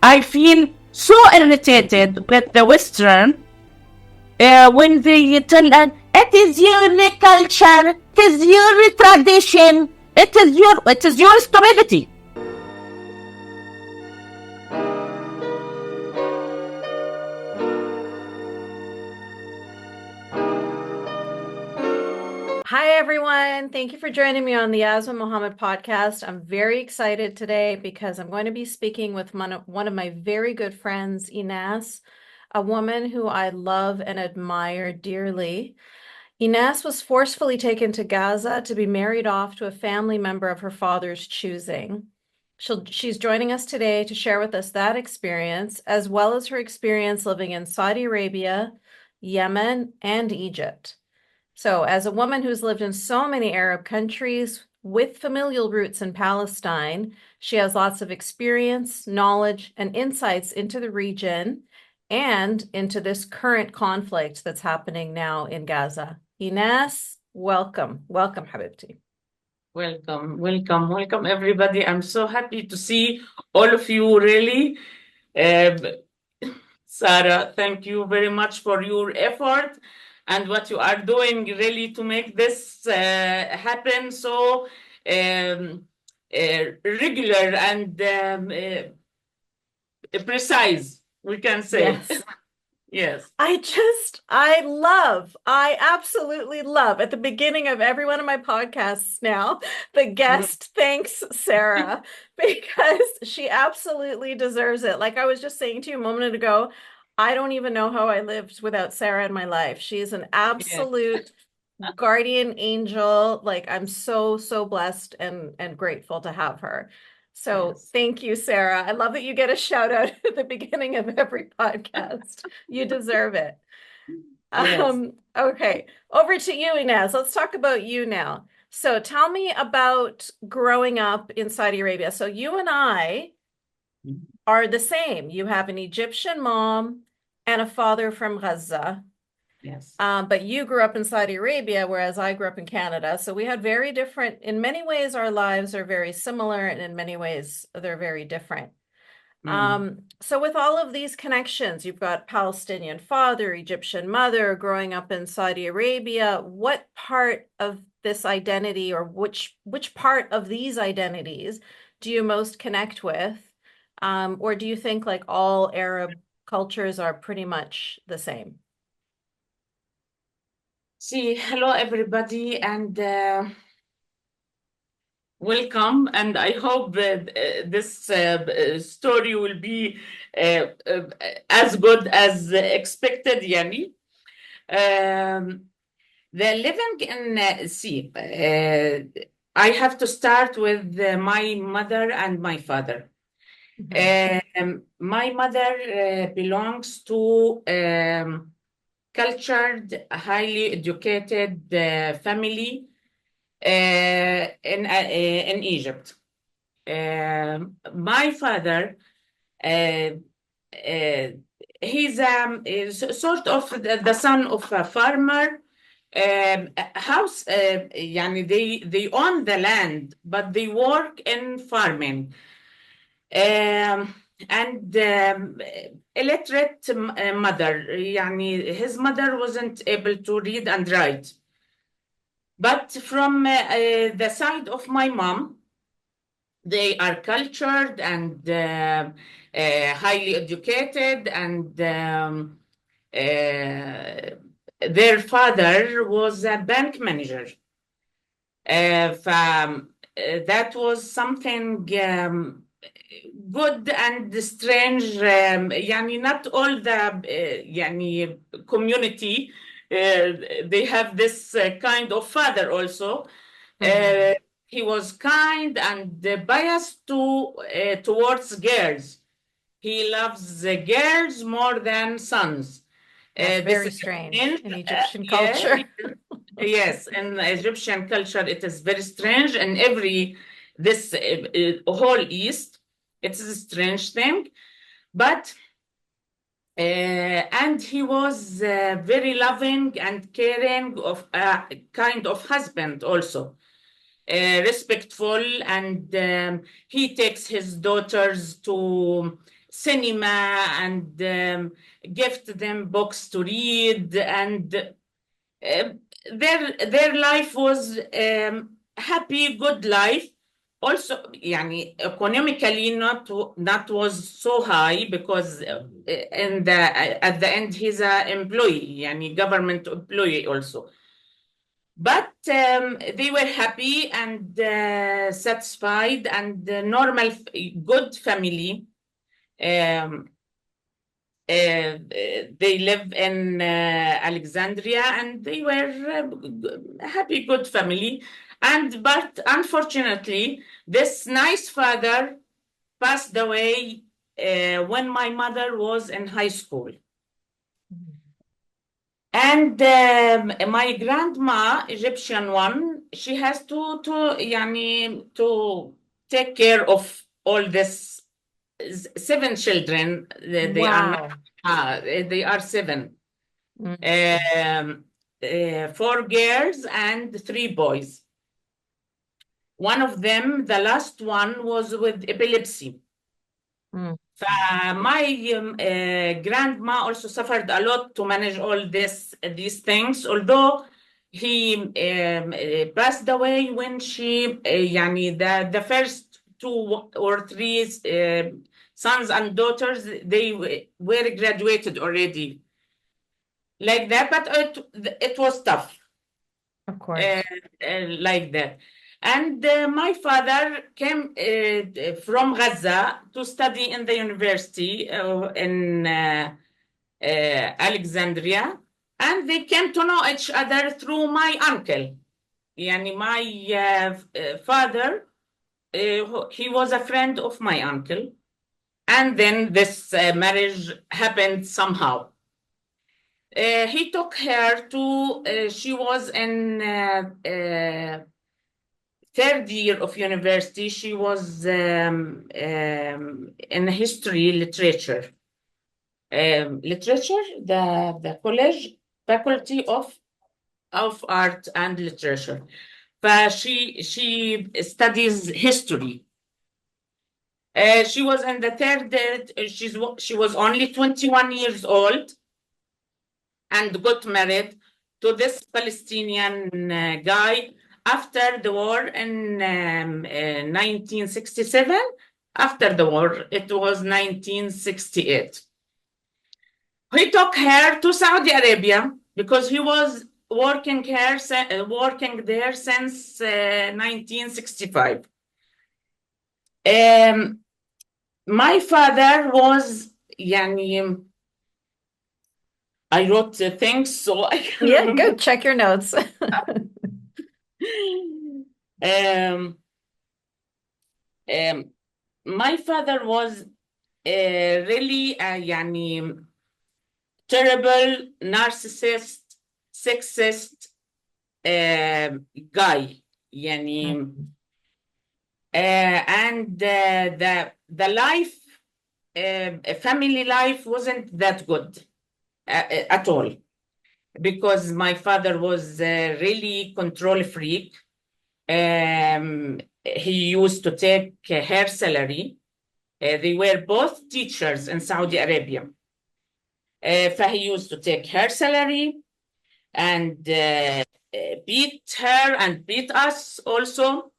I feel so irritated with the Western when they tell us it is your culture, it is your tradition, it is your stupidity. Hi, everyone. Thank you for joining me on the Yasmine Mohammed podcast. I'm very excited today because I'm going to be speaking with one of my very good friends, Enas, a woman who I love and admire dearly. Enas was forcefully taken to Gaza to be married off to a family member of her father's choosing. She's joining us today to share with us that experience, as well as her experience living in Saudi Arabia, Yemen, and Egypt. So, as a woman who's lived in so many Arab countries with familial roots in Palestine, she has lots of experience, knowledge, and insights into the region and into this current conflict that's happening now in Gaza. Enas, welcome. Welcome, Habibti. Welcome, everybody. I'm so happy to see all of you, really. Um, Sarah, thank you very much for your effort and what you are doing, really, to make this happen so regular and precise, we can say. Yes. Yes. I absolutely love at the beginning of every one of my podcasts now, the guest thanks Sarah because she absolutely deserves it. Like I was just saying to you a moment ago, I don't even know how I lived without Sarah in my life. She is an Yes. absolute guardian angel. Like I'm so, so blessed and grateful to have her. So Yes. thank you, Sarah. I love that you get a shout out at the beginning of every podcast. You deserve it. Yes. Okay, over to you, Inez. Let's talk about you now. So tell me about growing up in Saudi Arabia. So you and I are the same. You have an Egyptian mom and a father from Gaza. Yes. But you grew up in Saudi Arabia, whereas I grew up in Canada. So we had very different, in many ways, our lives are very similar, and in many ways, they're very different. So with all of these connections, you've got Palestinian father, Egyptian mother, growing up in Saudi Arabia. What part of this identity, or which part of these identities do you most connect with? Or do you think like all Arab cultures are pretty much the same? Hello, everybody, and welcome, and I hope this story will be as good as expected, Yani. The living in I have to start with my mother and my father. My mother belongs to cultured, highly educated family in Egypt. My father, uh, uh, is sort of the son of a farmer. House, يعني they own the land, but they work in farming. And illiterate mother, يعني his mother wasn't able to read and write. But from the side of my mom, they are cultured and highly educated, and their father was a bank manager. That was something good and strange. يعني not all the يعني community they have this kind of father also. He was kind and biased towards girls. He loves the girls more than sons. That's This very is strange in in Egyptian yeah, culture. yes, in Egyptian culture, it is very strange. And every this whole East, it's a strange thing. But and he was very loving and caring, of a kind of husband also, respectful, and he takes his daughters to cinema and gift them books to read, and their life was happy, good life. Also, يعني economically not was so high because at the end he's a employee, يعني government employee also. But they were happy and satisfied and normal, good family. They live in Alexandria, and they were a happy, good family. But unfortunately, this nice father passed away when my mother was in high school. And my grandma, Egyptian one, she has to take care of all this 7 children. They are not, Wow. they are 7. Mm. 4 girls and 3 boys. One of them, the last one, was with epilepsy. Mm. My grandma also suffered a lot to manage all these things, although he passed away when she يعني the first 2 or 3 sons and daughters, they were graduated already like that, but it was tough Of course. like that. And my father came from Gaza to study in the university in Alexandria, and they came to know each other through my uncle. Yani my father, he was a friend of my uncle, and then this marriage happened somehow. He took her to, she was in 3rd year of university. She was in history literature. Literature, the college faculty of art and literature. But she studies history. She was in the 3rd, she was only 21 years old and got married to this Palestinian guy after the war in 1967. After the war, it was 1968. He took her to Saudi Arabia because he was working there since 1965. My father was, يعني, I wrote things so I can Yeah, remember. go check your notes. My father was really يعني terrible, narcissist, sexist guy. يعني and the life, family life wasn't that good at all, because my father was really control freak. He used to take her salary. They were both teachers in Saudi Arabia. He used to take her salary and beat her and beat us also.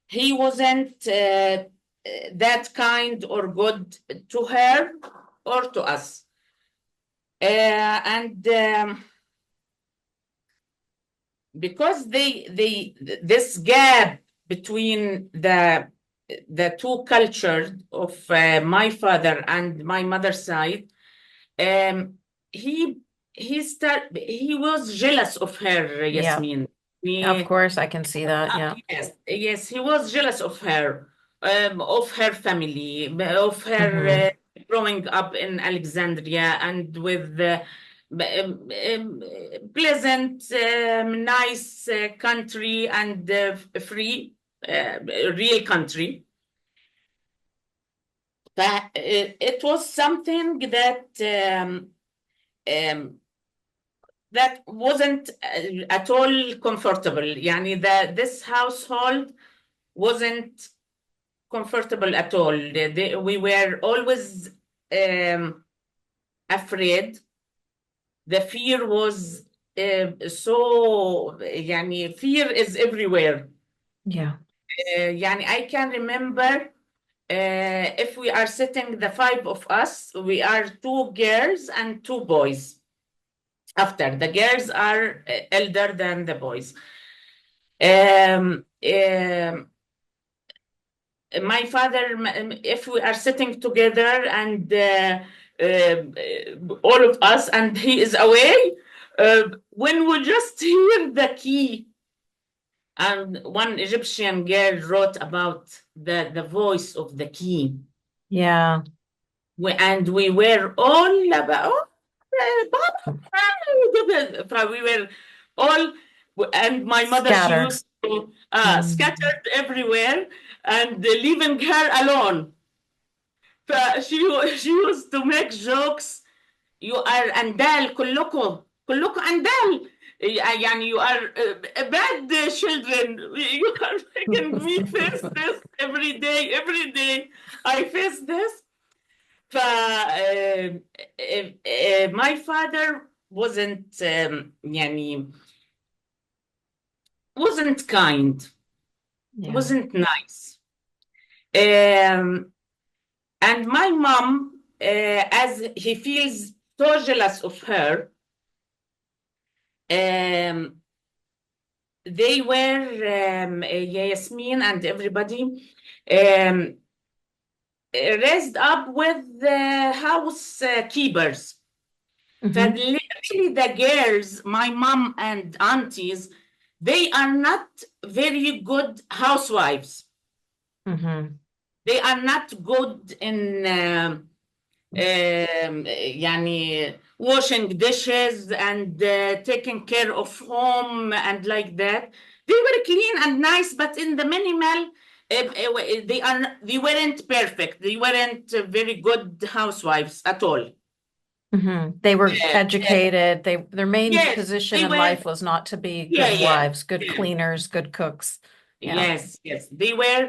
He wasn't that kind or good to her or to us. Because this gap between the 2 cultures of my father and my mother's side, he was jealous of her, Yeah. Yasmine. Of course, I can see that. Yeah. Yes, he was jealous of her family, of her growing up in Alexandria and with pleasant, nice country and free, real country. But it was something that wasn't at all comfortable. يعني this household wasn't comfortable at all. We were always afraid. The fear was so يعني fear is everywhere. Yeah. يعني I can remember if we are sitting, the five of us, we are two girls and two boys. After the girls are elder than the boys. My father, if we are sitting together and all of us, and he is away, when we just hear the key, and one Egyptian girl wrote about the voice of the key. Yeah. And we were all about, we were all, and my mother, she Scatter. used to Mm. scattered everywhere and leaving her alone. She used to make jokes. You are andal كلكم andal. يعني you are bad children. You are making me face this every day. I face this. My father wasn't يعني wasn't kind, Yeah. wasn't nice. And my mom, as he feels so jealous of her, they were, Yasmine and everybody, raised up with the housekeepers. Mhm. Really, the girls, my mom and aunties, they are not very good housewives. Mhm. They are not good in يعني washing dishes and taking care of home and like that. They were clean and nice, but in the minimal, they weren't perfect. They weren't very good housewives at all. Mhm. They were Uh, educated. Their main yes, position they in were. life was not to be Yeah, good yeah, wives, good yeah. cleaners, good cooks. Yeah. Yes. They were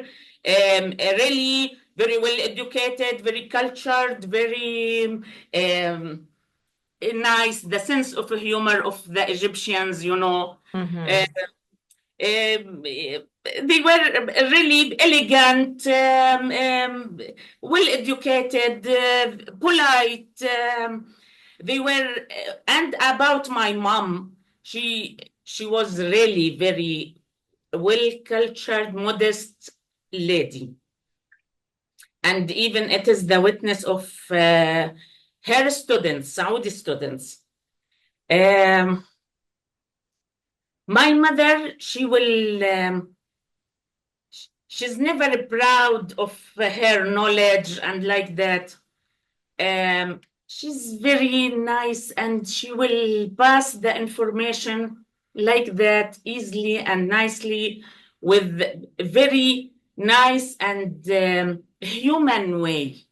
really very well educated, very cultured, very nice. The sense of humor of the Egyptians, you know. Mhm. They were really elegant, well educated, polite. They were, and about my mom, she was really very well-cultured, modest lady. And even it is the witness of her students, Saudi students. My mother, she's never proud of her knowledge and like that. She's very nice and she will pass the information like that easily and nicely with a very nice and human way.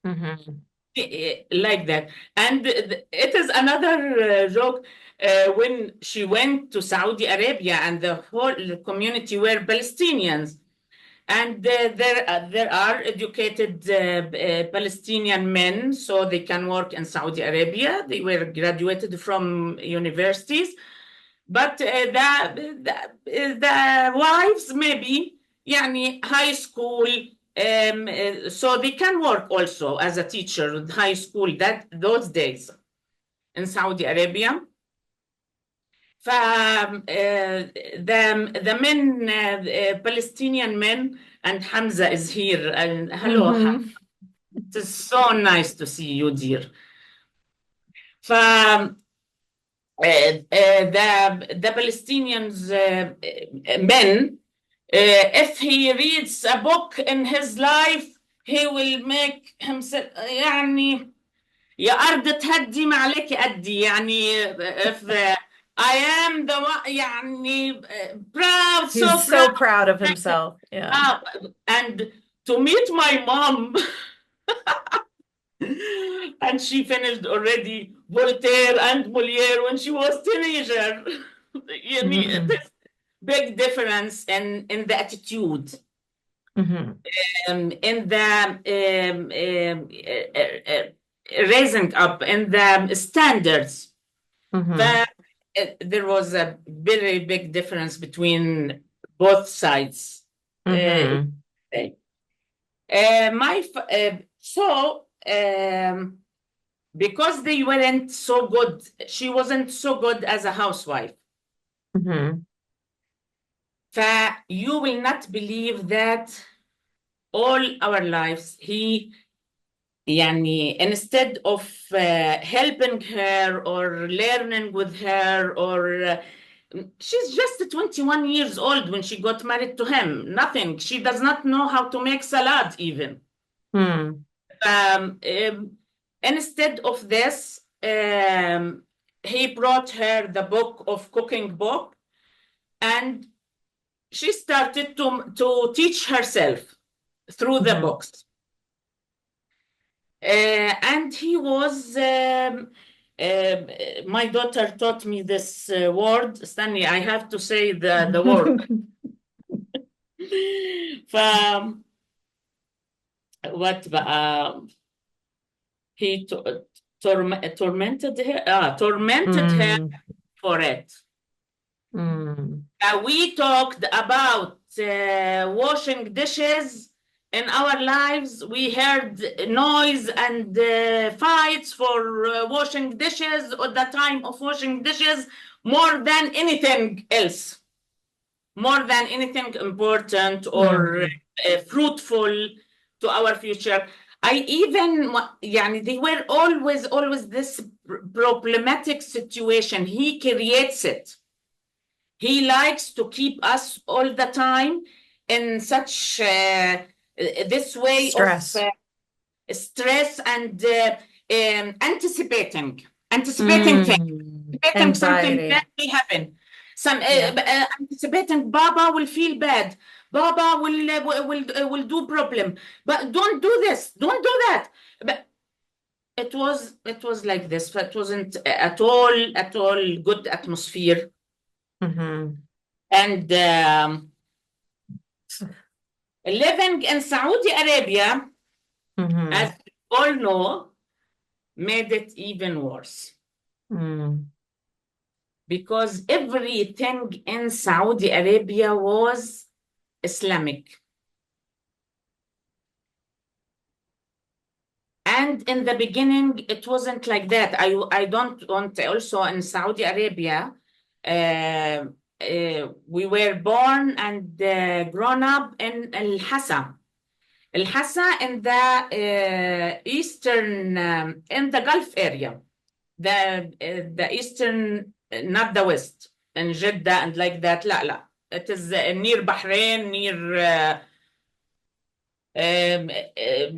Mhm. Like that. And it is another joke when she went to Saudi Arabia and the whole community were Palestinians. And there are educated Palestinian men, so they can work in Saudi Arabia. They were graduated from universities, but the wives maybe يعني high school, so they can work also as a teacher in high school those days in Saudi Arabia. The men, Palestinian men, and Hamza is here. And hello, Hamza. Mhm. It is so nice to see you, dear. ف the Palestinians men, if he reads a book in his life, he will make himself يعني يا أرض تهدي ما عليك أدي يعني if I am the one يعني proud, so He's proud. so proud of himself. Yeah. And to meet my mom, and she finished already Voltaire and Molière when she was teenager. يعني it Mhm. is big difference in the attitude. Mhm. in the raising up in the standards. Mhm. There was a very big difference between both sides. Mhm. Because they weren't so good, she wasn't so good as a housewife. Mhm. You will not believe that all our lives instead of helping her or learning with her or she's just 21 years old when she got married to him. Nothing. She does not know how to make salad even. Hmm. Instead of this, he brought her the book of cooking book, and she started to teach herself through the Mhm. books. And he was, my daughter taught me this word. Stanley, I have to say the word. ف what he tormented her Mm. for it. Mm. We talked about washing dishes in our lives. We heard noise and fights for washing dishes at the time of washing dishes more than anything else, more than anything important or Mm. fruitful to our future. I even, they were always this problematic situation. He creates it. He likes to keep us all the time in such this way of Stress. stress and anticipating things, Mm. anticipating something bad Anxiety. may happen. Yeah. Anticipating Baba will feel bad. Baba will do problem. But don't do this. Don't do that. But it was like this. But it wasn't at all good atmosphere. Mhm. And living in Saudi Arabia, as Mhm. we all know, made it even worse Mm. because everything in Saudi Arabia was Islamic. And in the beginning, it wasn't like that. I don't want also in Saudi Arabia. We were born and grown up in Al Hassa. Al Hassa in the eastern, in the Gulf area, the eastern, not the west, in Jeddah and like that. لا لا. It is near Bahrain, near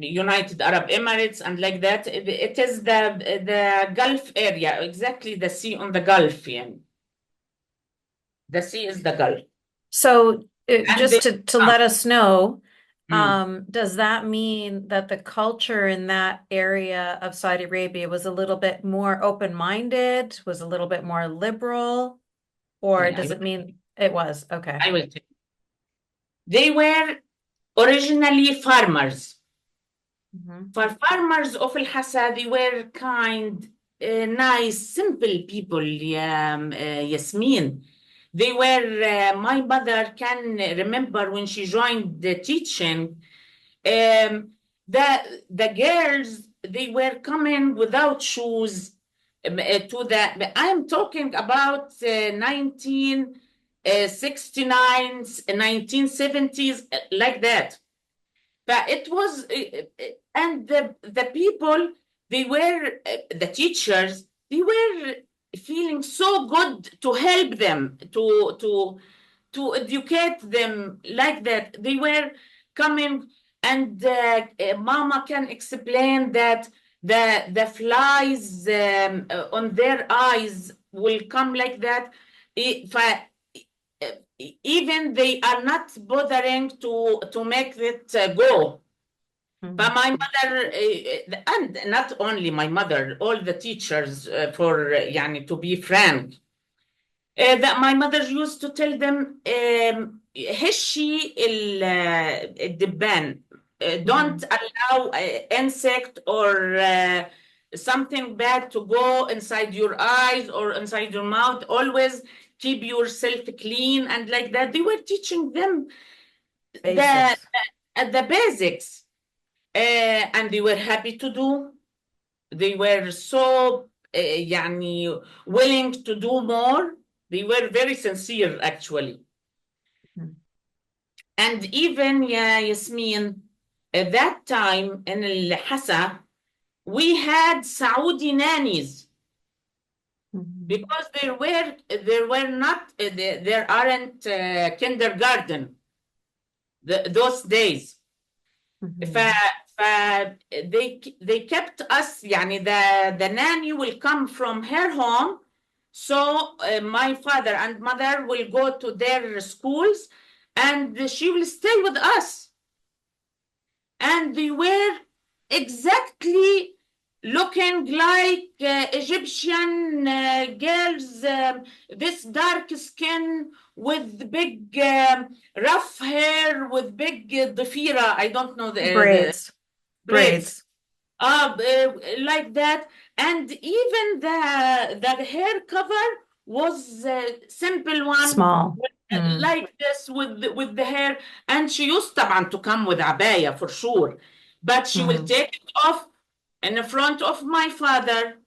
United Arab Emirates and like that. It is the Gulf area, exactly the sea on the Gulf. Yeah. The sea is the Gulf. So And just to let us know, mm, does that mean that the culture in that area of Saudi Arabia was a little bit more open-minded, was a little bit more liberal, or yeah, does it mean it was? Okay. I will tell you. They were originally farmers. Mhm. For farmers of Al Hassa, they were kind, nice, simple people, Yasmine. They were, my mother can remember when she joined the teaching, the girls, they were coming without shoes to the, I'm talking about 1969, 1970s, like that. But it was, and the people, they were, the teachers, they were feeling so good to help them, to educate them like that. They were coming, and Mama can explain that the flies on their eyes will come like that. Even they are not bothering to make it go. But Mhm. my mother, and not only my mother, all the teachers, for to be frank, that my mother used to tell them, هشي الدبان. Don't allow insect or something bad to go inside your eyes or inside your mouth. Always keep yourself clean and like that. They were teaching them Basics. the basics, and they were happy to do. They were so يعني willing to do more. They were very sincere, actually. Mhm. And even, Yasmin, at that time in Al-Hassa, we had Saudi nannies because there were not, there aren't kindergarten those days. They kept us, يعني the nanny will come from her home, so my father and mother will go to their schools and she will stay with us. And they were exactly looking like Egyptian girls, this dark skin with big rough hair with big ضفيرة. I don't know the Braids. braids. Like that. And even the hair cover was a simple one. Small. Like this with the hair. And she used طبعا to come with abaya for sure. But she will take it off in the front of my father.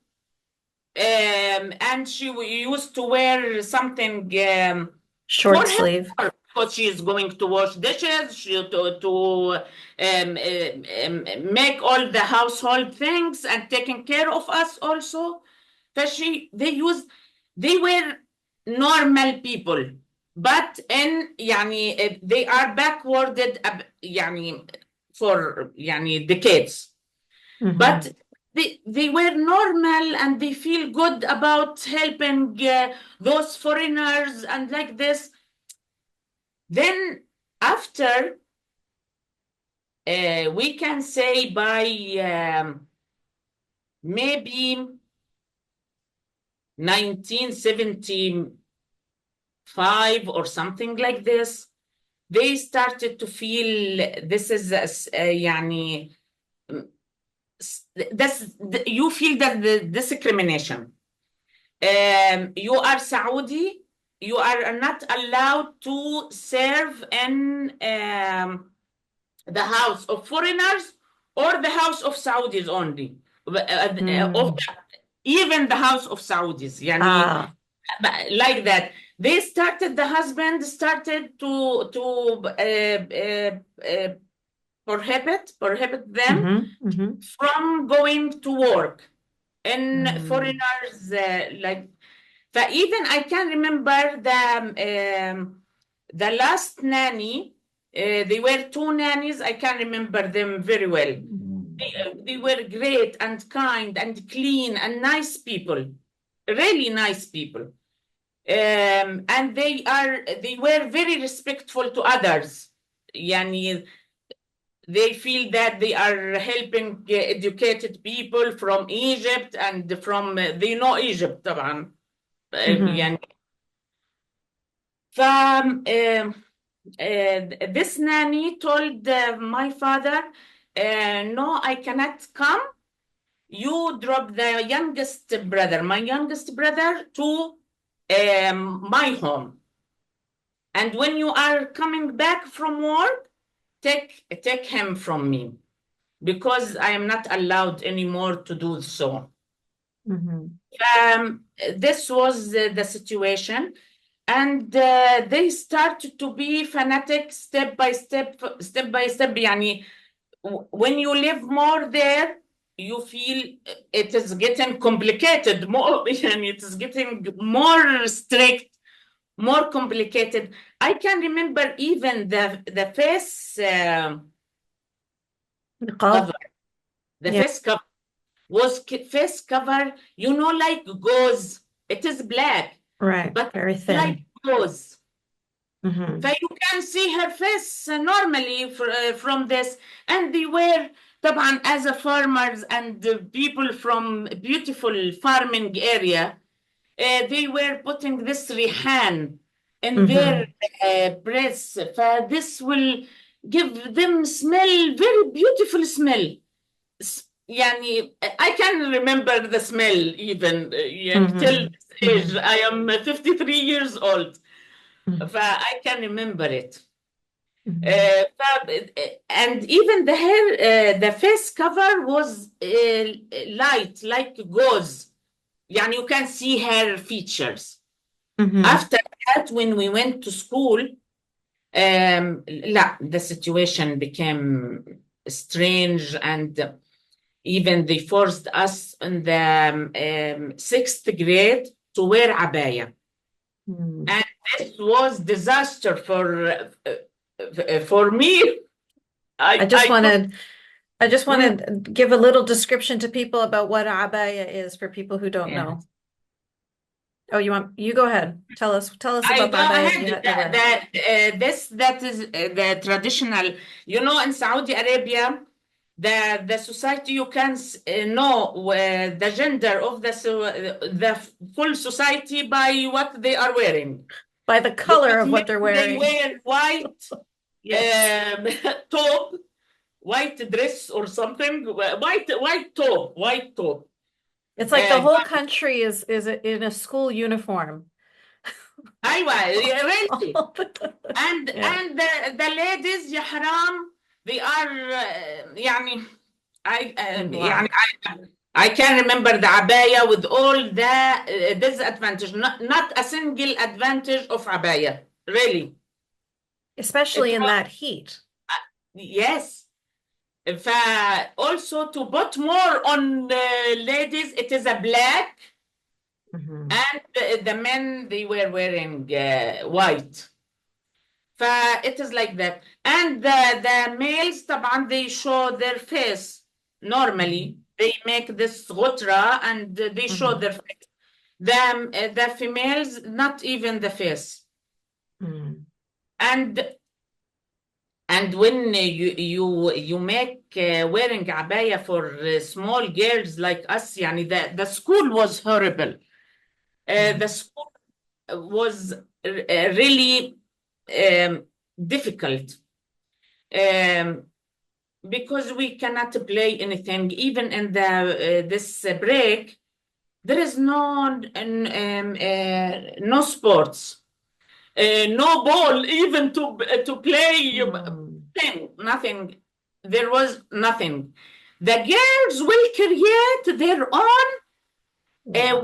And she used to wear something Short for sleeve. her, because she is going to wash dishes, to make all the household things and taking care of us also. They were normal people, but يعني they are backwarded يعني for يعني decades. But they were normal and they feel good about helping those foreigners and like this. Then after, we can say by maybe 1975 or something like this, they started to feel this is يعني you feel that the discrimination. You are Saudi, you are not allowed to serve in the house of foreigners or the house of Saudis only. Even the house of Saudis, يعني like that. They started, the husband started to prohibit them from going to work in foreigners like. Even I can remember the last nanny. They were two nannies. I can remember them very well. They were great and kind and clean and nice people, really nice people. And they were very respectful to others. يعني they feel that they are helping educated people from Egypt and from they know Egypt طبعا. يعني this nanny told my father, no, I cannot come. You drop the youngest brother, my youngest brother, to my home. And when you are coming back from work, take him from me, because I am not allowed anymore to do so. This was the situation. And they started to be fanatic step by step. يعني when you live more there, you feel it is getting complicated more. يعني it is getting more strict, more complicated. I can remember even the face cover. The face cover was face cover, like gauze. It is black. Right, but very thin. Like gauze. So you can see her face normally from this. And they were, طبعا, as a farmers and people from beautiful farming area, they were putting this rihan in their breasts. This will give them smell, very beautiful smell. يعني I can remember the smell even till this age. I am 53 years old. I can remember it. And even the hair, the face cover was light, like gauze. يعني you can see her features. After that, when we went to school, لا, the situation became strange, and even they forced us in the sixth grade to wear abaya. And this was disaster for me. I just want to give a little description to people about what abaya is for people who don't know. Oh, you go ahead. Tell us about abaya. That is the traditional, in Saudi Arabia, the society, you can know the gender of the full society by what they are wearing. By the color of what they're wearing. They wear white top, white dress or something, white top. It's like the whole country is in a school uniform. Really. And the ladies, ya haram, they are يعني I can remember the abaya with all the disadvantage, not a single advantage of abaya, really. Especially in that heat. Yes. Also, to put more on ladies, it is a black, and the men, they were wearing white. It is like that. And the males, طبعا, they show their face. Normally, they make this ghutra and they show their face. The females, not even the face. And when you make wearing abaya for small girls like us, يعني the school was horrible. The school was really difficult because we cannot play anything. Even in this break, there is no sports. No ball even to play, nothing. There was nothing. The girls will create their own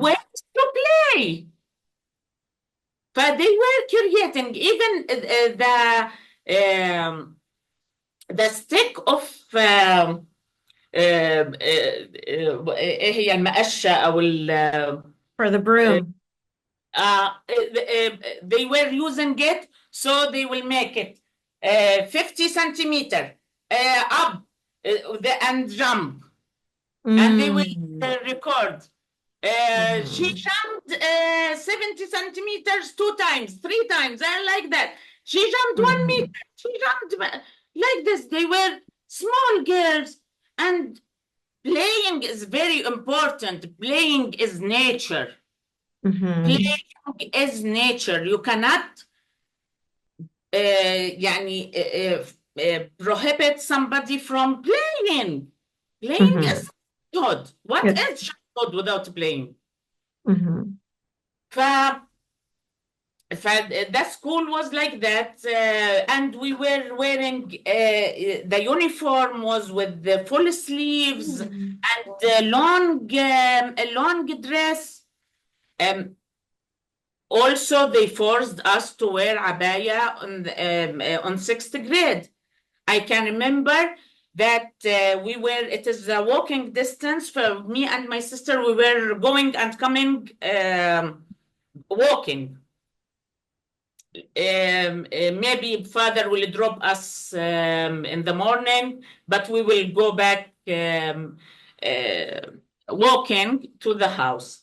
ways to play. But they were creating even the stick of هي المقشة أو for the broom. They were using it, so they will make it 50 centimeter up and jump, and they will record. She jumped 70 centimeters 2 times, 3 times, and like that. She jumped 1 meter. She jumped like this. They were small girls, and playing is very important. Playing is nature. Playing is nature. You cannot prohibit somebody from playing. Playing is childhood. What is childhood without playing? The school was like that, and we were wearing the uniform was with the full sleeves and a long dress. Also, they forced us to wear abaya on 6th grade. I can remember that it is a walking distance for me and my sister. We were going and coming, walking. Maybe father will drop us in the morning, but we will go back walking to the house.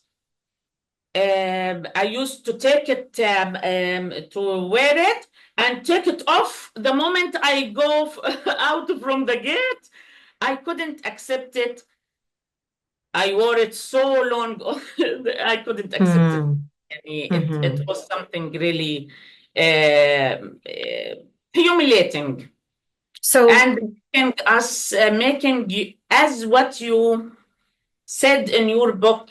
I used to take it to wear it and take it off the moment I go out from the gate. I couldn't accept it. I wore it so long, I couldn't accept it. It was something really humiliating. So And making you, as what you said in your book,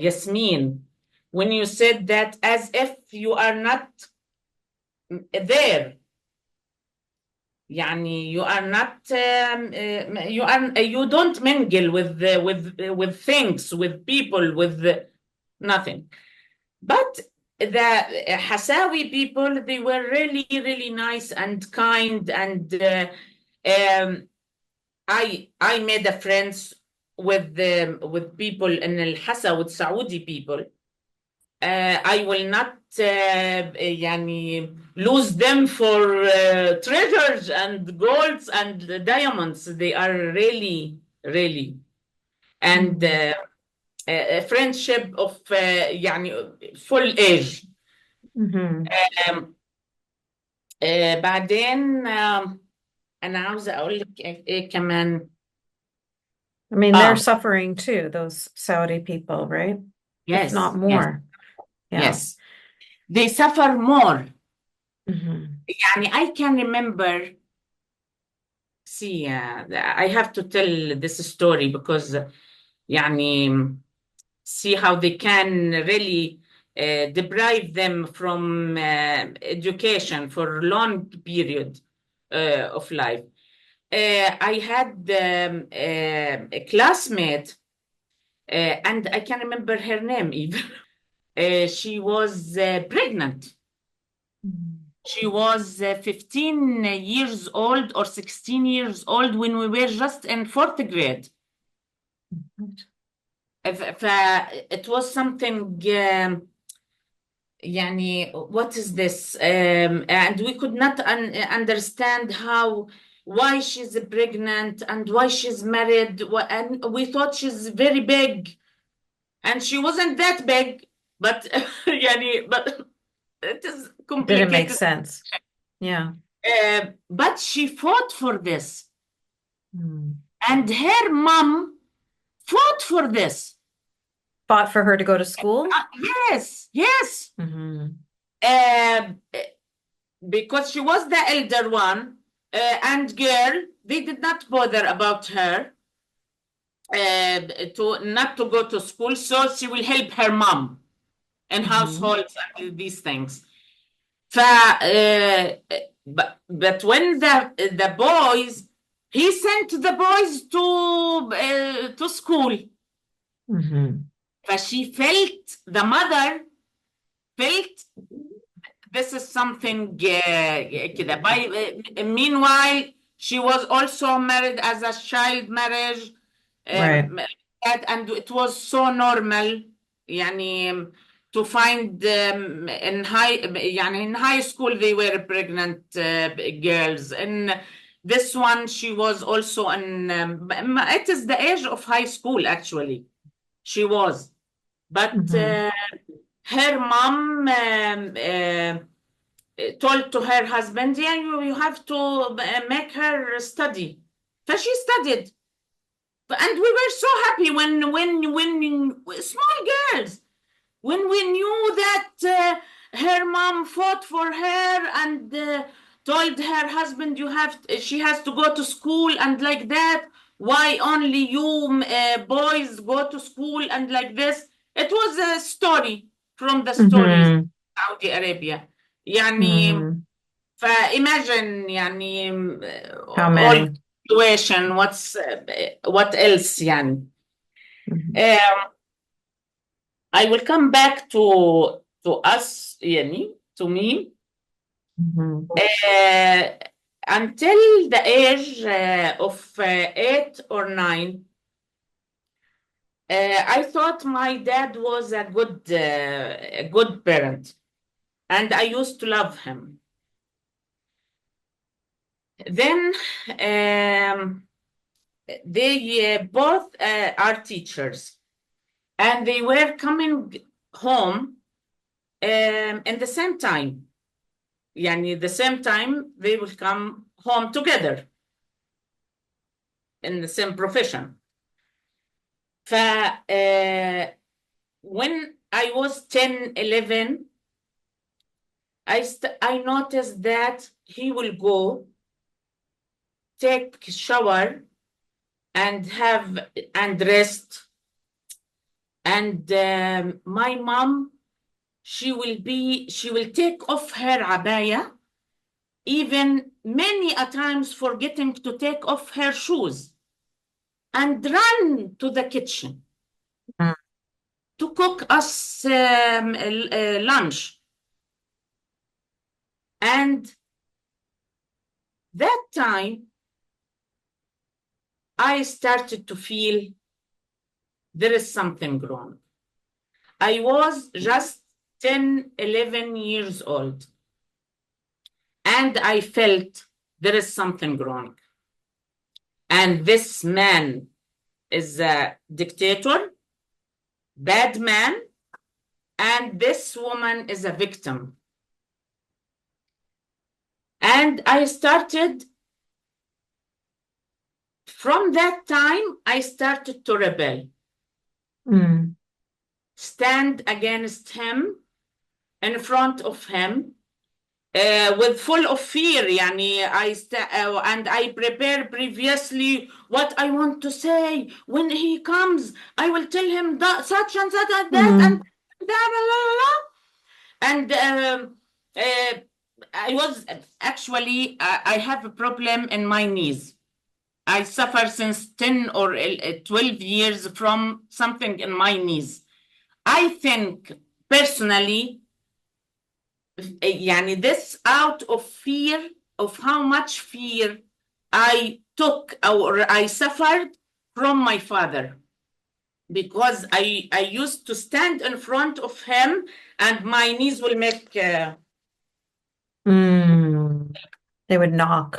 Yasmine, when you said that as if you are not there. يعني you are not you don't mingle with things, with people, with nothing. But the Hasawi people, they were really, really nice and kind, and I made a friends with people in Al Hasa, with Saudi people. I will not يعني lose them for treasures and golds and diamonds. They are really, really, and a friendship of يعني full age. um, بعدين أنا عاوزة أقول لك إيه كمان. I mean, they're suffering too, those Saudi people, right? Yes, If not more. yes, they suffer more. Mhm. يعني I can remember. See, I have to tell this story because يعني see how they can really deprive them from education for a long period of life. I had a classmate, and I can remember her name even. She was pregnant. She was 15 years old or 16 years old when we were just in fourth grade. It was something يعني what is this, and we could not understand why she's pregnant and why she's married, and we thought she's very big and she wasn't that big, but يعني but it is Didn't make complicated. sense. Yeah. But she fought for this, and her mom fought for this. Fought for her to go to school? Yes, yes. Because she was the elder one, and girl, they did not bother about her to not to go to school, so she will help her mom in households and these things. But when the boys, he sent the boys to school. She felt, the mother felt this is something كده. Meanwhile, she was also married as a child marriage. Right. And it was so normal يعني to find in high school they were pregnant girls, and this one she was also in it is the age of high school actually she was, but her mom told to her husband, yeah, you have to make her study. So she studied, and we were so happy when small girls, when we knew that her mom fought for her and told her husband, she has to go to school, and like that, why only you boys go to school, and like this. It was a story from the stories of Saudi Arabia. يعني فimagine يعني How all many? situation, what else يعني. I will come back to us يعني, to me, until the age of 8 or 9. I thought my dad was a good parent, and I used to love him. Then they both are teachers, and they were coming home in the same time. يعني the same time they will come home together in the same profession. ف when I was 10, 11, I noticed that he will go take shower and rest. And my mom, she will take off her abaya, even many a times forgetting to take off her shoes, and run to the kitchen Mm. to cook us lunch. And that time, I started to feel there is something wrong. I was just 10, 11 years old, and I felt there is something wrong. And this man is a dictator, bad man, and this woman is a victim. And from that time, I started to rebel, stand against him, in front of him, with full of fear. Yani and I prepare previously what I want to say. When he comes, I will tell him that such and such and that and that, and I was actually I have a problem in my knees. I suffer since 10 or 12 years from something in my knees. I think personally, يعني this out of fear of how much fear I took or I suffered from my father, because I used to stand in front of him and my knees will make They would knock.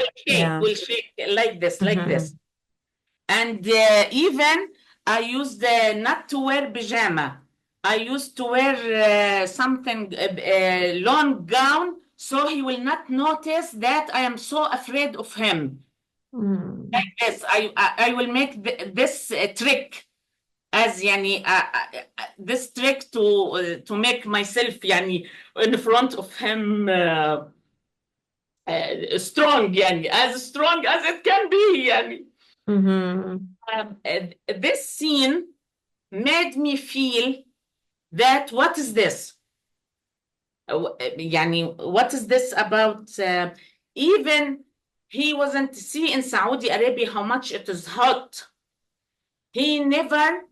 will shake like this, like this. And even I used not to wear pajama. I used to wear something, long gown, so he will not notice that I am so afraid of him. Like this, I will make this trick as يعني this trick to make myself يعني in front of him strong, يعني as strong as it can be يعني. This scene made me feel that what is this? يعني what is this about? Even he wasn't see in Saudi Arabia how much it is hot. He never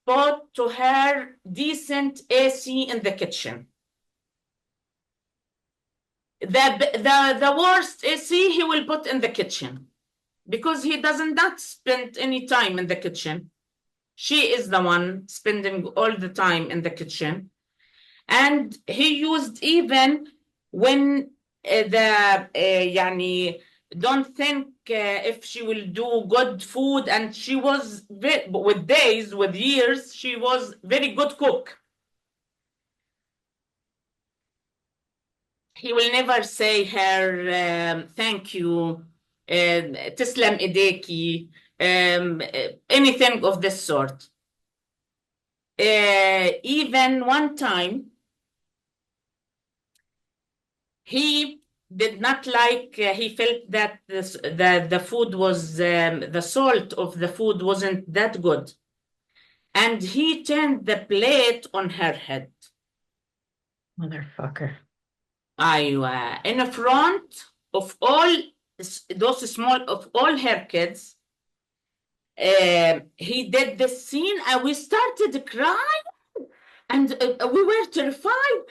bought to her decent AC in the kitchen. The worst AC he will put in the kitchen, because he doesn't not spend any time in the kitchen. She is the one spending all the time in the kitchen. And he used, even when يعني don't think if she will do good food, and she was with days, with years, she was very good cook. He will never say her thank you, تسلم إيديكي, anything of this sort. Even one time, he did not like, he felt that the food was, the salt of the food wasn't that good. And he turned the plate on her head. Motherfucker. أيوة, in front of all those small, of all her kids. He did this scene and we started crying, and we were terrified.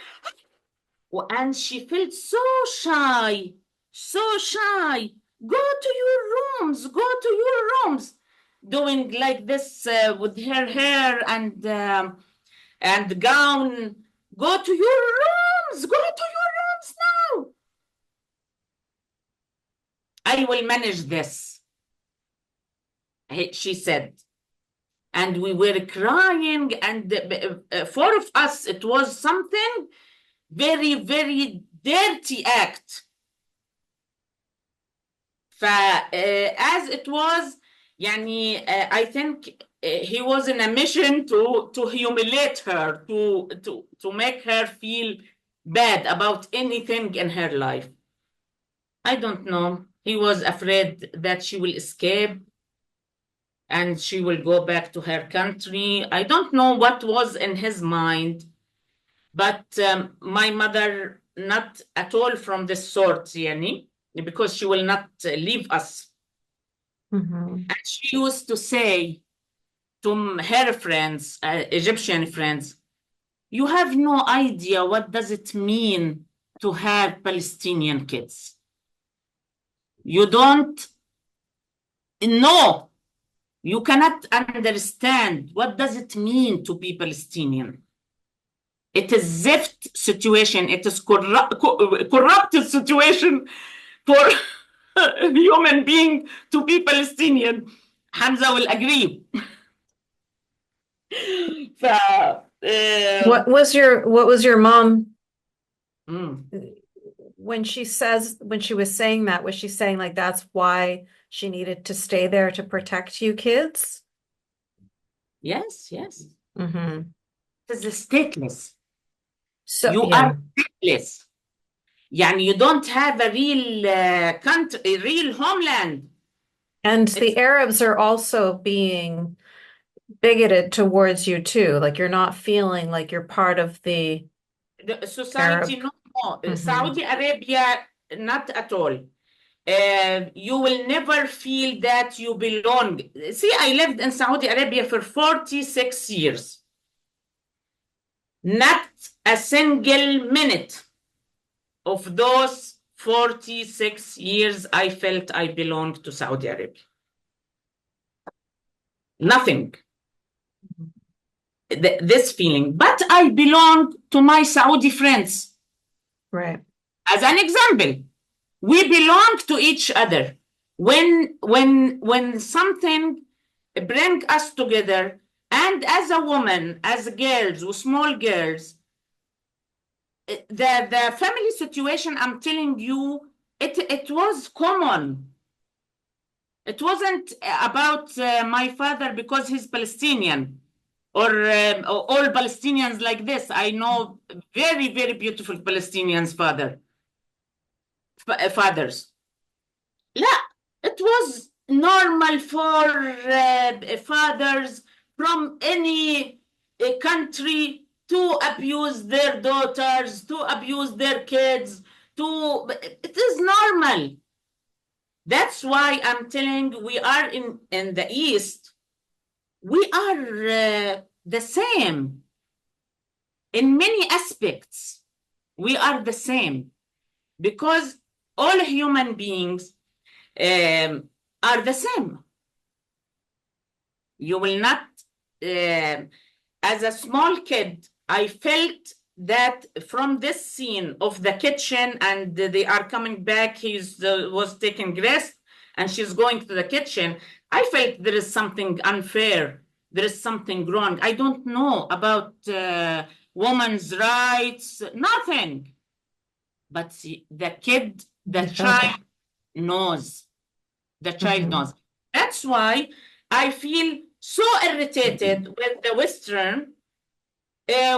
And she felt so shy, so shy. Go to your rooms, go to your rooms. Doing like this with her hair and gown. Go to your rooms, go to your rooms now. I will manage this, she said. And we were crying, and four of us, it was something very, very dirty act. As it was, يعني I think he was in a mission to humiliate her, to make her feel bad about anything in her life. I don't know. He was afraid that she will escape and she will go back to her country. I don't know what was in his mind, but my mother, not at all from this sort, Yani, because she will not leave us. Mhm. And she used to say to her friends, Egyptian friends, you have no idea what does it mean to have Palestinian kids. You don't know. You cannot understand what does it mean to be Palestinian. It is zift situation. It is corrupted situation for a human being to be Palestinian. Hamza will agree. ف What was your mom mm, when she was saying that, was she saying like that's why she needed to stay there to protect you kids? yes, yes. Mm-hmm. It is stateless. So You yeah. are stateless. Yani you don't have a real country, a real homeland. And It's the Arabs are also being bigoted towards you too. Like you're not feeling like you're part of the the society, Arab. no. Mhm. Saudi Arabia, not at all. You will never feel that you belong. See, I lived in Saudi Arabia for 46 years. Not a single minute of those 46 years I felt I belonged to Saudi Arabia. Nothing. This feeling. But I belong to my Saudi friends. Right. As an example, we belong to each other. When something bring us together, and as a woman, as girls, small girls, the family situation, I'm telling you, it was common. It wasn't about my father because he's Palestinian, or all Palestinians like this. I know very, very beautiful Palestinians fathers. لا, it was normal for fathers from any country to abuse their daughters, to abuse their kids, it is normal. That's why I'm telling we are in the East, we are the same. In many aspects, we are the same because all human beings are the same. You will not, as a small kid, I felt that from this scene of the kitchen and they are coming back, was taking rest and she's going to the kitchen. I felt there is something unfair. There is something wrong. I don't know about women's rights, nothing. But see, the child knows. The child knows. That's why I feel so irritated with the Western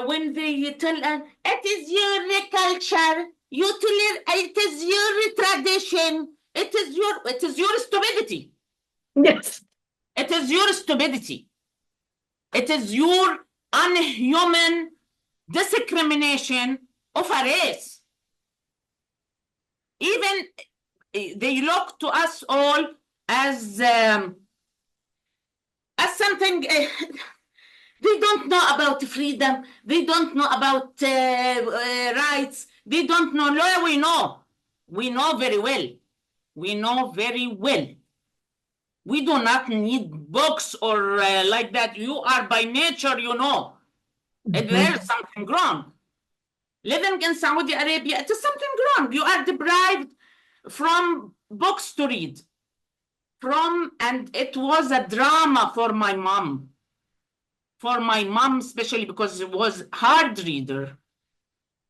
when they tell us, it is your culture, it is your tradition, it is your stupidity. Yes. It is your stupidity. It is your unhuman discrimination of a race. Even they look to us all as something. They don't know about freedom. They don't know about rights. They don't know. No, we know. We know very well. We know very well. We do not need books or like that. You are by nature, you know. There's something wrong. Living in Saudi Arabia, it is something wrong. You are deprived from books to read. And it was a drama for my mom. For my mom, especially because it was hard reader.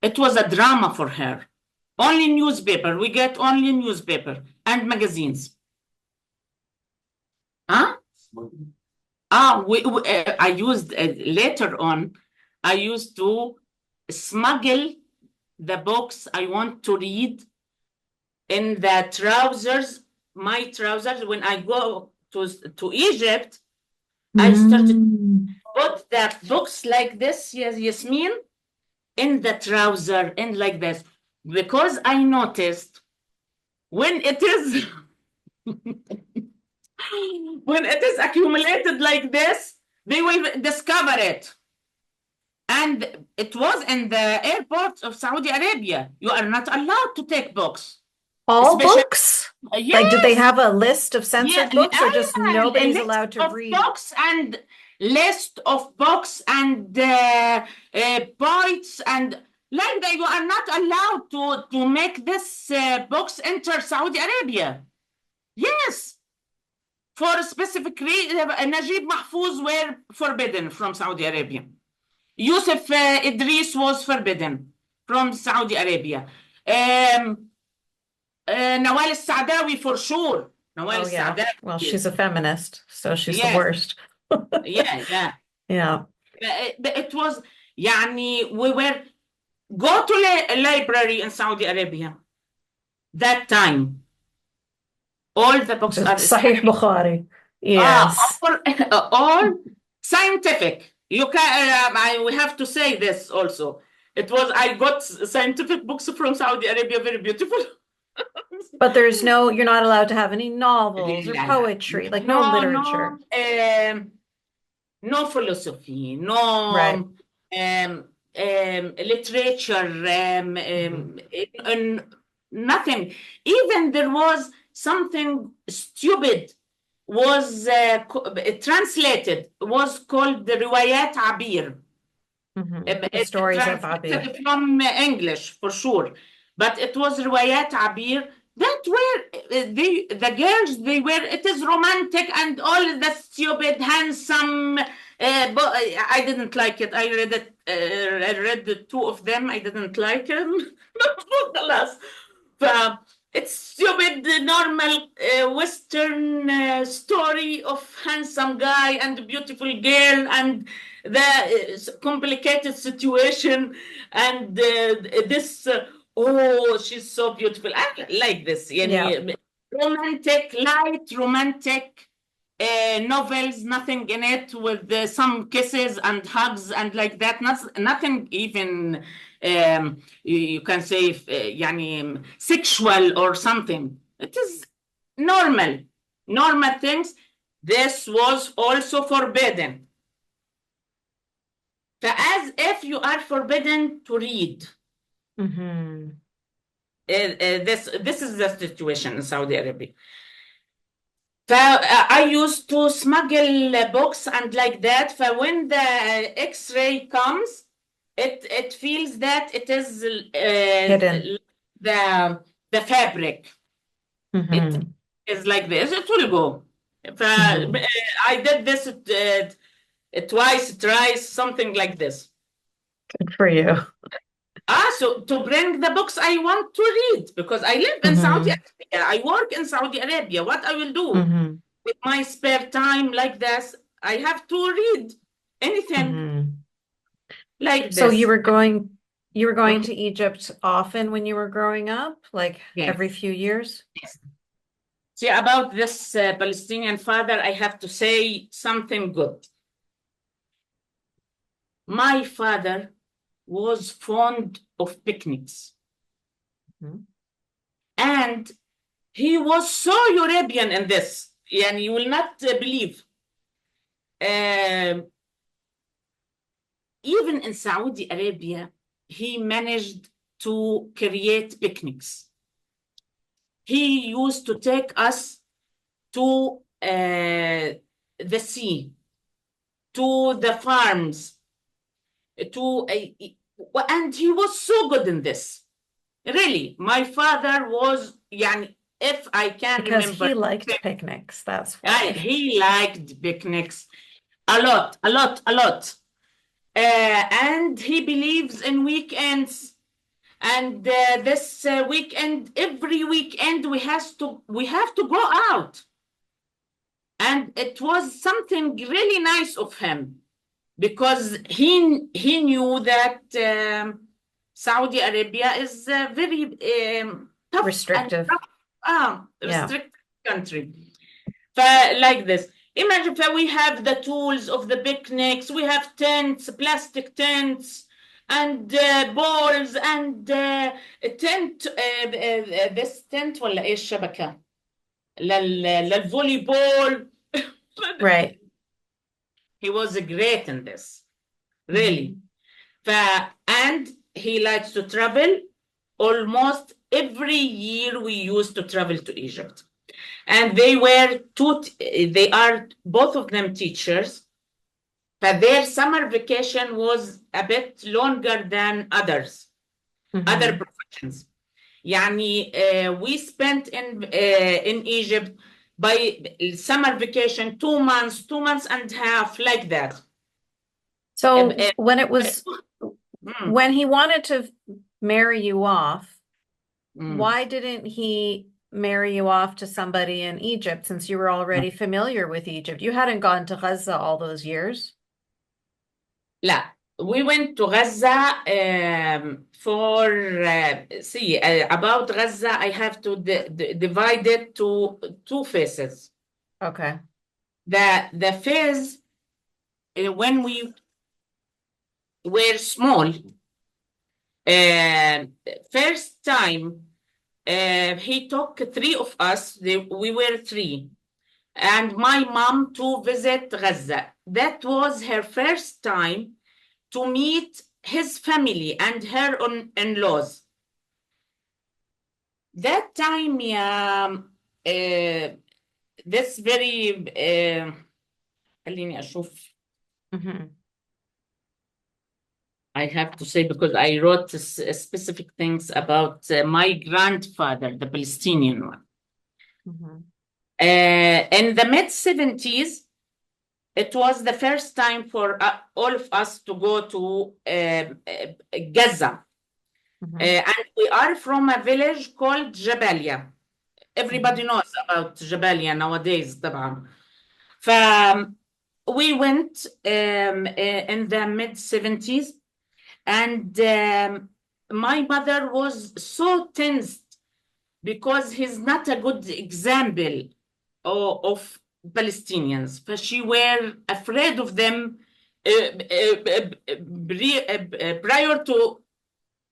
It was a drama for her. Only newspaper. We get only newspaper and magazines. Huh? I used later on, I used to smuggle the books I want to read in the trousers, my trousers. When I go to Egypt, I started put the books like this, yes, Yasmin, in the trouser and like this, because I noticed when it is when it is accumulated like this, they will discover it. And it was in the airports of Saudi Arabia. You are not allowed to take books. All Especially, books? Like, did they have a list of censored books, or just nobody's allowed to read? Books and list of books and points and like that. You are not allowed to make this books enter Saudi Arabia. Yes. For a specific reason, Najib Mahfouz were forbidden from Saudi Arabia. Yusuf Idris was forbidden from Saudi Arabia. Nawal al-Saadawi for sure. Nawal al-Saadawi. Well, she's a feminist, so she's the Yes. worst. Yeah. Yeah. It was, we were, go to a library in Saudi Arabia. That time, all the books are Sahih Bukhari. Yes. all scientific. You can. We have to say this also. It was. I got scientific books from Saudi Arabia, very beautiful. But you're not allowed to have any novels or poetry, like no literature. No philosophy, no literature, nothing. Even there was something stupid was translated, was called the Riwayat Abir. The stories of Abir. From English, for sure. But it was Riwayat Abir. That were the girls, it is romantic and all the stupid, handsome. But I didn't like it. I read it. I read the two of them. I didn't like them. The last. It's stupid, normal Western story of handsome guy and beautiful girl and the complicated situation and this. Oh, she's so beautiful. I like this. Romantic, light, romantic novels, nothing in it with some kisses and hugs and like that. Nothing even, you can say, sexual or something. It is normal things. This was also forbidden. As if you are forbidden to read. This is the situation in Saudi Arabia. I used to smuggle books and like that. When the X-ray comes, it feels that it is hidden. The fabric. It is like this. It will go. I did this twice, thrice, something like this. Good for you. So to bring the books I want to read, because I live in Saudi Arabia, I work in Saudi Arabia. What I will do with my spare time like this, I have to read anything like this. So you were going to Egypt often when you were growing up, like every few years? Yes. See, about this Palestinian father, I have to say something good. My father was fond of picnics. And he was so European in this, and you will not believe. Even in Saudi Arabia, he managed to create picnics. He used to take us to the sea, to the farms, and he was so good in this. Really, my father was, if I can because remember. He liked picnics, that's why. He liked picnics a lot. And he believes in weekends. And this weekend, every weekend, we have to go out. And it was something really nice of him because he knew that Saudi Arabia is a very tough Restrictive. and Yeah. restricted country. Like this. Imagine that we have the tools of the picnics, we have tents, plastic tents, and balls, and tent this tent ولا ايه الشبكة للفولي بول. Right. He was great in this, really. And he likes to travel. Almost every year we used to travel to Egypt. And they are both of them teachers, but their summer vacation was a bit longer than others, other professions. Yani, we spent in Egypt by summer vacation 2 months, 2 months and a half, like that. So Uh, when it was mm, when he wanted to marry you off, mm. why didn't he marry you off to somebody in Egypt since you were already familiar with Egypt? You hadn't gone to Gaza all those years. لا, we went to Gaza for about Gaza. I have to divide it to two phases. Okay. The phase when we were small, first time he took three of us. We were three, and my mom to visit Gaza. That was her first time to meet his family and her in-laws. That time, this very خليني أشوف. I have to say because I wrote specific things about my grandfather, the Palestinian one. In the mid-70s, it was the first time for all of us to go to Gaza. And we are from a village called Jabalia. Everybody knows about Jabalia nowadays, طبعا. We went in the mid-70s, and my mother was so tensed because he's not a good example of Palestinians. But she were afraid of them prior to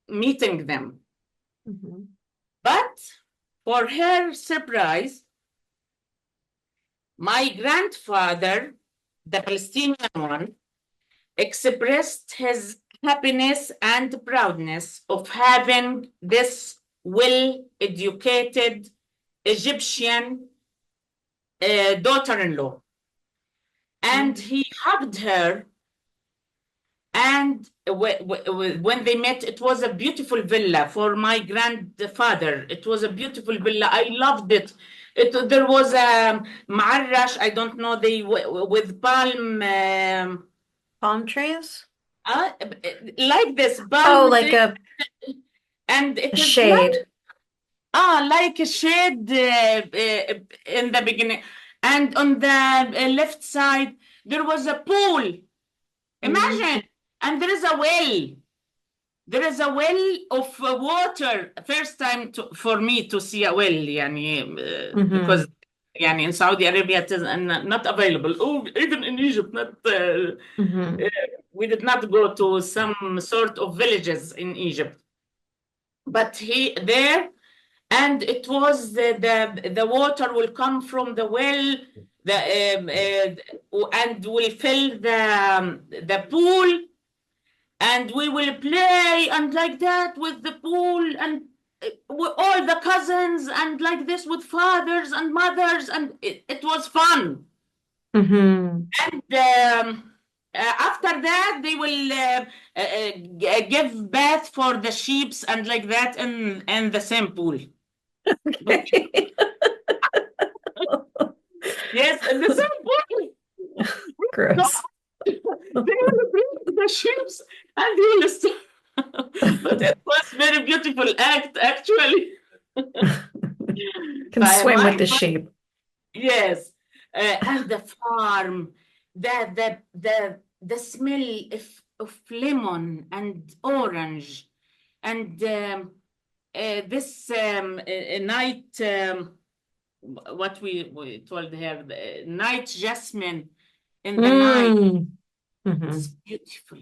meeting them. But for her surprise, my grandfather, the Palestinian one, expressed his happiness and proudness of having this well-educated Egyptian daughter-in-law. And he hugged her, and when they met, it was a beautiful villa for my grandfather. It was a beautiful villa. I loved it. There was a معرش, I don't know, with palm trees? like this palm. Oh, like a and it is shade. Like a shade in the beginning. And on the left side, there was a pool. Imagine. And there is a well. There is a well of water. First time for me to see a well, because in Saudi Arabia it is not available. Oh, even in Egypt, not. We did not go to some sort of villages in Egypt, but there, and it was the water will come from the well, and will fill the pool. And we will play and like that with the pool and all the cousins and like this with fathers and mothers, and it was fun. And after that, they will give bath for the sheep and like that in the same pool. Yes, in the same pool. Gross. They will bring the sheep and they will stop. But it was very beautiful act, actually. Can swim with the sheep. Yes. and the farm, the smell of lemon and orange, and this night, what we told her, the night jasmine in the night. It's beautiful,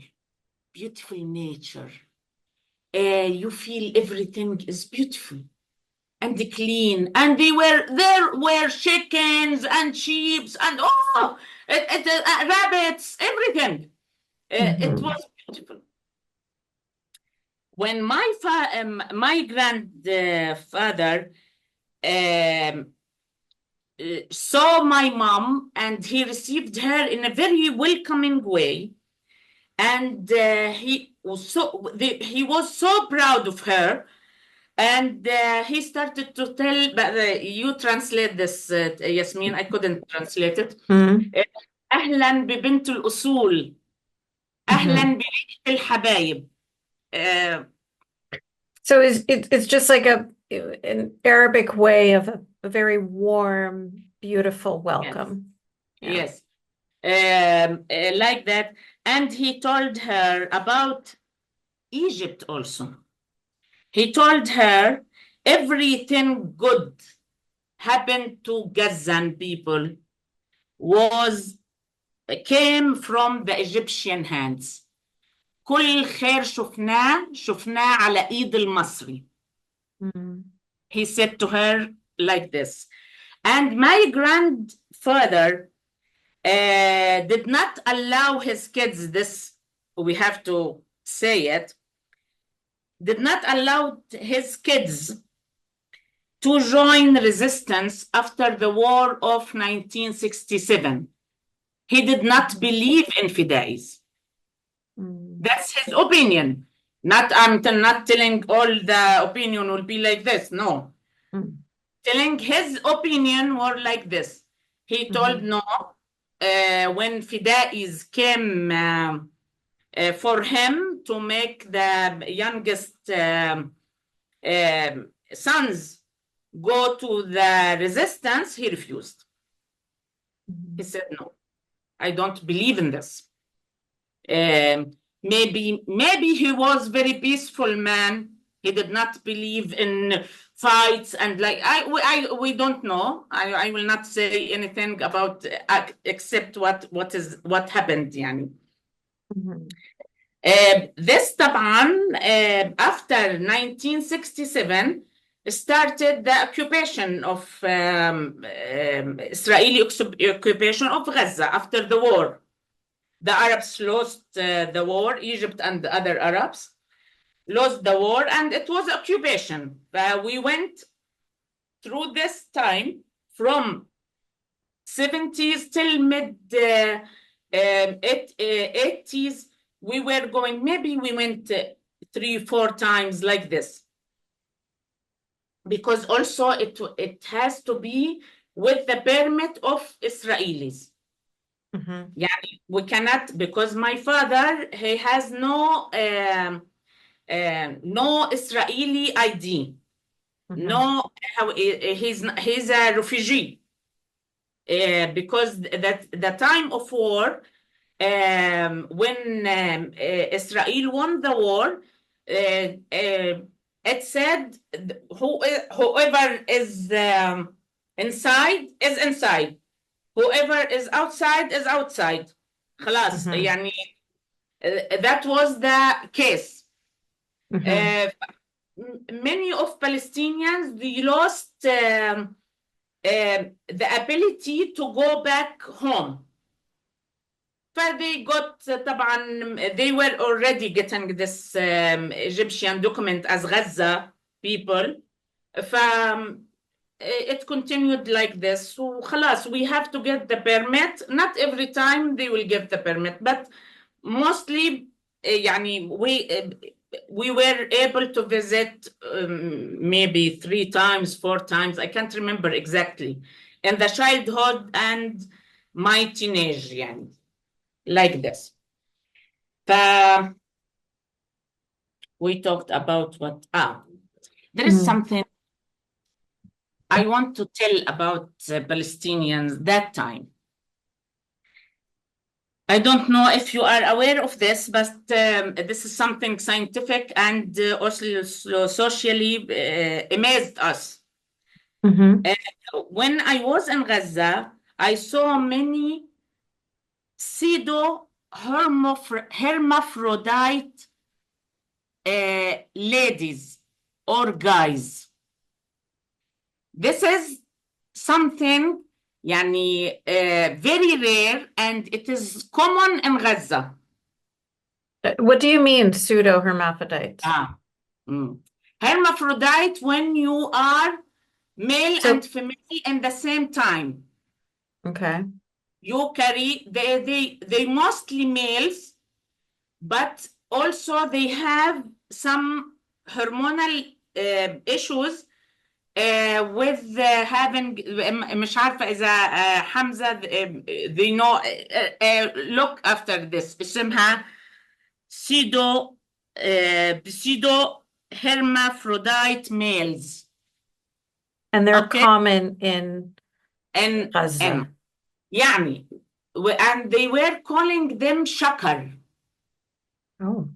beautiful nature. You feel everything is beautiful and clean. And there were chickens and sheep and rabbits, everything. It was beautiful. When my grandfather saw my mom, and he received her in a very welcoming way, and he was so proud of her, and he started to tell. But you translate this, Yasmin. I couldn't translate it. أهلا ببنت الأصول، أهلا بريحة الحبايب. So it's just like an Arabic way of a very warm, beautiful welcome. Yes. Like that. And he told her about Egypt also. He told her everything good happened to Gazan people came from the Egyptian hands. كل خير شفناه على إيد المصري. He said to her like this. And my grandfather did not allow his kids, this we have to say it, did not allow his kids to join resistance after the war of 1967. He did not believe in fidais. That's his opinion. I'm not telling all the opinion will be like this. No. Telling his opinion were like this. He told no. When fidais came for him to make the youngest sons go to the resistance, he refused. He said, no, I don't believe in this. Maybe he was very peaceful man. He did not believe in fights and like we don't know. I will not say anything about except what happened. يعني. This طبعا after 1967 started the occupation of Israeli occupation of Gaza after the war. The Arabs lost the war, Egypt and the other Arabs lost the war, and it was occupation. We went through this time from 70s till mid 80s. We were going, maybe we went 3-4 times like this. Because also it has to be with the permit of Israelis. Yeah, we cannot, because my father, he has no Israeli ID. No, he's a refugee. Because that the time of war, when Israel won the war, it said whoever is inside is inside. Whoever is outside is outside. خلاص يعني that was the case. Many of Palestinians, they lost the ability to go back home. They got طبعا they were already getting this Egyptian document as Gaza people. It continued like this. So خلاص, we have to get the permit. Not every time they will give the permit, but mostly يعني we were able to visit maybe 3 times, 4 times. I can't remember exactly. In the childhood and my teenage يعني. Like this. We talked about what there is something I want to tell about Palestinians that time. I don't know if you are aware of this, but this is something scientific and also socially amazed us. When I was in Gaza, I saw many hermaphrodite ladies or guys. This is something very rare, and it is common in Gaza. What do you mean pseudo hermaphrodite? Hermaphrodite, when you are male So- and female in the same time. Okay. You carry, they mostly males, but also they have some hormonal issues with having مش عارفة إذا حمزة they know look after this اسمها pseudo hermaphrodite males. And they're Okay. common in and Gaza. يعني and they were calling them shakar. Oh,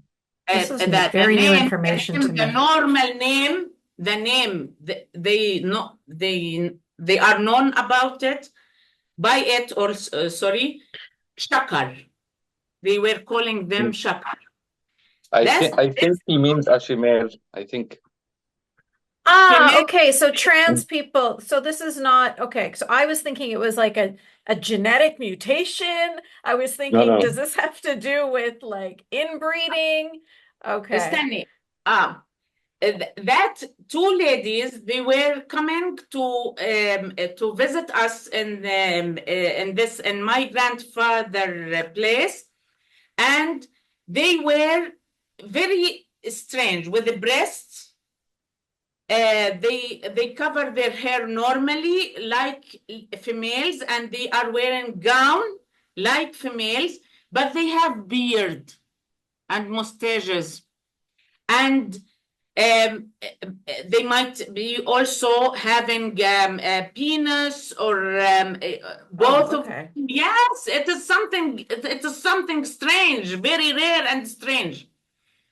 this is The very new name, information to the me. normal name, the name, they know, they are known about it, by it, or sorry, shakar. They were calling them shakar. I think he means Ashimel, I think. Ah, okay. So trans people, so this is not okay. So I was thinking it was like a genetic mutation. I was thinking, No. does this have to do with like inbreeding? Okay. استني. That two ladies, they were coming to visit us in my grandfather place, and they were very strange with the breasts. They cover their hair normally like females, and they are wearing gown like females, but they have beard and mustaches, and they might be also having a penis or both of okay. them. Yes, it is something strange, very rare and strange.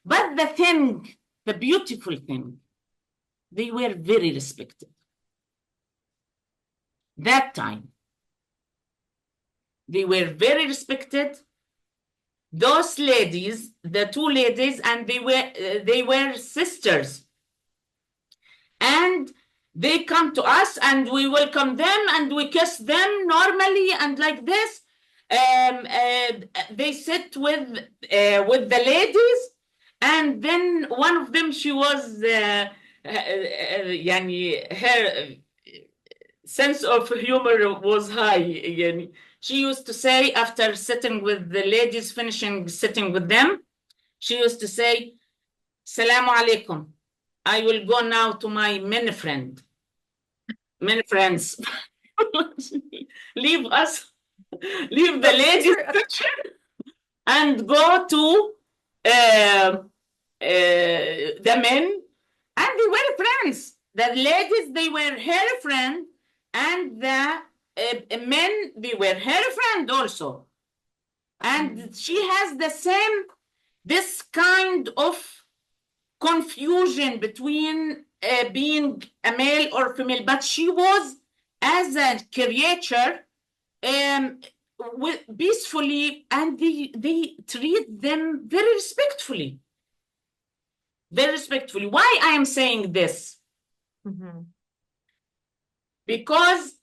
But the beautiful thing, they were very respected. That time, they were very respected. Those ladies, the two ladies, and they were sisters. And they come to us, and we welcome them, and we kiss them normally, and like this. They sit with the ladies, and then one of them, she was her sense of humor was high. She used to say, after sitting with the ladies, finishing sitting with them, she used to say, Salamu alaikum. I will go now to my many friends. Leave the ladies and go to the men, and they were friends. The ladies, they were her friend, and the men, they were her friend also. And she has this kind of confusion between being a male or female, but she was, as a creature, peacefully, and they treat them very respectfully. Very respectfully. Why I am saying this? Because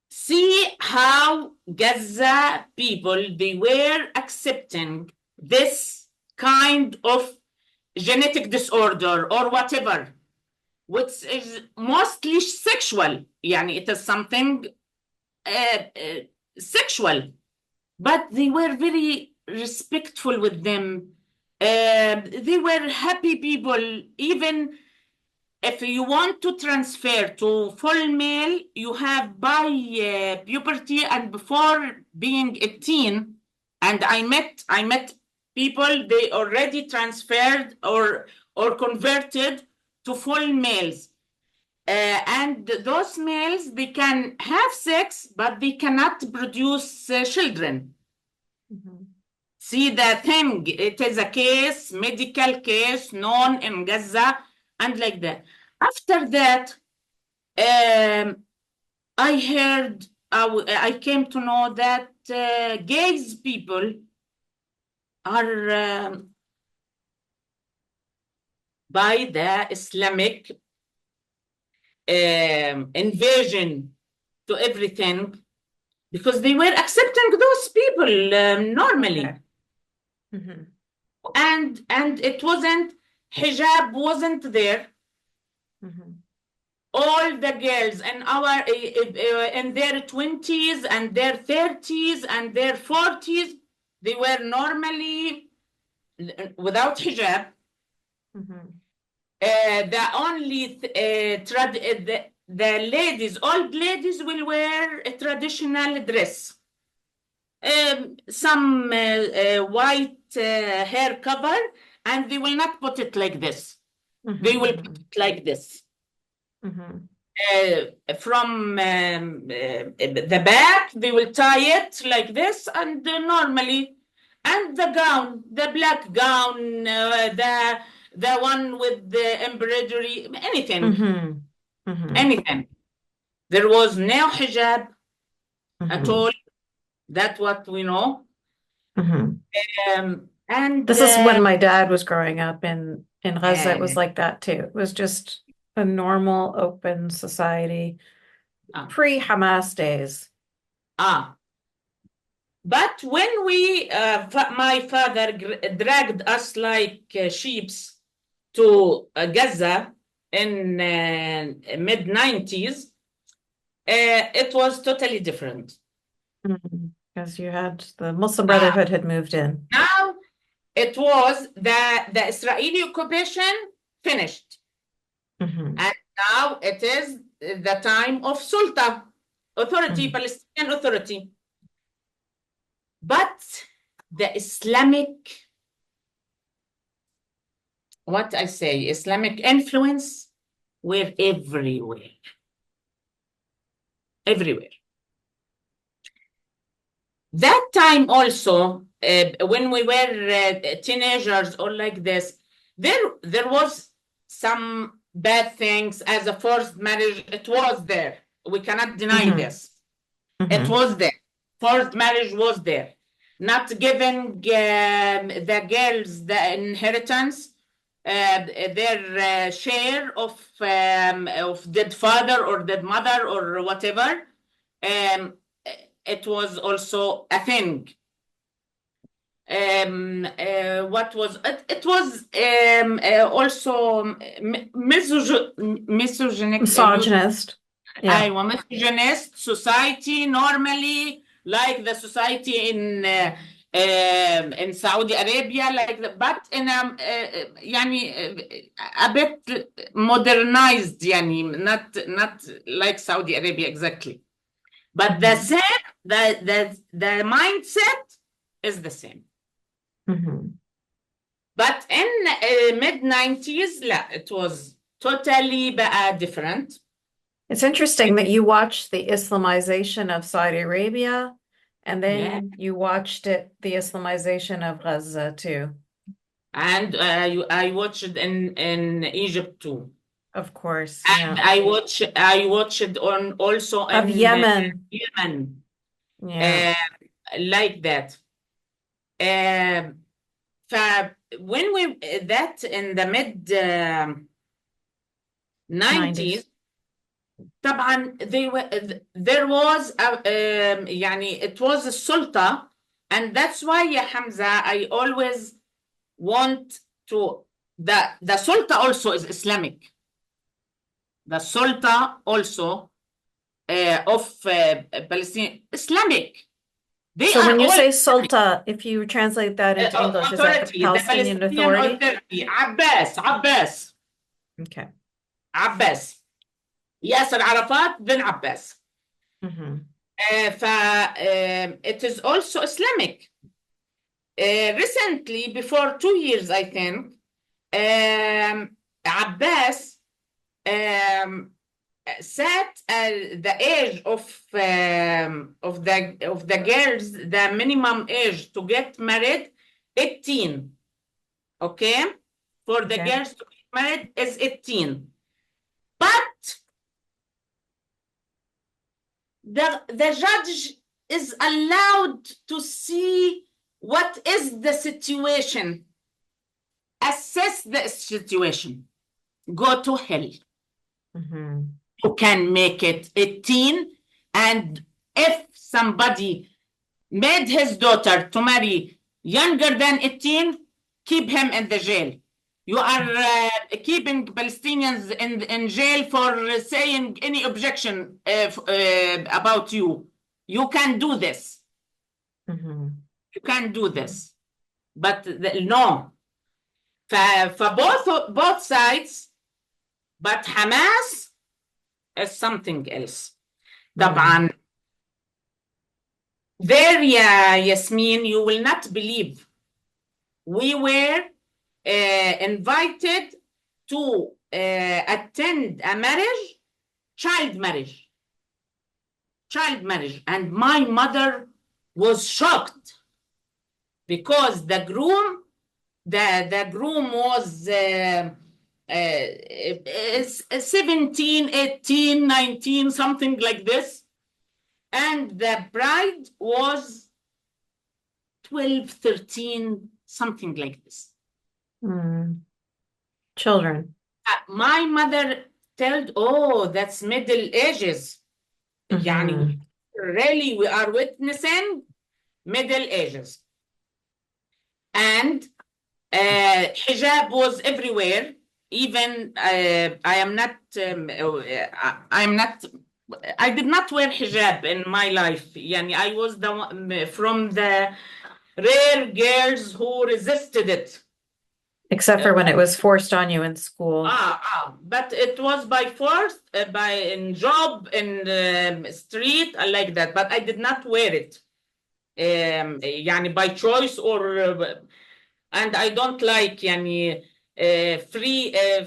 see how Gaza people, they were accepting this kind of genetic disorder or whatever, which is mostly sexual. It is something sexual, but they were very respectful with them. They were happy people. Even if you want to transfer to full male, you have by puberty and before being a teen. And I met people, they already transferred or converted to full males. and those males, they can have sex, but they cannot produce children. Mhm. See the thing, it is a case, medical case known in Gaza, and like that. After that, I heard, I came to know that gays people are by the Islamic invasion to everything, because they were accepting those people normally. Okay. Mhm. And it wasn't, hijab wasn't there. Mhm. All the girls in their 20s and their 30s and their 40s, they were normally without hijab. Mhm. The only the ladies, old ladies, will wear a traditional dress. Some white hair cover, and they will not put it like this. They will put it like this. Mhm. From the back, they will tie it like this, and normally, and the gown, the black gown, the one with the embroidery, anything, Mhm. Mhm. anything. There was no hijab at Mhm. all. That's what we know. Mhm. And This is when my dad was growing up in Gaza. It was uh, like that too. It was just a normal, open society, Ah. pre-Hamas days. But when my father dragged us like sheeps to Gaza in mid-90s, it was totally different. Because you had the Muslim Brotherhood had moved in. Now it was the Israeli occupation finished. Mhm. And now it is the time of Sulta authority, Palestinian authority. But the Islamic, what I say, Islamic influence were everywhere. Everywhere. That time also, when we were teenagers or like this, there was some bad things as a forced marriage. It was there. We cannot deny this. It was there. Forced marriage was there. Not giving the girls the inheritance, their share of dead father or dead mother or whatever. It was also a thing. What was it? It was also misogynic. Misogynist. Yeah. Misogynist society normally, like the society in Saudi Arabia, like but in a bit modernized, not like Saudi Arabia exactly, but the same, the mindset is the same. But in mid-90s, it was totally different. It's interesting that you watched the Islamization of Saudi Arabia, and then you watched the Islamization of Gaza too. And I watched in Egypt too. Of course, and yeah. I watched on also Of in Yemen. Yemen, Yeah. like that. When we that in the mid 90s, طبعا there was it was a sulta, and that's why يا Hamza, I always want to the sulta also is Islamic. The sulta also of Palestine, Islamic. So when you say sulta, if you translate that into English, is that the authority, Palestinian the Palestinian Authority? Abbas. Okay. Abbas. Yasser Arafat bin Abbas. It is also Islamic. Recently, before 2 years, I think, Abbas set the age of the girls, the minimum age to get married, 18. Okay, for the Okay. girls to get married is 18, but the judge is allowed to see what is the situation, assess the situation, go to hell. Mhm. You can make it 18, and if somebody made his daughter to marry younger than 18, keep him in the jail. You are keeping Palestinians in jail for saying any objection about you. You can do this. Mhm. You can do this. But no. For both sides, but Hamas is something else. طبعا there, Yasmine, you will not believe. We were invited to attend a marriage, child marriage, and my mother was shocked because the groom was 17, 18, 19, something like this, and the bride was 12, 13, something like this. Mm. Children. My mother told, oh, that's Middle Ages. يعني really, we are witnessing Middle Ages. And hijab was everywhere. Even I did not wear hijab in my life. يعني I was from the rare girls who resisted it. Except for when it was forced on you in school. But it was by force, in job, in street, like that. But I did not wear it, يعني by choice and I don't like يعني free hair,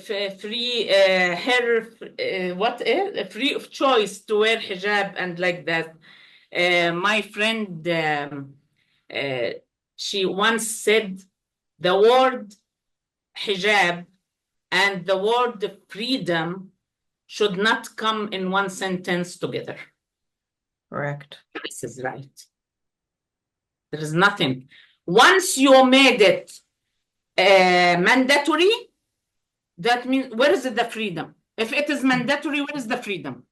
free of choice to wear hijab and like that. My friend, she once said the word hijab and the word freedom should not come in one sentence together. Correct. This is right. There is nothing. Once you made it mandatory, that means where is the freedom? If it is mandatory, where is the freedom?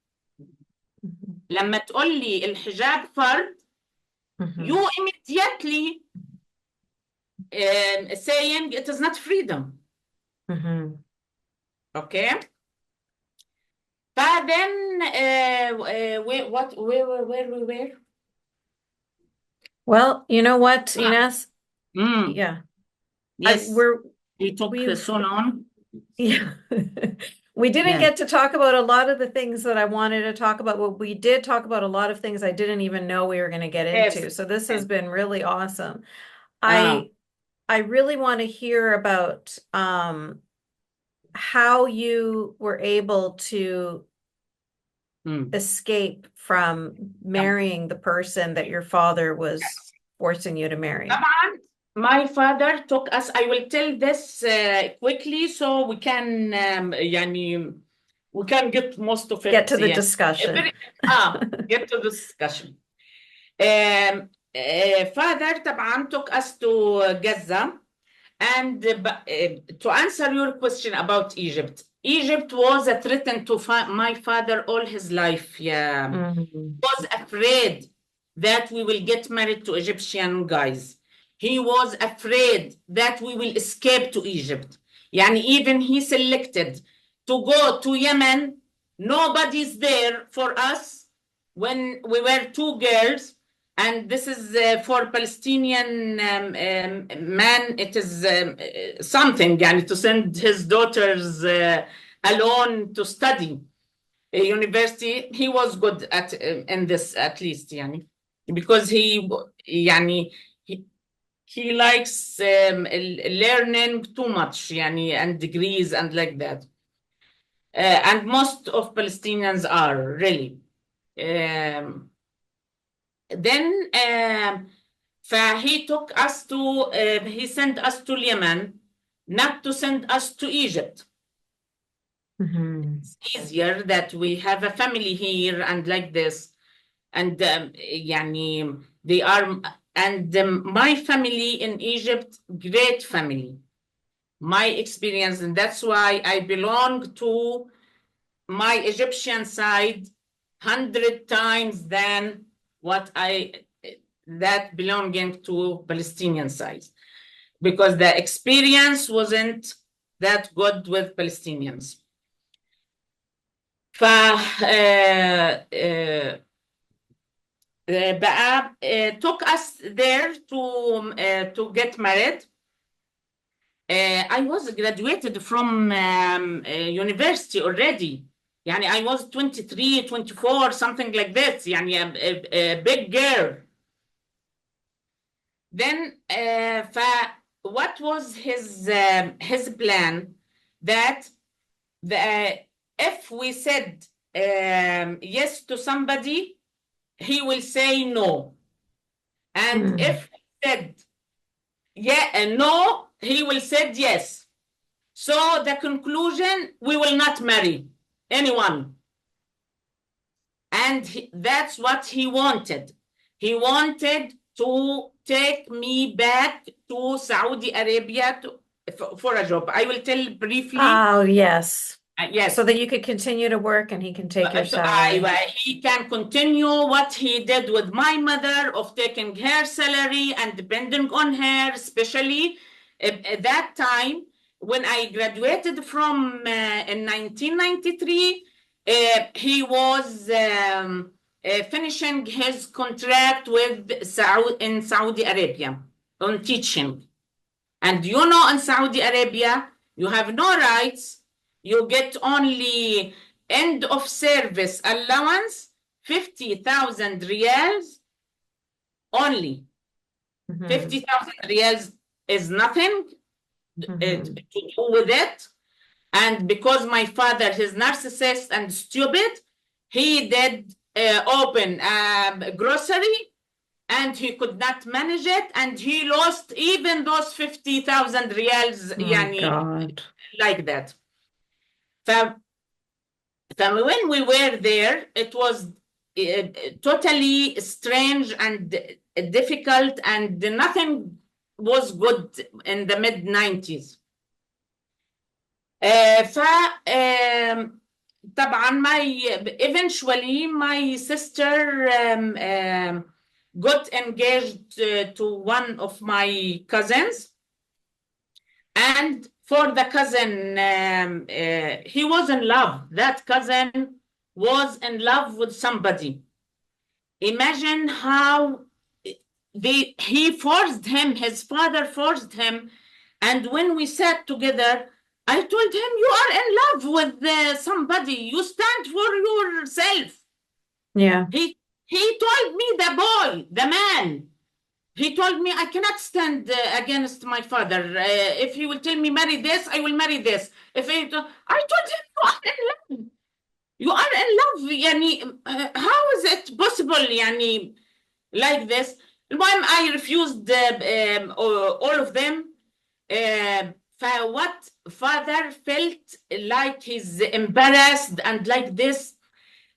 لما تقول لي الحجاب فرض, you immediately saying it is not freedom. Okay. But then, where we were? Well, you know what, Enas? Yeah. Yes. We took so long. Yeah. We didn't get to talk about a lot of the things that I wanted to talk about. Well, we did talk about a lot of things I didn't even know we were going to get into. So this has been really awesome. I really want to hear about how you were able to escape from marrying the person that your father was forcing you to marry. My father took us, I will tell this quickly so we can we can get most of it. Get to the discussion. Get to the discussion. Father طبعا took us to Gaza, and to answer your question about Egypt was a threat to my father all his life. Was afraid that we will get married to Egyptian guys. He was afraid that we will escape to Egypt. Yani even he selected to go to Yemen. Nobody's there for us when we were two girls. And this is for Palestinian man, it is something yani, to send his daughters alone to study university. He was good at in this, at least yani, because he likes learning too much yani, and degrees and like that. and most of Palestinians are really. Then he took us to, he sent us to Yemen, not to send us to Egypt. It's easier that we have a family here and like this. And يعني they are, and my family in Egypt, great family. My experience, and that's why I belong to my Egyptian side 100 times than what that belonging to Palestinian side, because the experience wasn't that good with Palestinians. بقى took us there to get married. I was graduated from university already. يعني I was 23, 24, something like this. يعني a big girl. Then what was his plan? That if we said yes to somebody, he will say no. And if we said no, he will say yes. So the conclusion, we will not marry anyone. And that's what he wanted. He wanted to take me back to Saudi Arabia for a job. I will tell briefly. Oh, yes. Yes. So that you could continue to work and he can take your salary. He can continue what he did with my mother of taking her salary and depending on her, especially at that time when I graduated from in 1993. He was finishing his contract with in Saudi Arabia on teaching. And you know, in Saudi Arabia, you have no rights. You get only end of service allowance, 50,000 riyals only. 50,000 riyals is nothing to do with it. And because my father is narcissist and stupid, he did open grocery and he could not manage it. And he lost even those 50,000 riyals like that. So when we were there, it was totally strange and difficult, and nothing was good in the mid-90s. طبعا eventually my sister got engaged to one of my cousins, and for the cousin, he was in love. That cousin was in love with somebody. Imagine how he forced him, his father forced him. And when we sat together, I told him, you are in love with somebody. You stand for yourself. Yeah. He told me, the boy, the man, he told me, I cannot stand against my father. If he will tell me marry this, I will marry this. I told him, you are in love. You are in love. يعني, how is it possible يعني, like this? I refused all of them. What father felt like he's embarrassed and like this.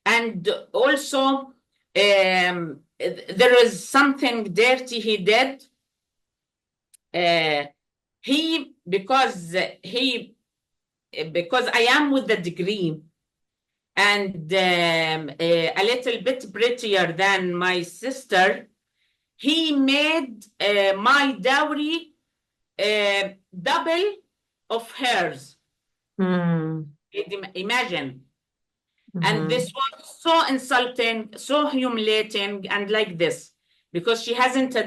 And also, there is something dirty he did. Because I am with the degree and a little bit prettier than my sister, he made my dowry double of hers. Imagine. And this was so insulting, so humiliating, and like this, because she hasn't a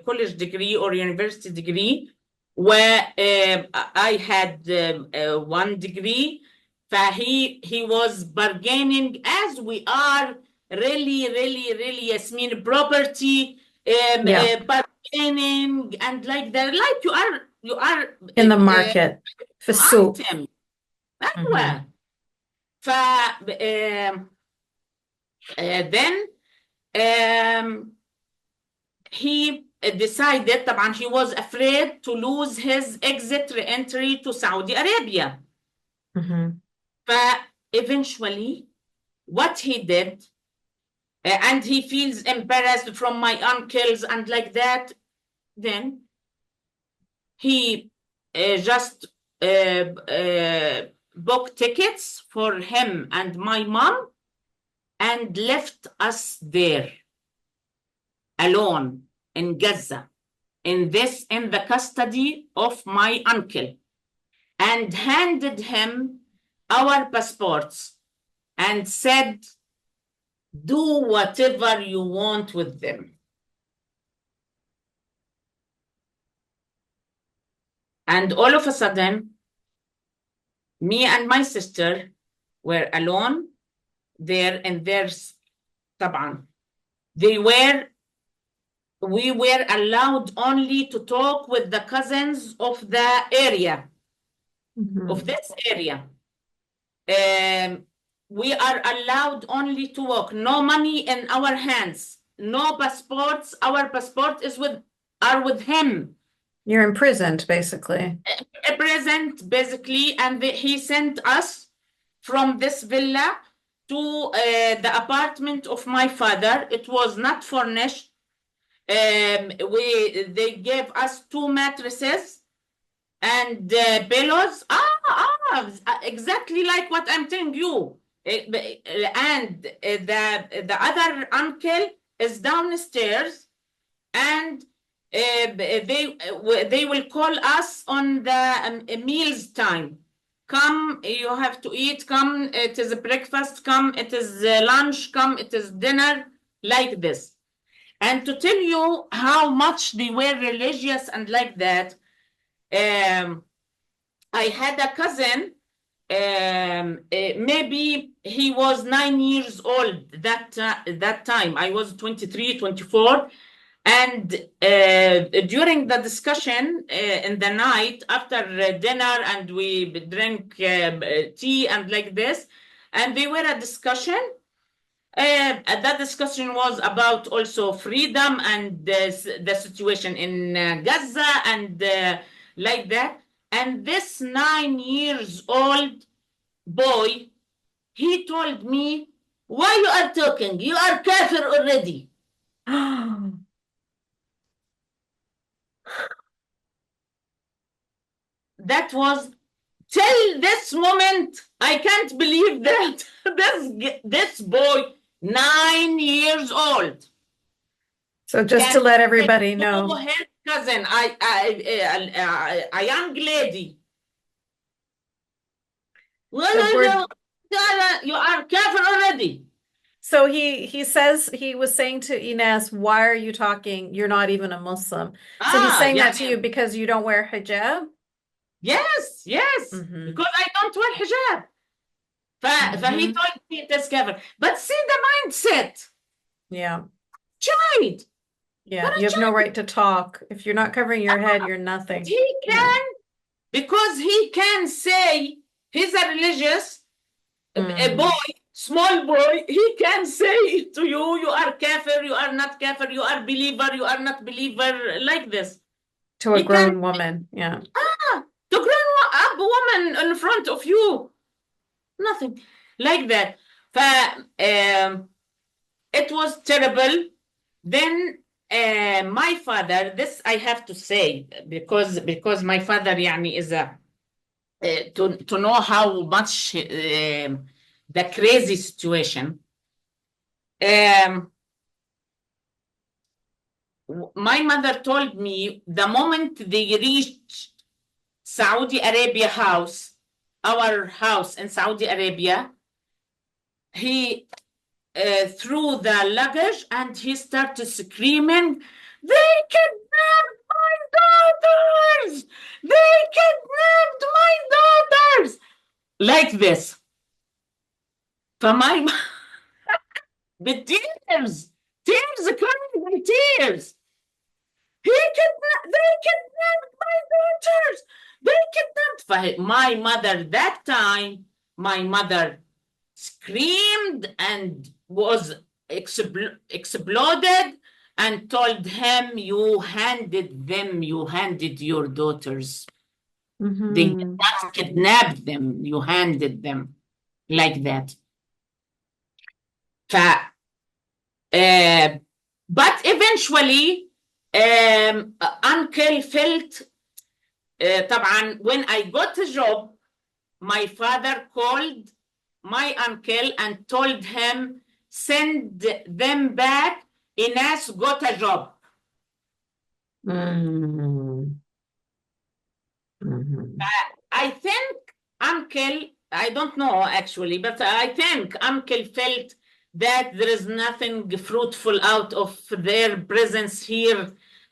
college degree or university degree, where I had one degree. He was bargaining, as we are really, Yasmine, property, bargaining, and like that, like you are in the market for soup. ف then he decided, طبعا he was afraid to lose his exit re-entry to Saudi Arabia. Eventually, what he did, and he feels embarrassed from my uncles and like that, then he just booked tickets for him and my mom and left us there alone in Gaza, in the custody of my uncle, and handed him our passports and said, do whatever you want with them. And all of a sudden, me and my sister were alone there, and there's طبعا we were allowed only to talk with the cousins of the area, of this area. We are allowed only to walk, no money in our hands, no passports. Our passport are with him. You're imprisoned, basically. Present, basically, and he sent us from this villa to the apartment of my father. It was not furnished. They gave us 2 mattresses and pillows. Exactly like what I'm telling you. And the other uncle is downstairs, and they will call us on the meals time. Come, you have to eat. Come, it is a breakfast. Come, it is lunch. Come, it is dinner. Like this. And to tell you how much they were religious and like that, I had a cousin. Maybe he was 9 years old that time. I was 23, 24. And during the discussion in the night after dinner, and we drink tea and like this, and they were a discussion. That discussion was about also freedom and the situation in Gaza and like that. And this 9 years old boy, he told me, why you are talking? You are kafir already. That was, till this moment, I can't believe that this boy, 9 years old. So just to let everybody know, His cousin, a young lady. Well, you are kafir already. so he says, he was saying to Enas, why are you talking? You're not even a Muslim. So he's saying that to you because you don't wear hijab? Yes, because I don't wear hijab. He told me it is kafir. But see the mindset. Yeah. Child. Yeah, you have no right to talk. If you're not covering your head, you're nothing. He can, because he can say he's a religious a boy, small boy. He can say to you, you are kafir, you are not kafir, you are believer, you are not believer, like this. To a grown woman, yeah. To grown-up woman in front of you. Nothing like that. It was terrible. Then my father, this I have to say, because my father يعني is a to know how much the crazy situation. My mother told me the moment they reached Saudi Arabia house, our house in Saudi Arabia, he threw the luggage and he started screaming, they kidnapped my daughters! They kidnapped my daughters! Like this. For my with tears coming with tears. They kidnapped my daughters. They kidnapped my mother that time. My mother screamed and was exploded and told him, you handed your daughters. They did Mhm. not kidnap them, you handed them like that. But eventually, uncle felt, طبعا, when I got a job, my father called my uncle and told him, send them back. Enas got a job. Mhm. Mhm. I think uncle, I don't know actually, but I think uncle felt that there is nothing fruitful out of their presence here,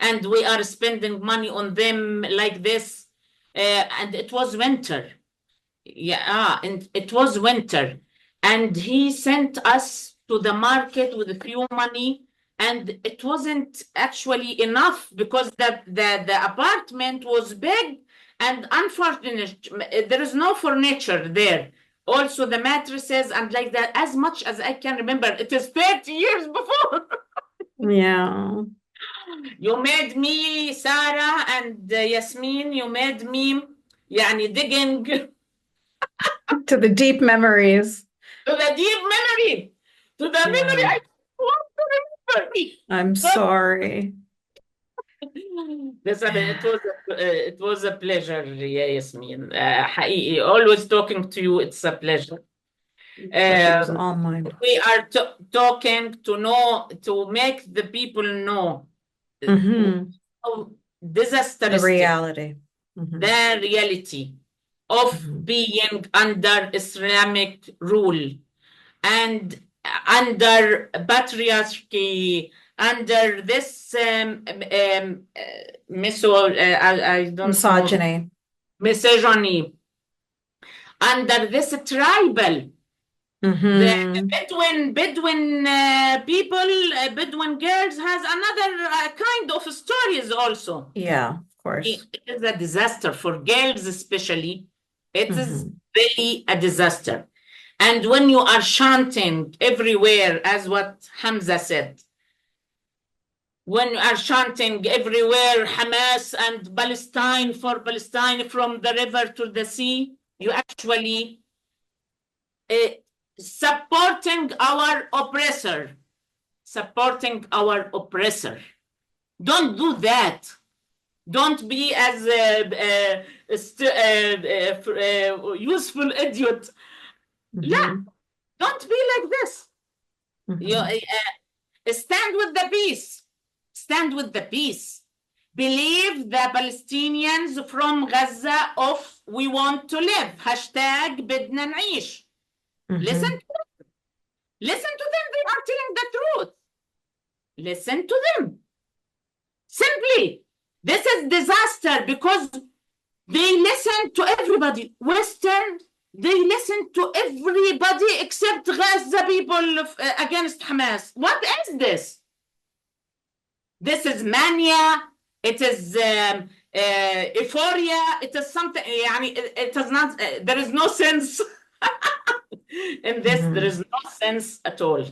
and we are spending money on them like this. And it was winter. Yeah, and it was winter. And he sent us to the market with a few money, and it wasn't actually enough because the apartment was big, and unfortunately, there is no furniture there. Also, the mattresses and like that, as much as I can remember, it is 30 years before. Yeah. You made me, Sarah and Yasmine, you made me يعني digging To the deep memories. to the deep memory, to the memory Yeah. I want to remember. I'm sorry. It was a pleasure, yeah, Yasmin. حقيقي, always talking to you, it's a pleasure. Pleasure's all mine. We are talking to make the people know Mhm. how The disastrous reality. Mhm. the reality of Mhm. being under Islamic rule and under patriarchy, under this I don't know, Misogyny. misogyny, under this tribal, the Mhm. Bedouin people, Bedouin girls has another kind of stories also. Yeah, of course. It is a disaster for girls, especially. It is Mhm. really a disaster. And when you are chanting everywhere, as what Hamza said, when you are chanting everywhere, Hamas and Palestine for Palestine from the river to the sea, you actually supporting our oppressor, supporting our oppressor. Don't do that. Don't be as useful idiot. Yeah, Mhm. don't be like this. You Mhm. stand with the peace. Stand with the peace. Believe the Palestinians from Gaza of we want to live. Hashtag بدنا نعيش. Listen Mhm. to them. Listen to them. They are telling the truth. Listen to them. Simply, this is disaster because they listen to everybody. Western, they listen to everybody except Gaza people against Hamas. What is this? This is mania. It is euphoria. It is something. It is not. There is no sense in this. There is no sense at all.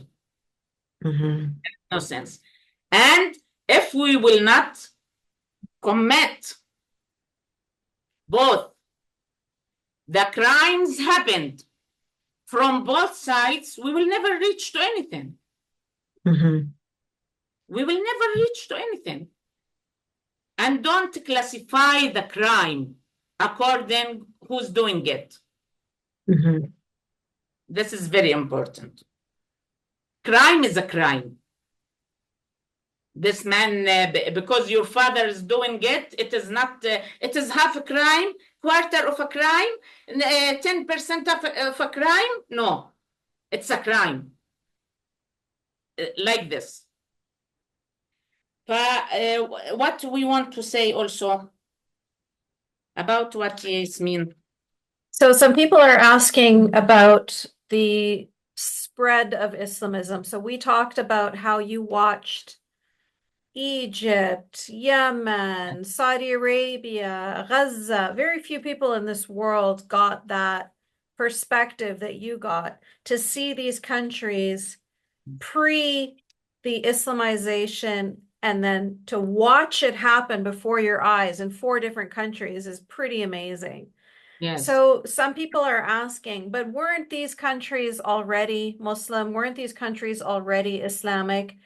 Mhm. No sense. And if we will not commit both the crimes happened from both sides, we will never reach to anything. Mhm. We will never reach to anything. And don't classify the crime according who's doing it. Mhm. This is very important. Crime is a crime. This man, because your father is doing it, it is not, it is half a crime, quarter of a crime, 10% of a crime. No, it's a crime. Like this. What we want to say also about what Yasmin. So some people are asking about the spread of Islamism. So we talked about how you watched Egypt, Yemen, Saudi Arabia, Gaza. Very few people in this world got that perspective that you got to see these countries pre the Islamization and then to watch it happen before your eyes in 4 different countries is pretty amazing. Yes. So some people are asking, but weren't these countries already Muslim? Weren't these countries already Islamic?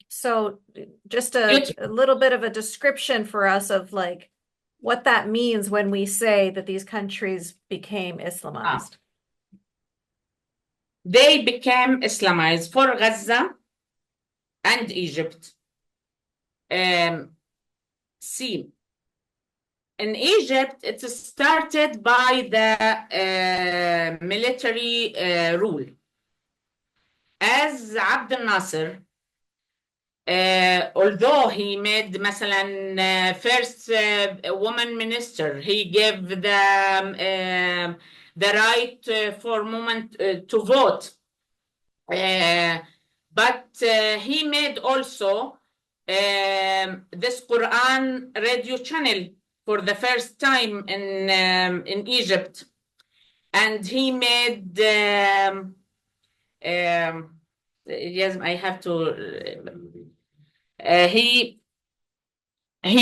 So just a little bit of a description for us of like what that means when we say that these countries became Islamized. They became Islamized for Gaza and Egypt. See, in Egypt, it started by the military rule. As Abd al-Nasser, although he made مثلا first woman minister, he gave the right for women to vote. But he made also this Quran radio channel for the first time in Egypt, and he made yes, I have to. He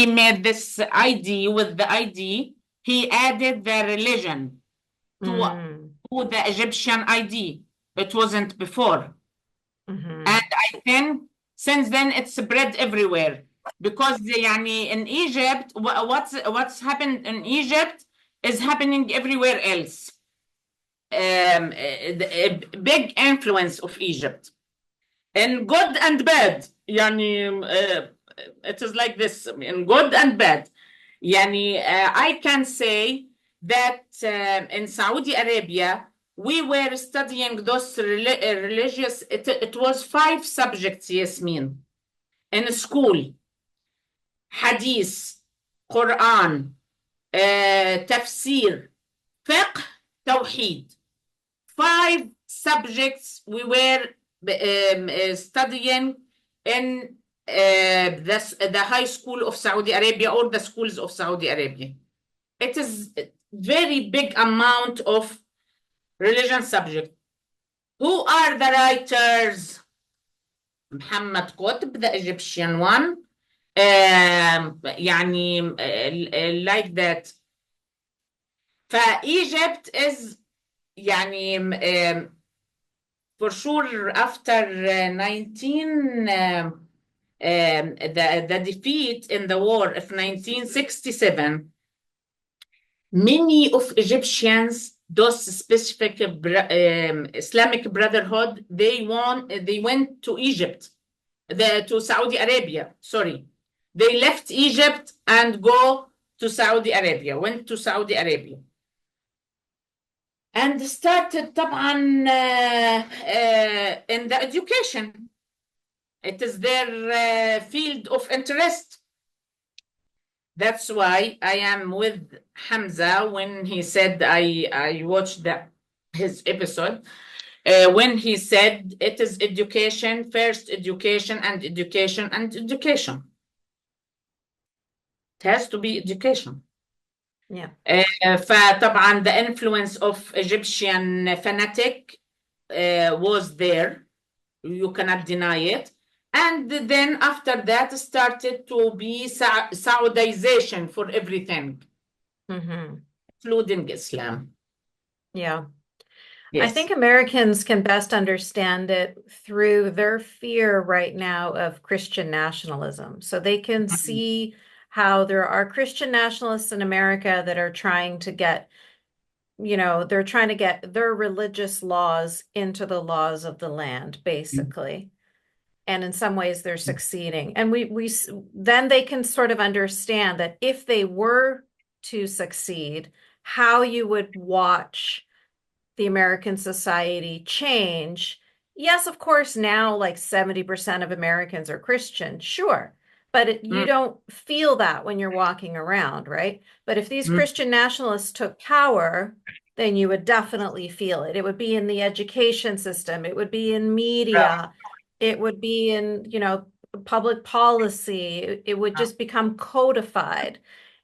made this ID. With the ID, he added the religion to the Egyptian ID. It wasn't before. And I think since then it's spread everywhere because in Egypt, what's happened in Egypt is happening everywhere else. A big influence of Egypt, in good and bad. It is like this in good and bad. I can say that in Saudi Arabia, we were studying those religious, it was 5 subjects, Yasmine, in school. Hadith, Quran, tafsir, fiqh, tawheed. 5 subjects we were studying in the high school of Saudi Arabia or the schools of Saudi Arabia. It is a very big amount of religion subject. Who are the writers? Muhammad Qutb, the Egyptian one. Like that. Egypt is for sure after 19 the defeat in the war of 1967, many of Egyptians, those specific Islamic Brotherhood, they went to Egypt, to Saudi Arabia, sorry. They left Egypt and went to Saudi Arabia. And started طبعا in the education. It is their field of interest. That's why I am with Hamza when he said, I watched his episode, when he said it is education, first education and education and education. It has to be education. Yeah. فطبعا the influence of Egyptian fanatic was there. You cannot deny it. And then after that started to be Saudization for everything, including Islam. Yeah. Yes. I think Americans can best understand it through their fear right now of Christian nationalism. So they can see how there are Christian nationalists in America that are trying to get, they're trying to get their religious laws into the laws of the land, basically. And in some ways they're succeeding. And then they can sort of understand that if they were to succeed, how you would watch the American society change. Yes, of course, now like 70% of Americans are Christian, sure. But you don't feel that when you're walking around, right? But if these Christian nationalists took power, then you would definitely feel it. It would be in the education system. It would be in media. It would be in, public policy. It would just become codified.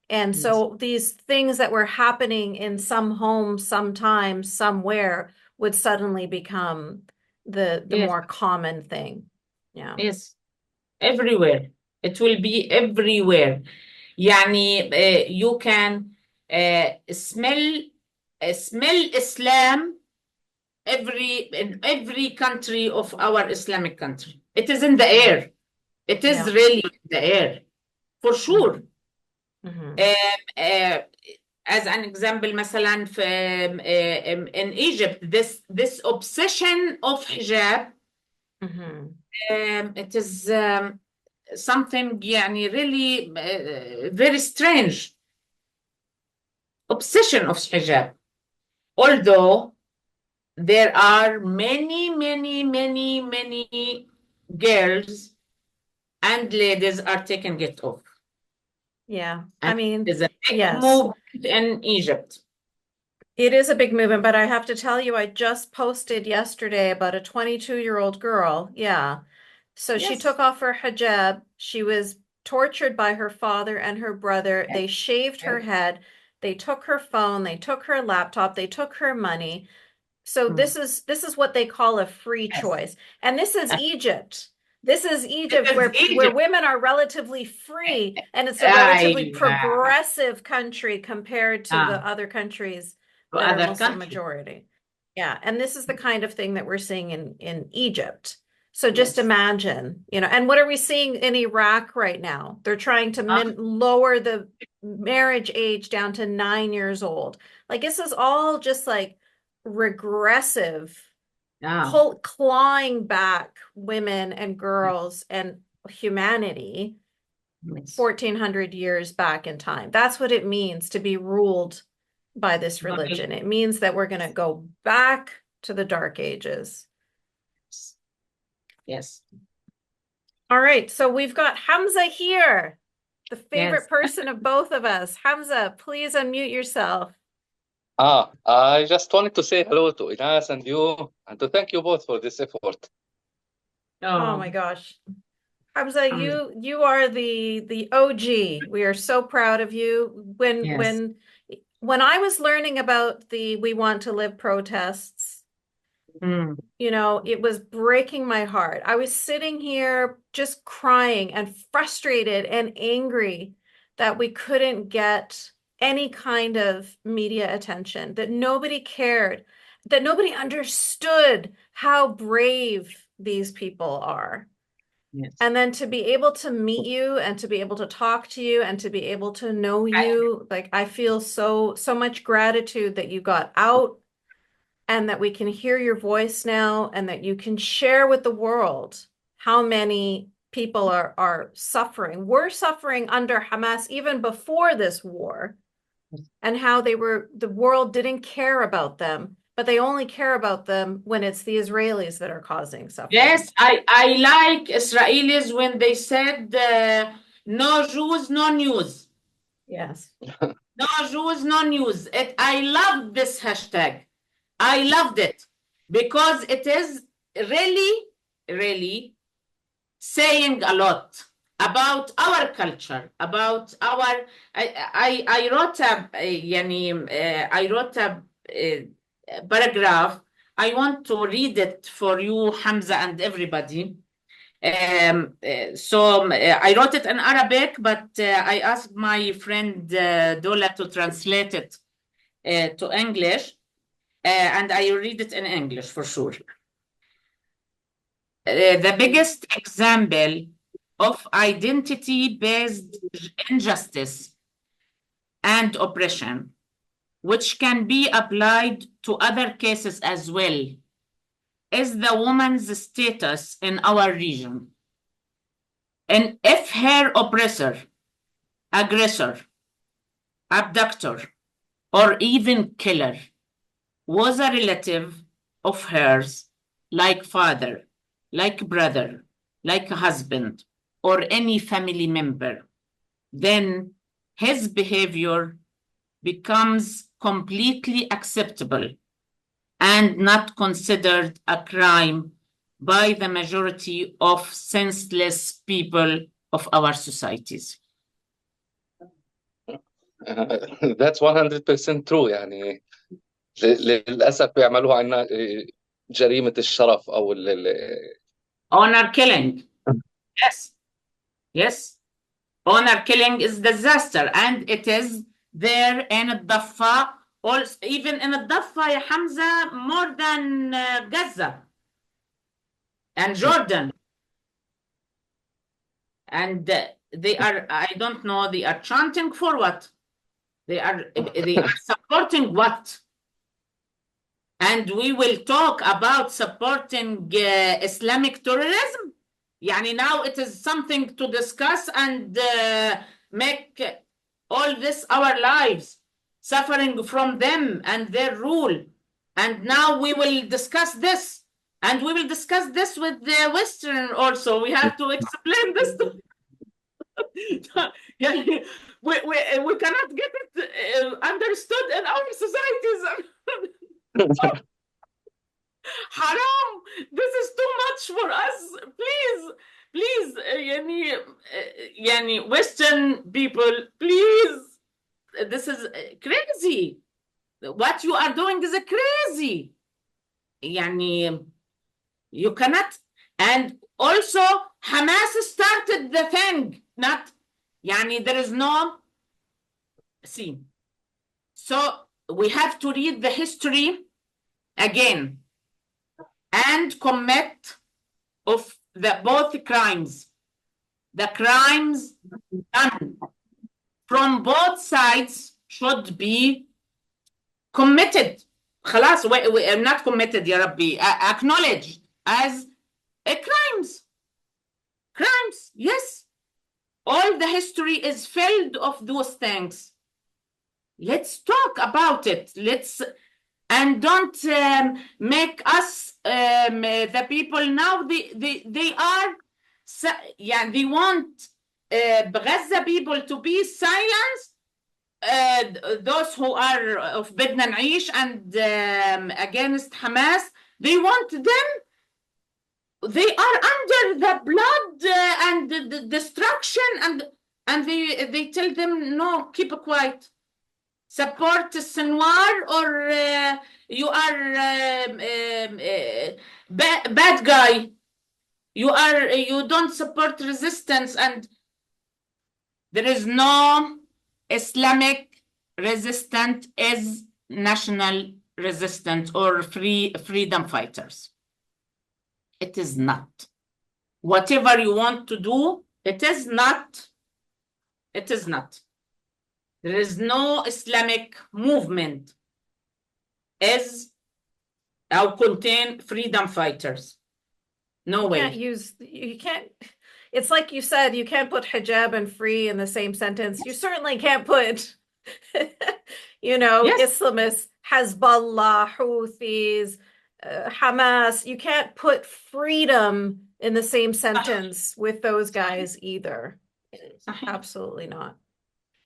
And Yes. so these things that were happening in some home, sometimes, somewhere, would suddenly become the Yes. more common thing. Yeah. Yes. Everywhere. It will be everywhere. يعني you can smell Islam in every country of our Islamic country. It is in the air. It is Yeah. really in the air, for sure. Mhm. As an example, مثلا في in Egypt, this obsession of hijab, Mhm. it is something يعني really very strange. Obsession of hijab. Although there are many, many, many, many girls and ladies are taking it off. Yeah. I And mean, there's a big yes. movement in Egypt. It is a big movement, but I have to tell you, I just posted yesterday about a 22-year-old girl. Yeah. So she Yes. took off her hijab. She was tortured by her father and her brother. They shaved her head. They took her phone. They took her laptop. They took her money. So Hmm. this is what they call a free Yes. choice. And this is Egypt. This is Egypt, is where Egypt. women are relatively free, and it's a relatively Aywa. progressive country compared to the Ah, other countries to that are other Muslim countries. majority. Yeah, and this is the kind of thing that we're seeing in Egypt. So just Yes. imagine, and what are we seeing in Iraq right now? They're trying to lower the marriage age down to 9 years old. Like, this is all just like regressive, Ah, clawing back women and girls and humanity yes. 1400 years back in time. That's what it means to be ruled by this religion. It means that we're going to go back to the dark ages. Yes. All right, so we've got Hamza here, the favorite Yes. person of both of us. Hamza, please unmute yourself. I just wanted to say hello to Enas and you, and to thank you both for this effort. Oh my gosh. Hamza, you are the OG. We are so proud of you. Yes. When I was learning about the We Want to Live protests, Mm. it was breaking my heart. I was sitting here just crying and frustrated and angry that we couldn't get any kind of media attention, that nobody cared, that nobody understood how brave these people are. Yes. And then to be able to meet you and to be able to talk to you and to be able to know you, like, I feel so much gratitude that you got out and that we can hear your voice now and that you can share with the world how many people are suffering. We're suffering under Hamas even before this war, and how the world didn't care about them, but they only care about them when it's the Israelis that are causing suffering. Yes, I like Israelis when they said no Jews, no news. Yes. No Jews, no news. I love this hashtag. I loved it because it is really, really saying a lot about our culture, about our. I wrote a paragraph. I want to read it for you, Hamza, and everybody. I wrote it in Arabic, but I asked my friend Dola to translate it to English, and I read it in English for sure. The biggest example of identity-based injustice and oppression, which can be applied to other cases as well, is the woman's status in our region. And if her oppressor, aggressor, abductor, or even killer was a relative of hers, like father, like brother, like husband, or any family member, then his behavior becomes completely acceptable and not considered a crime by the majority of senseless people of our societies. That's 100% true. يعني للأسف بيعملوها عنا جريمة الشرف أو Honor killing. Yes. Yes. Honor killing is disaster, and it is there in الضفة. Also, even in الضفة يا حمزة, more than Gaza and Jordan. And they are, I don't know, they are chanting for what? They are supporting what? And we will talk about supporting Islamic terrorism. Yani now it is something to discuss and make all this our lives, suffering from them and their rule. And now we will discuss this. And we will discuss this with the Western also. We have to explain this to يعني we cannot get it understood in our societies. Haram, this is too much for us. Please يعني Western people, please, this is crazy. What you are doing is crazy. يعني you cannot. And also Hamas started the thing, not يعني there is no see. So we have to read the history again and commit of the both crimes. The crimes done from both sides should be committed. خلاص, we are not committed يا ربي, acknowledged as crimes. Crimes, yes. All the history is filled of those things. Let's talk about it. And don't make us the people now. They are, yeah, they want Gaza people to be silenced. Those who are of Bedna Naish and against Hamas, they want them. They are under the blood and the destruction, and they tell them no, keep quiet. Support Sinwar, or you are bad guy. You don't support resistance, and there is no Islamic resistance is national resistance or freedom fighters. It is not. Whatever you want to do, it is not. It is not. There is no Islamic movement as or contain freedom fighters. No way. You can't, it's like you said, you can't put hijab and free in the same sentence. You certainly can't put, Yes. Islamists, Hezbollah, Houthis, Hamas. You can't put freedom in the same sentence with those guys either. Absolutely not.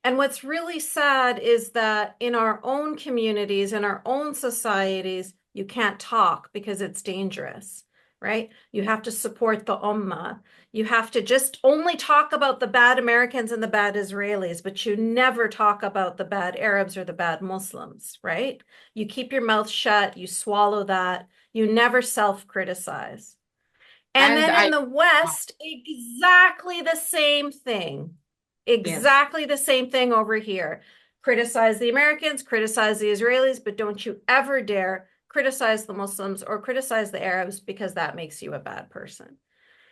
And what's really sad is that in our own communities, in our own societies, you can't talk because it's dangerous, right? You have to support the Ummah. You have to just only talk about the bad Americans and the bad Israelis, but you never talk about the bad Arabs or the bad Muslims, right? You keep your mouth shut, you swallow that, you never self-criticize. And then in the West, exactly the same thing. Exactly the same thing over here. Criticize the Americans, criticize the Israelis, but don't you ever dare criticize the Muslims or criticize the Arabs, because that makes you a bad person.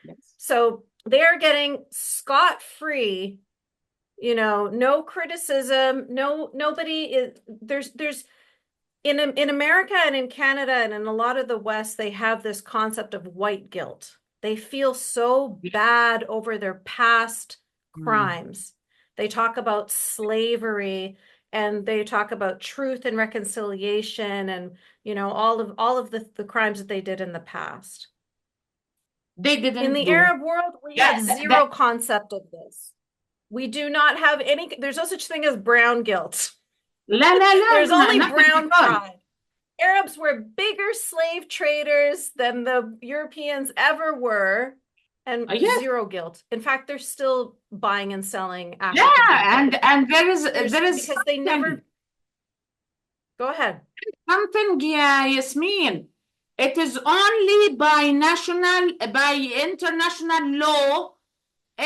Yes. So they're getting scot-free, no criticism, nobody is, there's in America and in Canada and in a lot of the West, they have this concept of white guilt. They feel so bad over their past crimes. They talk about slavery, and they talk about truth and reconciliation, and all of the crimes that they did in the past. They didn't. In the Arab world, we have zero concept of this. We do not have any. There's no such thing as brown guilt. There's only brown pride. Arabs were bigger slave traders than the Europeans ever were. and Yes. zero guilt. In fact, they're still buying and selling African Yeah, people. and there is Because they never. Go ahead. something, yeah, Yasmine. It is only by international law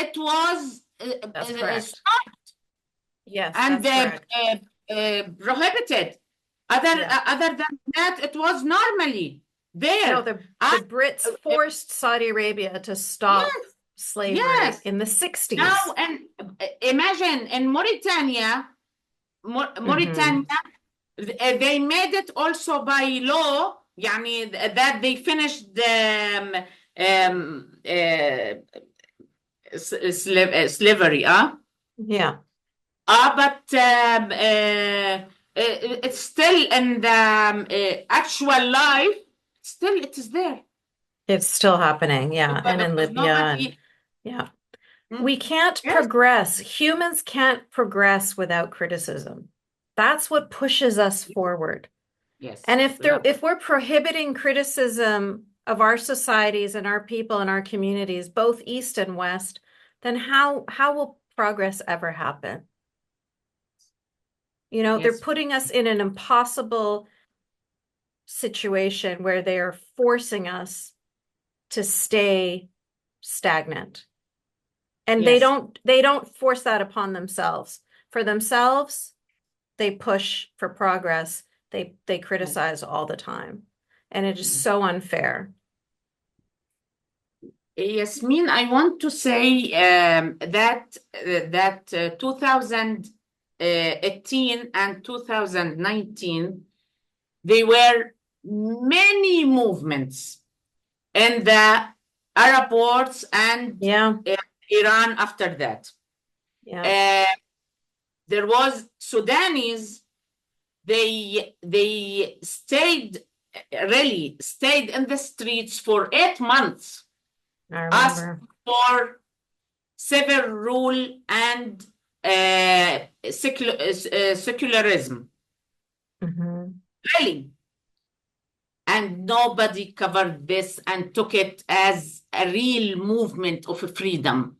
it was That's correct. stopped Yes, and that's correct. prohibited. Yeah. Other than that, it was normally there. No, the Brits forced Saudi Arabia to stop slavery Yes. in the 60s. Now, and imagine in Mauritania, they made it also by law, يعني that they finished slavery, Yeah. but it's still in the actual life, still it is there. It's still happening, yeah, and in Because Libya, nobody- yeah. We can't Yes. progress. Humans can't progress without criticism. That's what pushes us forward. Yes. And if we're prohibiting criticism of our societies and our people and our communities, both East and West, then how will progress ever happen? You know, they're Yes. putting us in an impossible situation where they are forcing us to stay stagnant. And Yes. they don't force that upon themselves. For themselves, they push for progress. They criticize all the time. And it is so unfair. Yasmine, I want to say that 2018 and 2019, there were many movements in the Arab world and Yeah. Iran after that. Yeah. There was Sudanese, they really stayed in the streets for 8 months. I remember. For civil rule and secularism, really. And nobody covered this and took it as a real movement of freedom.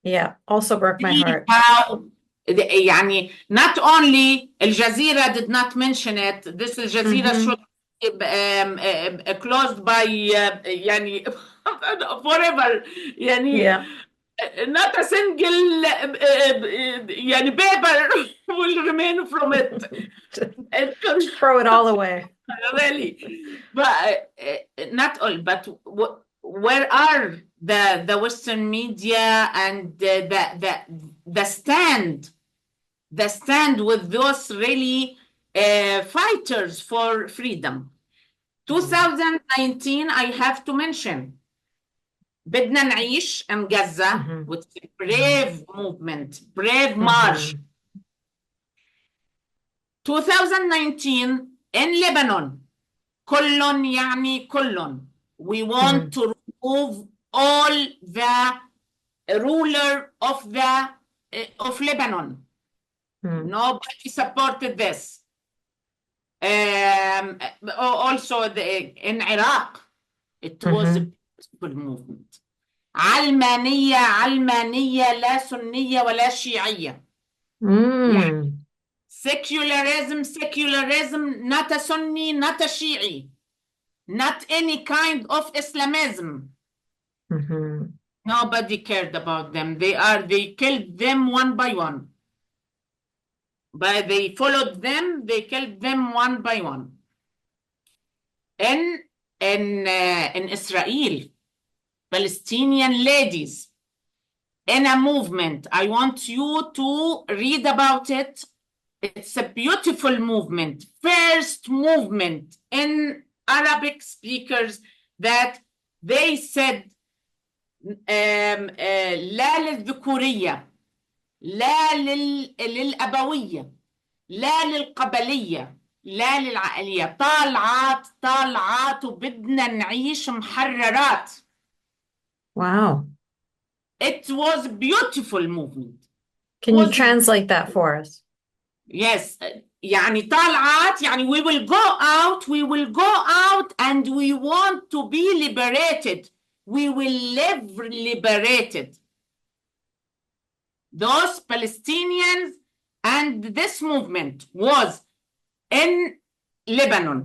Yeah, also broke my heart. How, يعني not only Al Jazeera did not mention it, this Al Jazeera should be closed by يعني forever, يعني Yeah. not a single يعني paper will remain from it. Throw it all away. Really, but not all. But where are the Western media and the stand with those really fighters for freedom? 2019, I have to mention. بدنا نعيش in Gaza with a brave movement, brave march. 2019 in Lebanon, كلهم يعني كلهم. We want to remove all the ruler of Lebanon. Nobody supported this. Also in Iraq, it was a peaceful movement. علمانية علمانية لا سنية ولا شيعية. يعني secularism, not a Sunni, not a Shi'i, not any kind of Islamism. Nobody cared about them. They killed them one by one. But they followed them, they killed them one by one. In Israel, Palestinian ladies in a movement. I want you to read about it. It's a beautiful movement. First movement in Arabic speakers that they said لا للذكورية, لا للأبوية, لا للقبلية, لا للعقلية. طالعات وبدنا نعيش محررات. Wow. It was a beautiful movement. Can you translate that for us? Yes. يعني طالعات يعني we will go out and we want to be liberated. we will live liberated. Those Palestinians and this movement was in Lebanon,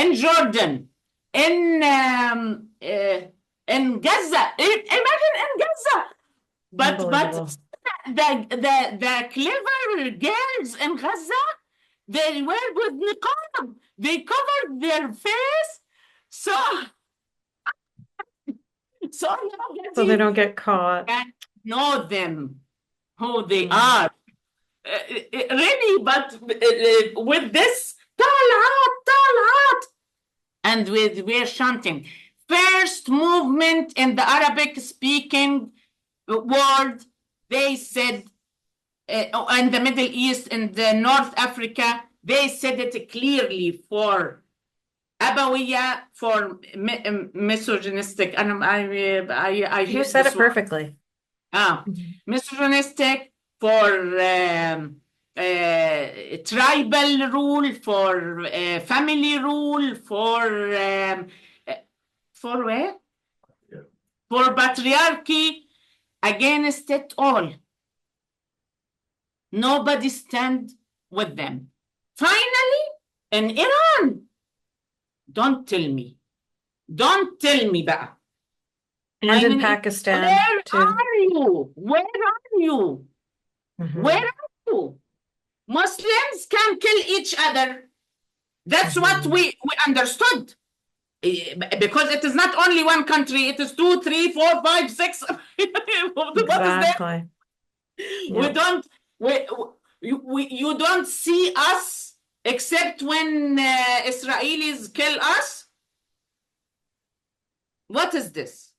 in Jordan, in Gaza. Imagine in Gaza. But Unbelievable. the clever girls in Gaza, they were with niqab. They covered their face, so So they nobody don't get caught. can know them, who they are. Really, but with this talat, and we're chanting. First movement in the Arabic speaking world, they said, in the Middle East and North Africa, they said it clearly for Abawiya, for misogynistic. And I You hate said this it word. perfectly. Misogynistic, for tribal rule, for family rule, for where? For patriarchy, against it all. Nobody stand with them. Finally, in Iran, don't tell me بقى. And in Finally, Pakistan, where too. are you? Where are you? Mhm. Where are you? Muslims can kill each other. That's what we understood. Because it is not only one country, it is 2, 3, 4, 5, 6. What is that? Exactly. We Yeah. don't, you don't see us except when Israelis kill us. What is this?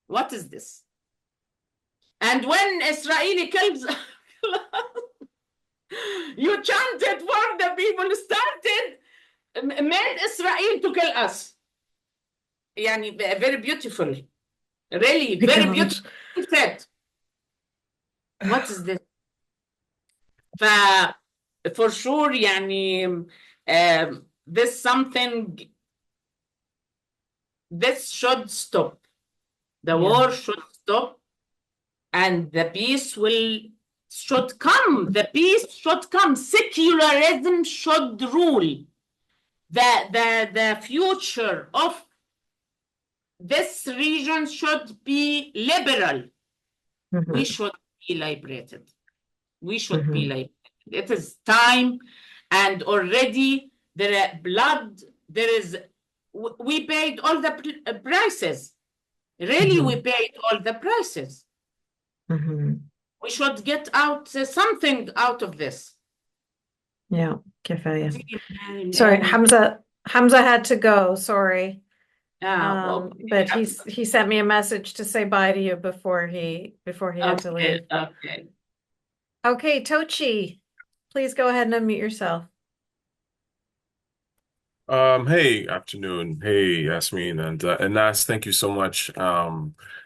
What is this? And when Israeli kills, you chanted for the people started, made Israel to kill us. يعني very beautiful. Really, My very God. beautiful said. What is this? For sure يعني this something, this should stop. The Yeah. war should stop, and the peace should come. The peace should come. Secularism should rule. The future of this region should be liberal. We should be liberated. We should be liberated. It is time, and already there are blood. There is. We paid all the prices. Really, we paid all the prices. We should get out something out of this. Yeah, كفاية. Sorry, Hamza had to go. Sorry. But he sent me a message to say bye to you before he had to leave. Okay, Tochi, please go ahead and unmute yourself. Hey, afternoon. Hey, Yasmine and Enas, thank you so much.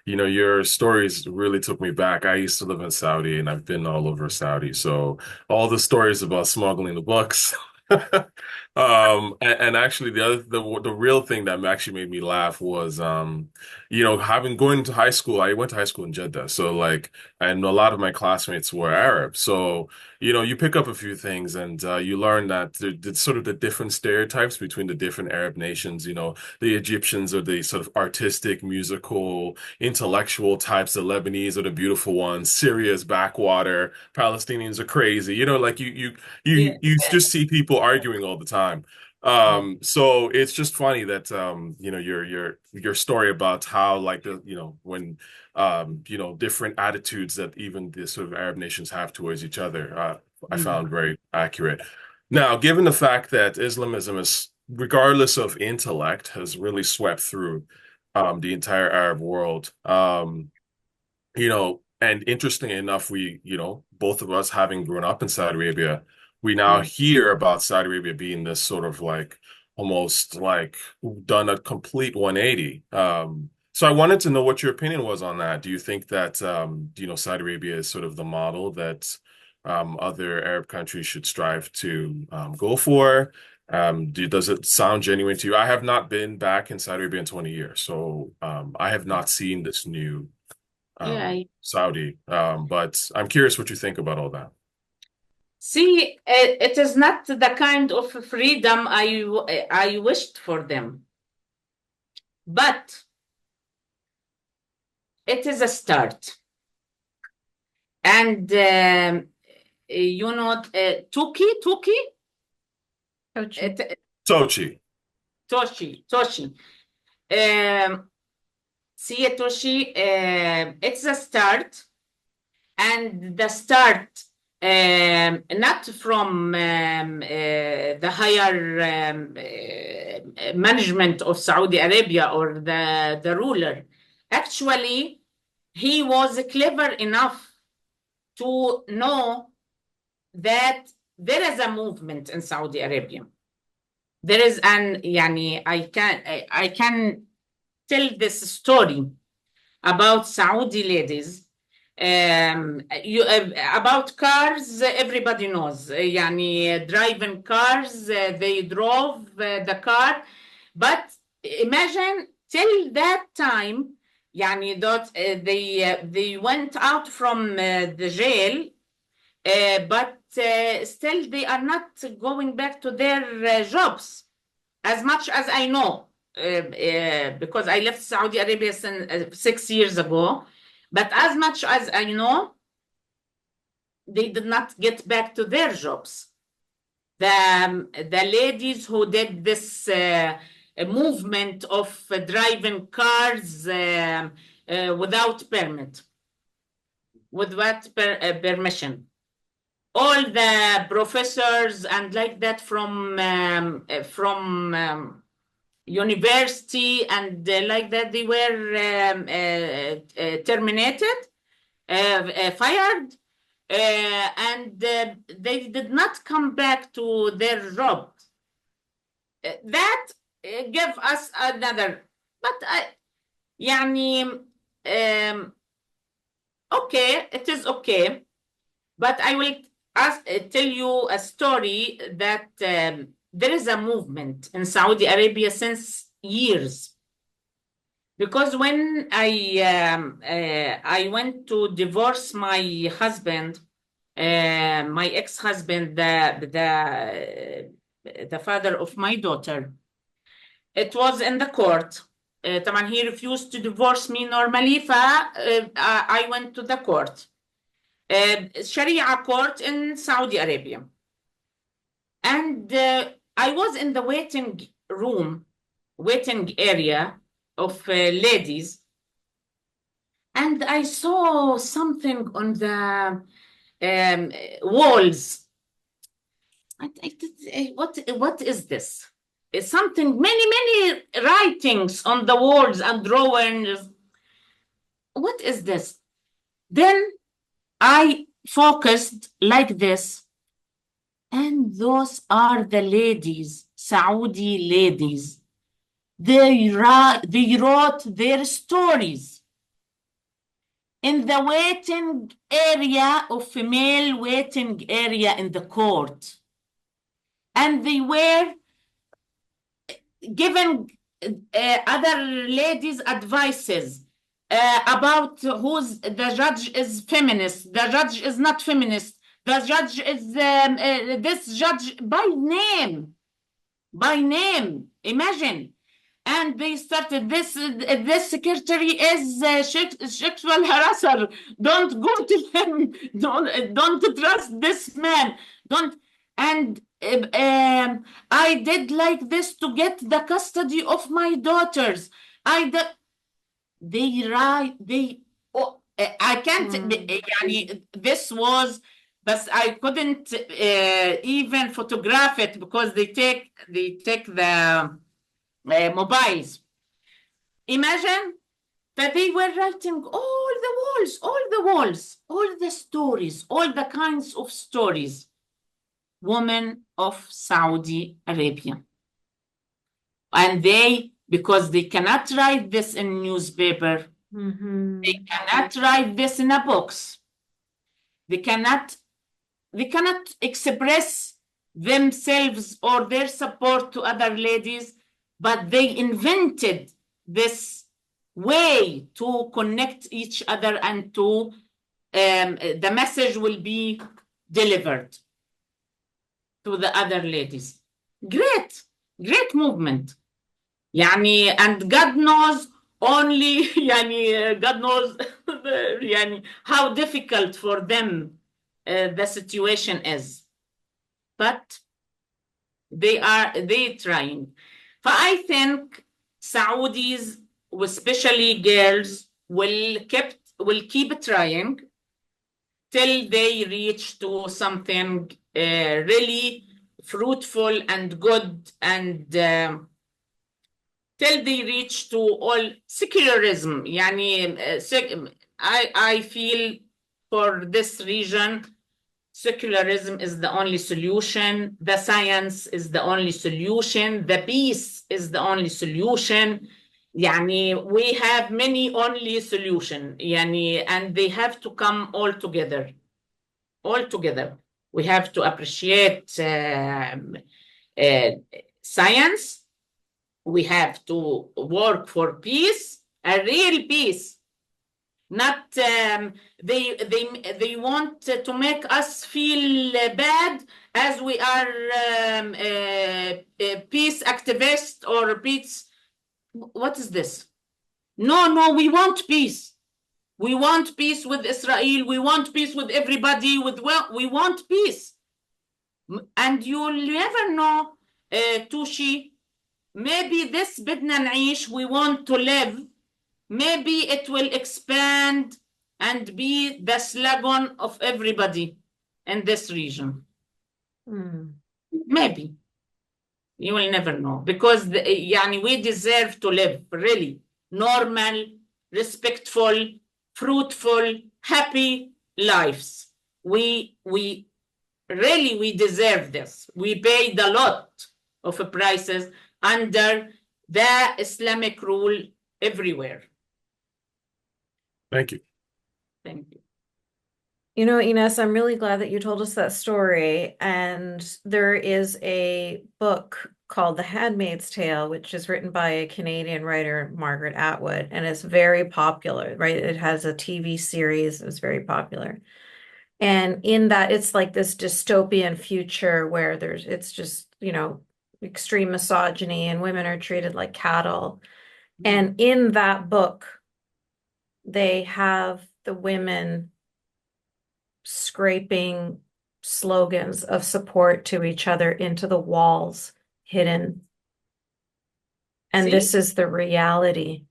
Your stories really took me back. I used to live in Saudi and I've been all over Saudi. So all the stories about smuggling the books. And actually the real thing that actually made me laugh was having going to high school. I went to high school in Jeddah. So and a lot of my classmates were Arab. So you pick up a few things and you learn that there's sort of the different stereotypes between the different Arab nations. The Egyptians are the sort of artistic, musical, intellectual types. The Lebanese are the beautiful ones. Syria's backwater. Palestinians are crazy. You just see people arguing all the time. So it's just funny that your story about how when different attitudes that even the sort of Arab nations have towards each other, I found very accurate. Now, given the fact that Islamism is, regardless of intellect, has really swept through the entire Arab world, and interestingly enough, both of us having grown up in Saudi Arabia, we now hear about Saudi Arabia being this sort of almost done a complete 180. So I wanted to know what your opinion was on that. Do you think that, Saudi Arabia is sort of the model that other Arab countries should strive to go for? Does it sound genuine to you? I have not been back in Saudi Arabia in 20 years, so I have not seen this new Yeah. Saudi. But I'm curious what you think about all that. See, it is not the kind of freedom I wished for them, but it is a start. And you know, Turkey, Coaching. Sochi. Toshi. See, Toshi, it's a start, and the start not from the higher management of Saudi Arabia or the ruler. Actually, he was clever enough to know that there is a movement in Saudi Arabia. There is I can tell this story about Saudi ladies. About cars, everybody knows. Driving cars, they drove the car. But imagine till that time, that they went out from the jail, but still they are not going back to their jobs, as much as I know, because I left Saudi Arabia 6 years ago. But as much as I know, they did not get back to their jobs. The ladies who did this movement of driving cars without permit, without permission. All the professors and like that from university and like that, they were terminated, fired, and they did not come back to their job. That gave us another, but okay, it is okay. But I will tell you a story that there is a movement in Saudi Arabia since years. Because when I went to divorce my husband, my ex-husband, the father of my daughter, it was in the court. He refused to divorce me normally, I went to the court. Sharia court in Saudi Arabia. And I was in the waiting area of ladies, and I saw something on the walls. What is this? It's something, many writings on the walls and drawings. What is this? Then I focused like this, and those are the ladies, Saudi ladies. They wrote their stories in the waiting area of female waiting area in the court. And they were giving other ladies advices about the judge is feminist, the judge is not feminist, the judge is this judge by name, imagine. And they started this secretary is sexual harasser, don't go to him, don't trust this man, don't. And I did like this to get the custody of my daughters. I can't. This was, but I couldn't even photograph it because they take the mobiles. Imagine that they were writing all the walls, all the stories, all the kinds of stories. Women of Saudi Arabia. And because they cannot write this in newspaper, they cannot write this in a box. They cannot express themselves or their support to other ladies, but they invented this way to connect each other and to the message will be delivered to the other ladies. Great movement. يعني and God knows only يعني God knows يعني how difficult for them the situation is, but they trying. I think Saudis, especially girls, will keep trying till they reach to something really fruitful and good, and till they reach to all secularism. يعني I feel for this region, secularism is the only solution. The science is the only solution. The peace is the only solution. يعني we have many only solution. يعني and they have to come all together. All together. We have to appreciate science. We have to work for peace, a real peace. Not they want to make us feel bad as we are peace activists or peace. What is this? No, we want peace. We want peace with Israel. We want peace with everybody. We want peace. And you'll never know, Tushi, maybe this بدنا نعيش, we want to live, maybe it will expand and be the slogan of everybody in this region. Maybe. You will never know, because يعني we deserve to live really normal, respectful, fruitful, happy lives. We really deserve this. We paid a lot of prices under the Islamic rule everywhere. Thank you. Thank you. You know, Enas, I'm really glad that you told us that story. And there is a book called The Handmaid's Tale, which is written by a Canadian writer, Margaret Atwood, and it's very popular, right? It has a TV series, it's very popular. And in that, it's like this dystopian future where it's just, you know, extreme misogyny and women are treated like cattle. And in that book, they have the women scraping slogans of support to each other into the walls, hidden. And this is the reality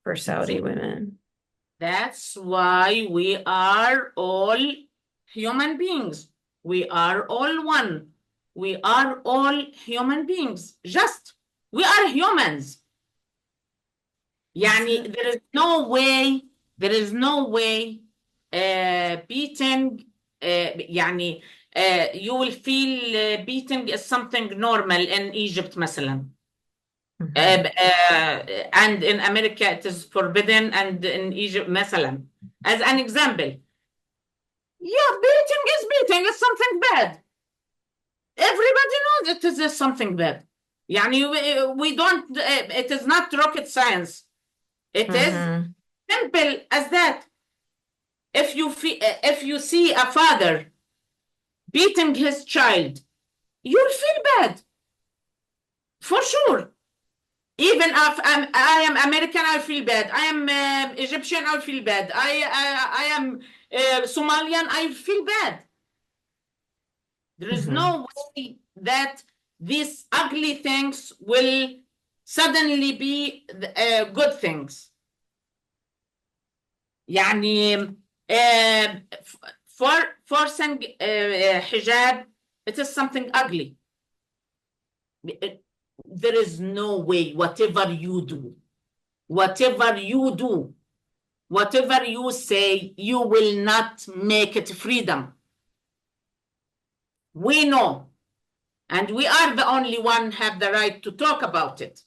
for Saudi women. That's why we are all human beings. We are all one. We are all human beings. Just, we are humans. يعني there is no way beating يعني you will feel beating is something normal in Egypt مثلا. And in America it is forbidden, and in Egypt مثلا. As an example. Yeah, beating is beating. It's something bad. Everybody knows it is something bad. يعني we don't, it is not rocket science. It is simple as that. If you see a father beating his child, you'll feel bad. For sure. Even if I am American, I'll feel bad. I am Egyptian, I'll feel bad. I am Somalian, I'll feel bad. There is no way that these ugly things will suddenly be good things. يعني forcing hijab, it is something ugly. There is no way, whatever you do, whatever you say, you will not make it freedom. We know, and we are the only one have the right to talk about it.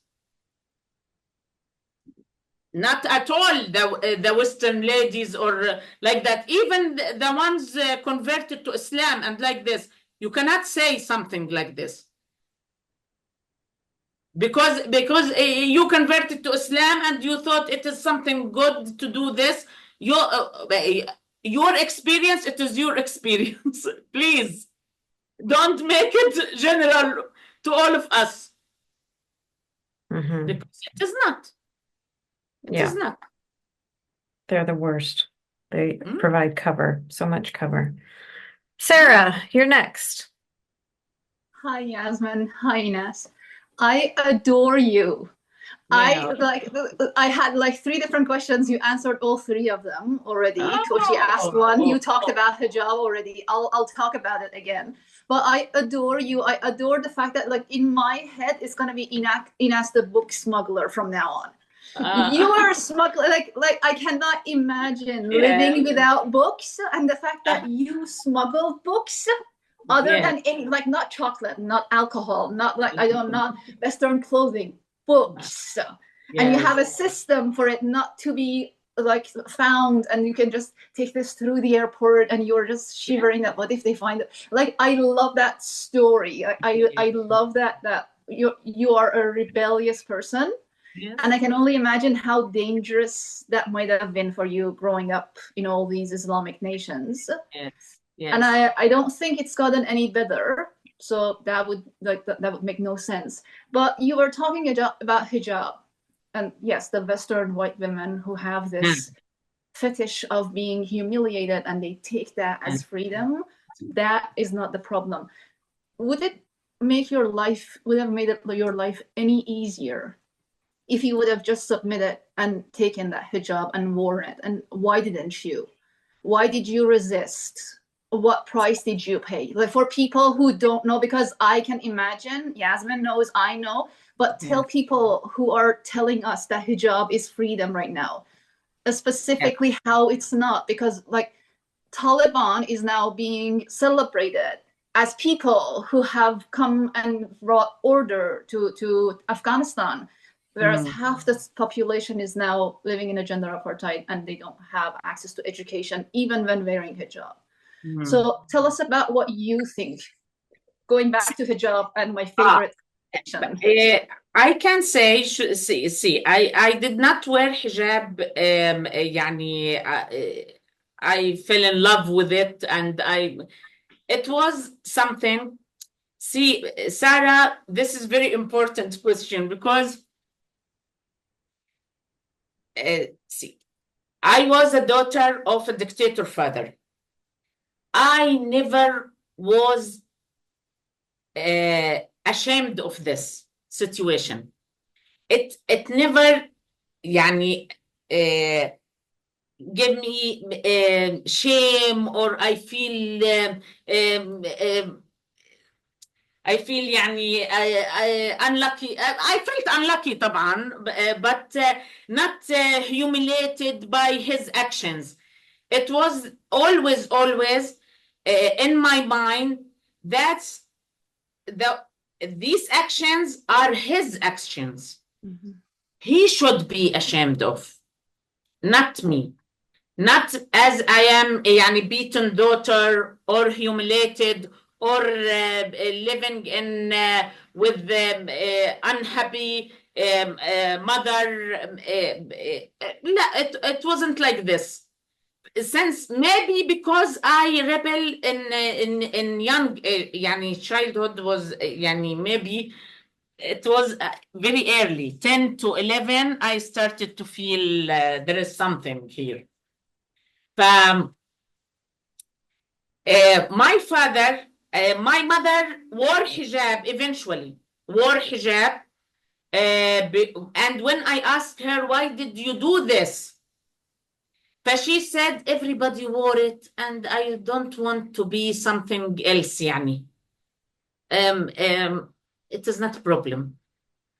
Not at all the Western ladies or like that. Even the ones converted to Islam and like this, You cannot say something like this. Because you converted to Islam and you thought it is something good to do this. Your experience, it is your experience. Please don't make it general to all of us, Mhm. because it is not. It Yeah. is not. They're the worst. They Mm. provide cover, so much cover. Sarah, you're next. Hi, Yasmin. Hi, Enas. I adore you. Yeah. I had like 3 different questions. You answered all 3 of them already. Kochi asked one. You talked about hijab already. I'll talk about it again. But I adore you. I adore the fact that like in my head it's gonna be Enas the book smuggler from now on. You are a smuggler. Like I cannot imagine living without books, and the fact that you smuggle books. Other than any, like not chocolate, not alcohol, not like not Western clothing, books, and you have a system for it not to be like found, and you can just take this through the airport, and you're just shivering that what if they find it? Like I love that story. I love that you are a rebellious person, and I can only imagine how dangerous that might have been for you growing up in all these Islamic nations. Yes. And I don't think it's gotten any better. So that would make no sense. But you were talking about hijab, and yes, the Western white women who have this fetish of being humiliated and they take that as freedom. That is not the problem. Would it make your life your life any easier if you would have just submitted and taken that hijab and worn it? And why didn't you? Why did you resist? What price did you pay? Like for people who don't know, because I can imagine, Yasmin knows, I know, but tell people who are telling us that hijab is freedom right now, specifically how it's not, because like Taliban is now being celebrated as people who have come and brought order to Afghanistan, whereas half the population is now living in a gender apartheid and they don't have access to education even when wearing hijab. So tell us about what you think. Going back to hijab and my favorite section. I can say, I did not wear hijab. I fell in love with it, and it was something. See, Sarah, this is very important question because I was a daughter of a dictator father. I never was ashamed of this situation. It never give me shame, or I feel unlucky. I felt unlucky طبعا, but not humiliated by his actions. It was always in my mind that these actions are his actions. He should be ashamed of, not me. Not as I am a beaten daughter or humiliated or living in with unhappy mother. It wasn't like this. Since maybe because I rebel in young childhood was maybe it was very early, 10 to 11, I started to feel there is something here. My mother wore hijab eventually, and when I asked her, why did you do this? But she said, everybody wore it, and I don't want to be something else, it is not a problem.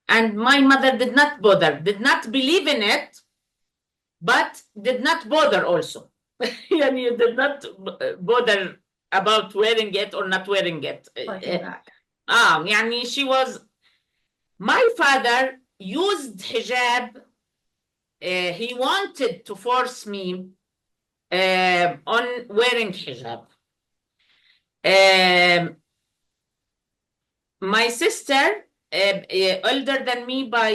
And my mother did not believe in it, but did not bother also. You did not bother about wearing it or not wearing it. She was. My father used hijab. He wanted to force me on wearing hijab. my sister, older than me by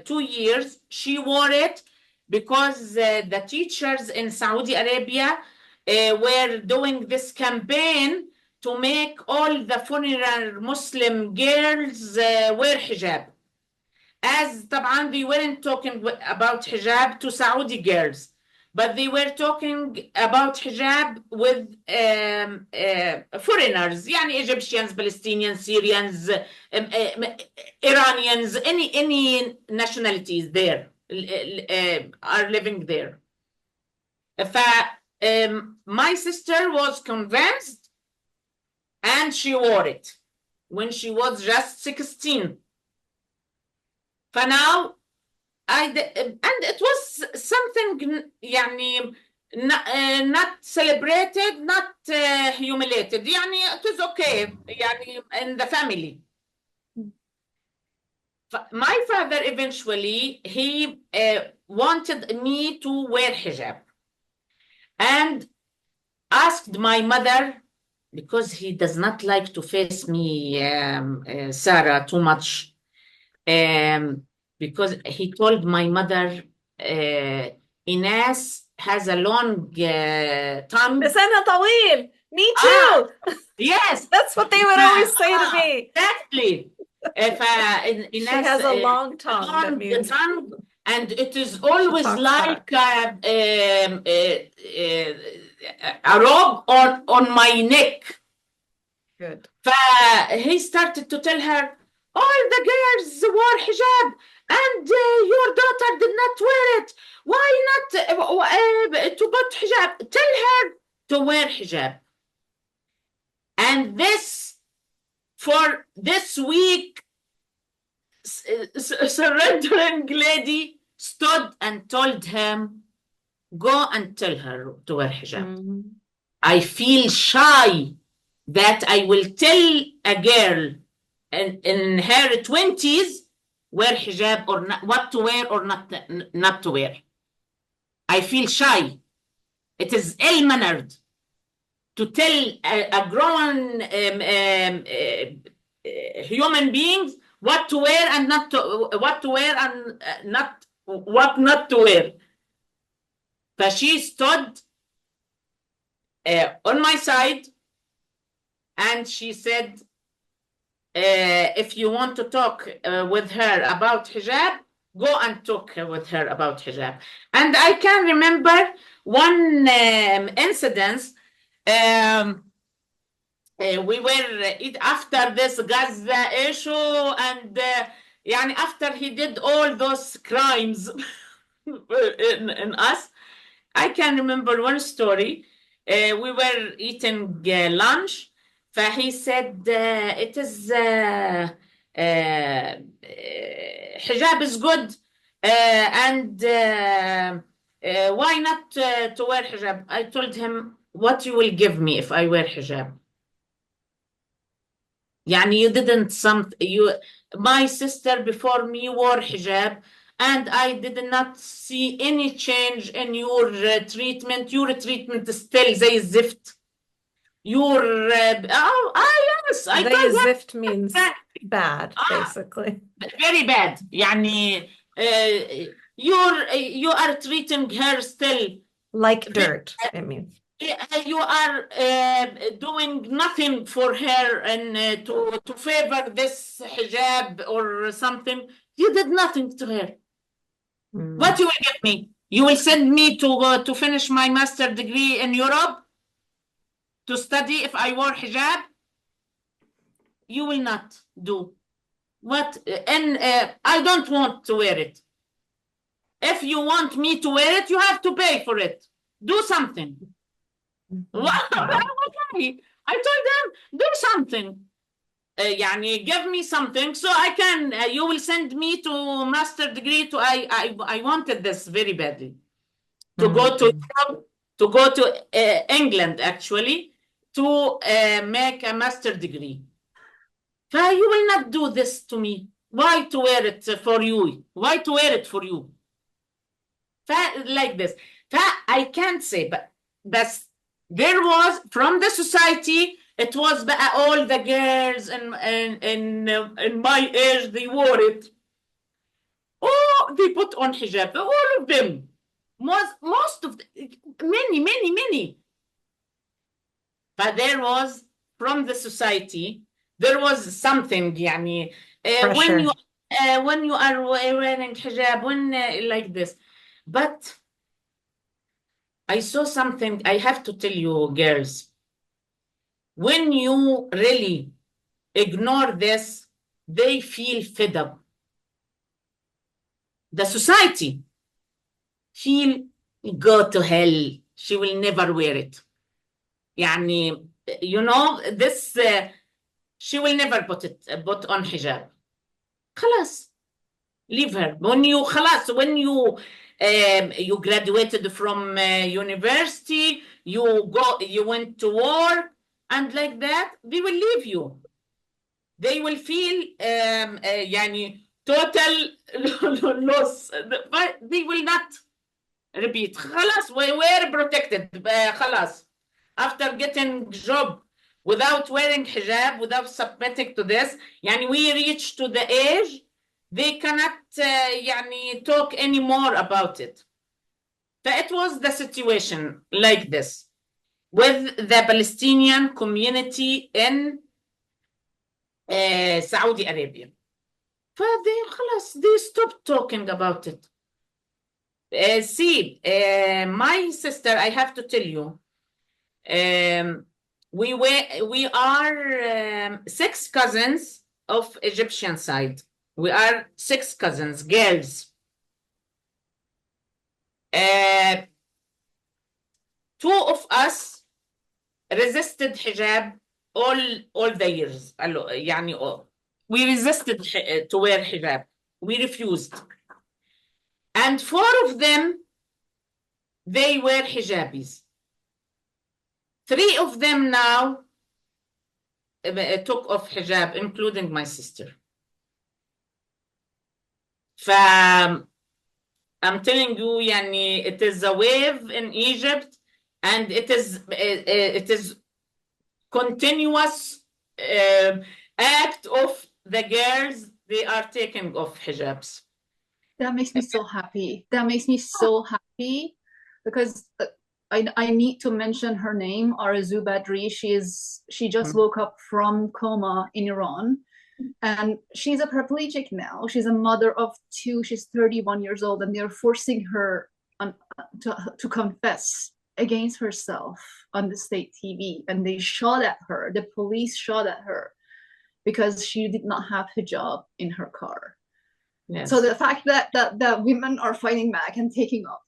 2 years, she wore it because the teachers in Saudi Arabia were doing this campaign to make all the foreigner Muslim girls wear hijab. As طبعا they weren't talking about hijab to Saudi girls, but they were talking about hijab with foreigners, يعني Egyptians, Palestinians, Syrians, Iranians, any nationalities there are living there. My sister was convinced and she wore it when she was just 16. For now, and it was something يعني not celebrated, not humiliated. يعني it was okay يعني in the family. My father eventually he wanted me to wear hijab and asked my mother, because he does not like to face me, Sarah, too much. Because he told my mother, Enas has a long tongue. لسانها طويل. Me too. Yes, That's what they would always say to me. exactly. She has a long tongue. That means tongue, and it is always talks like a robe on my neck. good. He started to tell her, all the girls wore hijab and your daughter did not wear it. Why not to put hijab? Tell her to wear hijab. And this, for this week, surrendering lady stood and told him, go and tell her to wear hijab. Mm-hmm. I feel shy that I will tell a girl in her 20s wear hijab or not, what to wear or not to wear. I feel shy. It is ill-mannered to tell a grown human beings what to wear and not to what to wear and not to wear. But she stood on my side and she said, if you want to talk with her about hijab, go and talk with her about hijab. And I can remember one incident. We were after this Gaza issue, and after he did all those crimes in us, I can remember one story. We were eating lunch. He said, it is hijab is good, and why not to wear hijab? I told him, what you will give me if I wear hijab? You didn't my sister before me wore hijab, and I did not see any change in your treatment. Your treatment is still زي الزفت. Your yes, I They told her zift means bad, basically. very bad. You are treating her still Like dirt, I mean. you are doing nothing for her and to favor this hijab or something. You did nothing to her. What you will give me? You will send me to finish my master degree in Europe to study if I wore hijab? You will not do. What? And I don't want to wear it. If you want me to wear it, you have to pay for it. Do something. Okay. I told them, do something. Give me something so I can, you will send me to master degree I wanted this very badly. To go to Europe, to go to England actually, to make a master degree. You will not do this to me. Why to wear it for you? Why to wear it for you? Like this. I can't say, but there was from the society It was بقى all the girls in my age, they wore it. Oh, they put on hijab, all of them. Most of many. But there was, from the society, there was something, يعني, Pressure. when you are wearing hijab, when like this. But I saw something, I have to tell you, girls, when you really ignore this, they feel fed up. The society feel, go to hell, she will never wear it. يعني, you know, this, she will never put on hijab. خلاص, leave her. When you خلاص, when you graduated from university, you went to war, and like that, they will leave you. They will feel يعني total loss. But they will not repeat. خلاص, we were protected. خلاص. After getting job without wearing hijab, without submitting to this, يعني we reach to the age they cannot يعني talk anymore about it. It was the situation like this with the Palestinian community in Saudi Arabia. They stopped talking about it. See, my sister, I have to tell you, we are 6 cousins of Egyptian side. We are 6 cousins, girls. 2 of us resisted hijab all the years. يعني we resisted to wear hijab. We refused. And 4 of them, they were hijabis. 3 of them now took off hijab, including my sister. I'm telling you, يعني, it is a wave in Egypt, and it is continuous act of the girls. They are taking off hijabs. That makes me so happy. That makes me so happy because I need to mention her name, Arzu Badri. She just woke up from coma in Iran, and she's a paraplegic now. She's a mother of 2. She's 31 years old, and they're forcing her to confess against herself on the state TV. And they shot at her. The police shot at her because she did not have hijab in her car. Yes. So the fact that women are fighting back and taking off,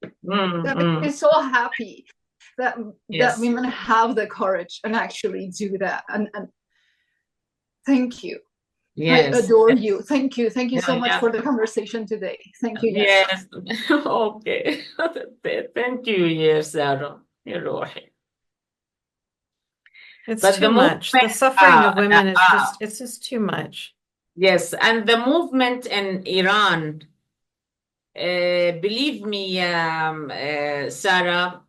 that makes me so happy that women have the courage and actually do that. And thank you. Yes. I adore you. Thank you so much for the conversation today. Thank you. Yes. Okay. Thank you, yes, Sarah. يا روحي. It's But too the much. The suffering of women is it's just too much. Yes, and the movement in Iran, believe me, Sarah,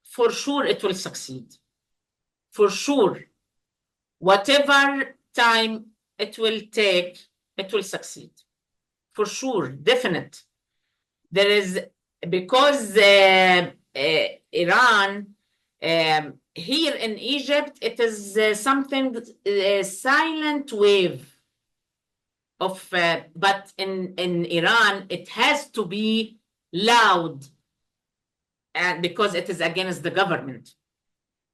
for sure it will succeed. For sure. Whatever time it will take, it will succeed. For sure, definite. There is, because Iran, here in Egypt, it is something, silent wave of, but in Iran, it has to be loud, and because it is against the government.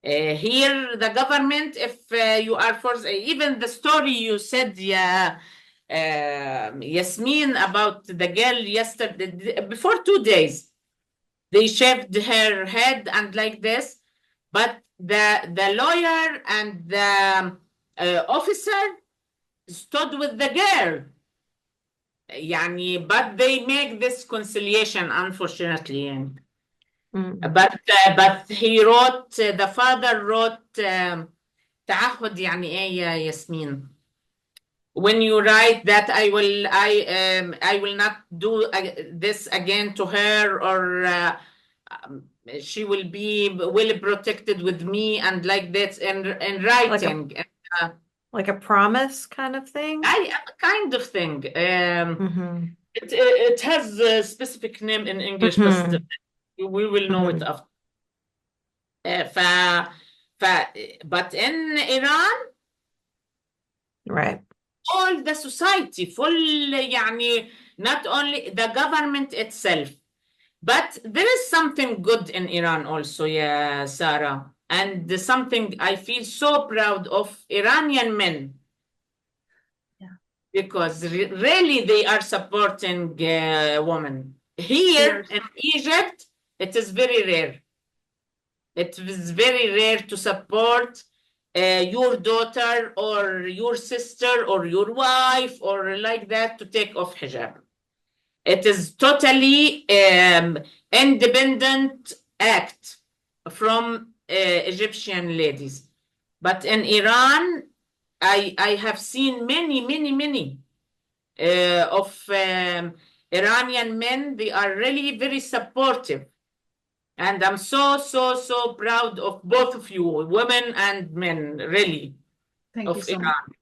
Here, the government, if you are forced, even the story you said, Yasmine, about the girl yesterday, before 2 days, they shaved her head and like this, but the lawyer and the officer stood with the girl. يعني, but they make this conciliation, unfortunately. But he wrote, the father wrote تعهد. يعني ايه يا ياسمين? When you write that I will not do this again to her, or she will be well protected with me and like that in writing. Like a promise kind of thing? Kind of thing. Mhm. It has a specific name in English, but we will know it after. But in Iran, Right. all the society full, يعني not only the government itself, but there is something good in Iran also, yeah, Sarah, and something I feel so proud of Iranian men. Yeah. Because really they are supporting women. Here in Egypt, it is very rare. It is very rare to support your daughter or your sister or your wife or like that to take off hijab. It is totally independent act from Egyptian ladies. But in Iran, I have seen many of Iranian men. They are really very supportive. And I'm so proud of both of you, women and men, really, Thank of you so Iran. much.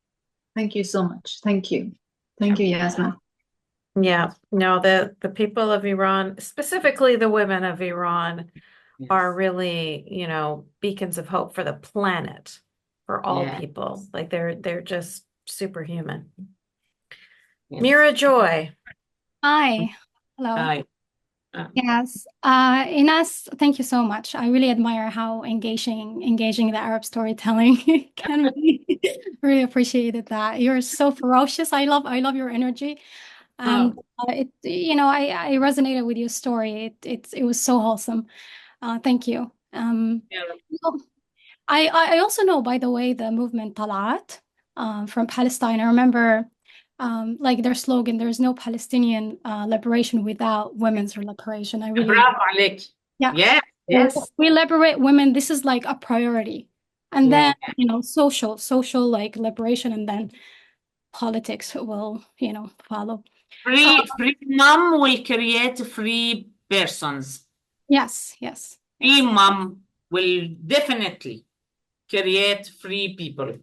Thank you so much. Thank you. Thank you, Yasmine. Yeah. No, the people of Iran, specifically the women of Iran, Yes. are really, beacons of hope for the planet, for all Yeah. people. Like they're just superhuman. Yes. Mira Joy. Hi. Hello. Hi. Yes. Enas, thank you so much. I really admire how engaging the Arab storytelling can be. Really appreciated that. You're so ferocious. I love your energy. And I resonated with your story. It was so wholesome. Thank you. Yeah. Well, I also know, by the way, the movement Talat from Palestine. I remember like their slogan, there's no Palestinian liberation without women's liberation. I really, Bravo عليك. yeah. Yes. We liberate women. This is like a priority. And Yeah. then, social like liberation, and then politics will, follow. Free mom will create free persons. Yes. Free mom will definitely create free people.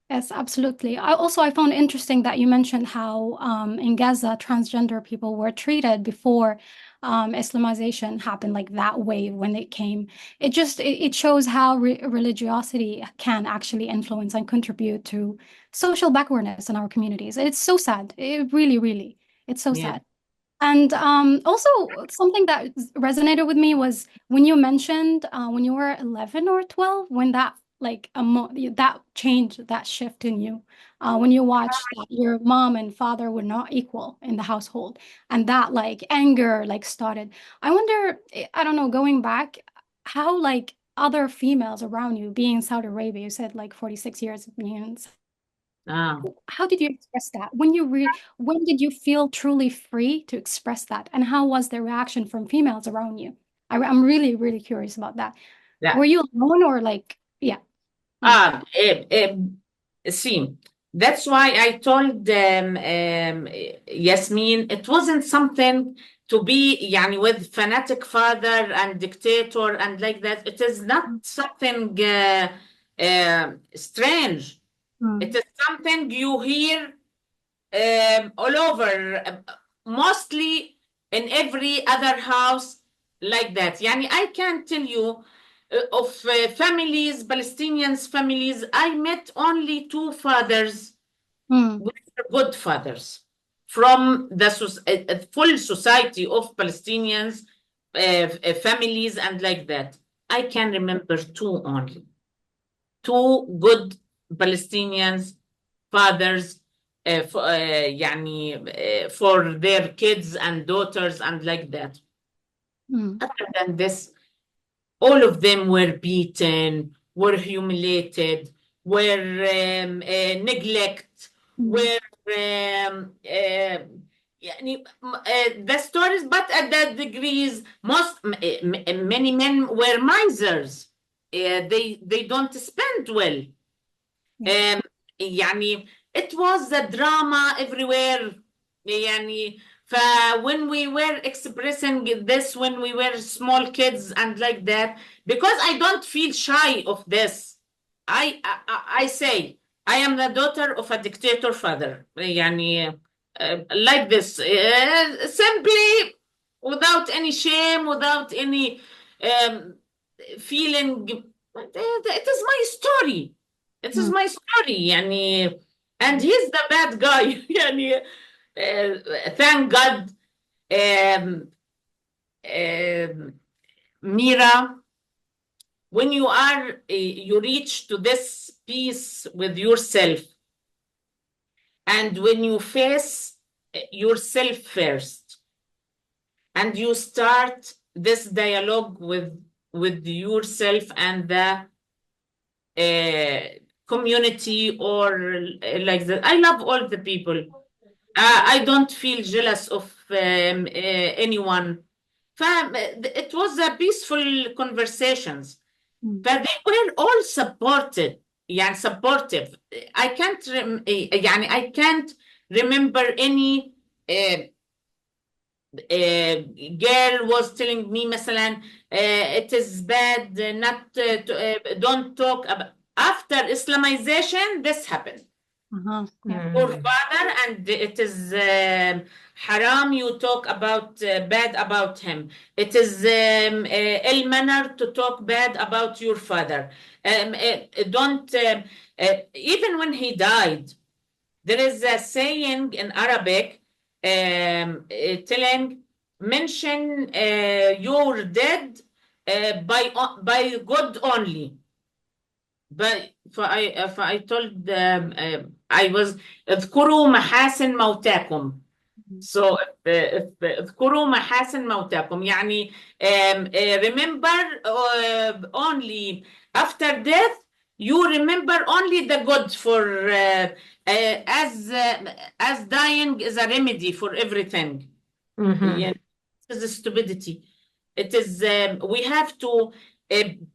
Yes, absolutely. I found interesting that you mentioned how in Gaza, transgender people were treated before Islamization happened, like that wave when it came. It shows how religiosity can actually influence and contribute to social backwardness in our communities. It's so sad. It really, it's so Yeah. sad. And also something that resonated with me was when you mentioned when you were 11 or 12, when that that changed, that shift in you, when you watched that your mom and father were not equal in the household, and that like anger like started. I wonder, I don't know, going back, how like other females around you, being in Saudi Arabia, you said like 46 years of being in, how did you express that? When did you feel truly free to express that? And how was the reaction from females around you? I'm really curious about that. Yeah. Were you alone or like, yeah? See, that's why I told Yasmine, it wasn't something to be with fanatic father and dictator and like that. It is not something strange. It is something you hear all over, mostly in every other house like that. I can tell you of families, Palestinians families, I met only two fathers, good fathers, from the full society of Palestinians, families and like that. I can remember two only. Two good Palestinians fathers for their kids and daughters and like that. Other than this, all of them were beaten, were humiliated, were neglect, were the stories, but at that degrees, many men were misers. They don't spend well. It was a drama everywhere. when we were expressing this, when we were small kids and like that, because I don't feel shy of this. I say I am the daughter of a dictator father. يعني, like this, simply without any shame, without any feeling. It is my story. It is my story. يعني, and he's the bad guy. يعني, thank God, Mira, when you reach to this peace with yourself, and when you face yourself first, and you start this dialogue with yourself and the community, or like that. I love all the people. I don't feel jealous of anyone. It was a peaceful conversations, but they were all supported. يعني supportive. I can't remember any girl was telling me مثلا it is bad not don't talk about. After Islamization, this happened. Poor father, and it is haram you talk about bad about him. It is ill manner to talk bad about your father. Don't even when he died, there is a saying in Arabic telling, mention your dead by good only. But I told I was اذكروا محاسن موتاكم. So اذكروا محاسن موتاكم يعني remember only after death, you remember only the good, for as dying is a remedy for everything. Yeah, it is a stupidity. It is we have to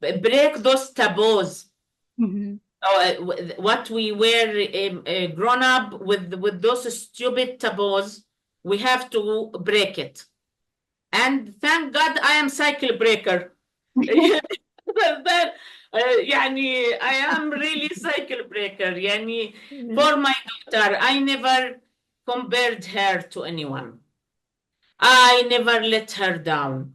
break those taboos. What we were grown up with those stupid taboos, we have to break it. And thank God I am cycle breaker. يعني I am really cycle breaker. يعني for my daughter, I never compared her to anyone. I never let her down.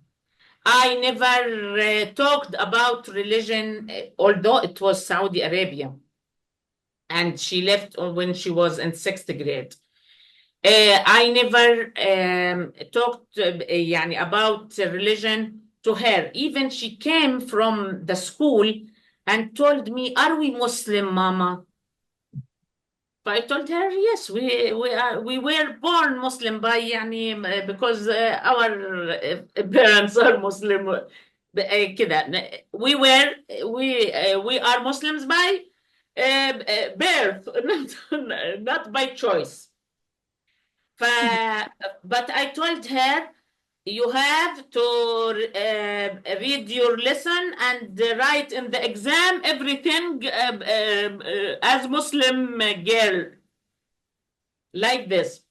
I never talked about religion, although it was Saudi Arabia. And she left when she was in 6th grade. I never talked يعني about religion to her. Even she came from the school and told me, are we Muslim, Mama? But I told her, yes, we were born Muslim by يعني because our parents are Muslim. كده. We are Muslims by birth, not by choice. But I told her, you have to read your lesson and write in the exam everything as Muslim girl, like this.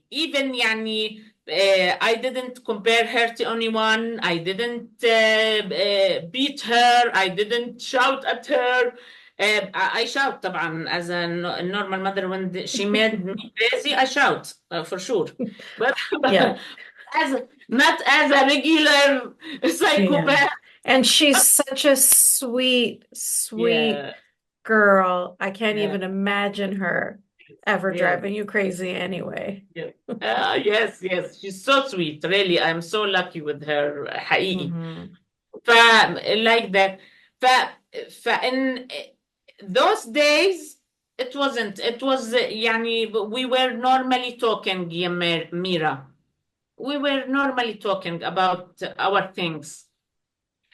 Even يعني I didn't compare her to anyone. I didn't beat her. I didn't shout at her. I shout طبعا as a normal mother. When she made me crazy, I shout for sure. But Yeah. not as a regular psychopath. And she's such a sweet Yeah. girl. I can't Yeah. even imagine her ever Yeah. driving you crazy anyway. Yes, she's so sweet. Really, I'm so lucky with her. حقيقي. like that. In those days, it wasn't. It was يعني we were normally talking, يا Mira. We were normally talking about our things.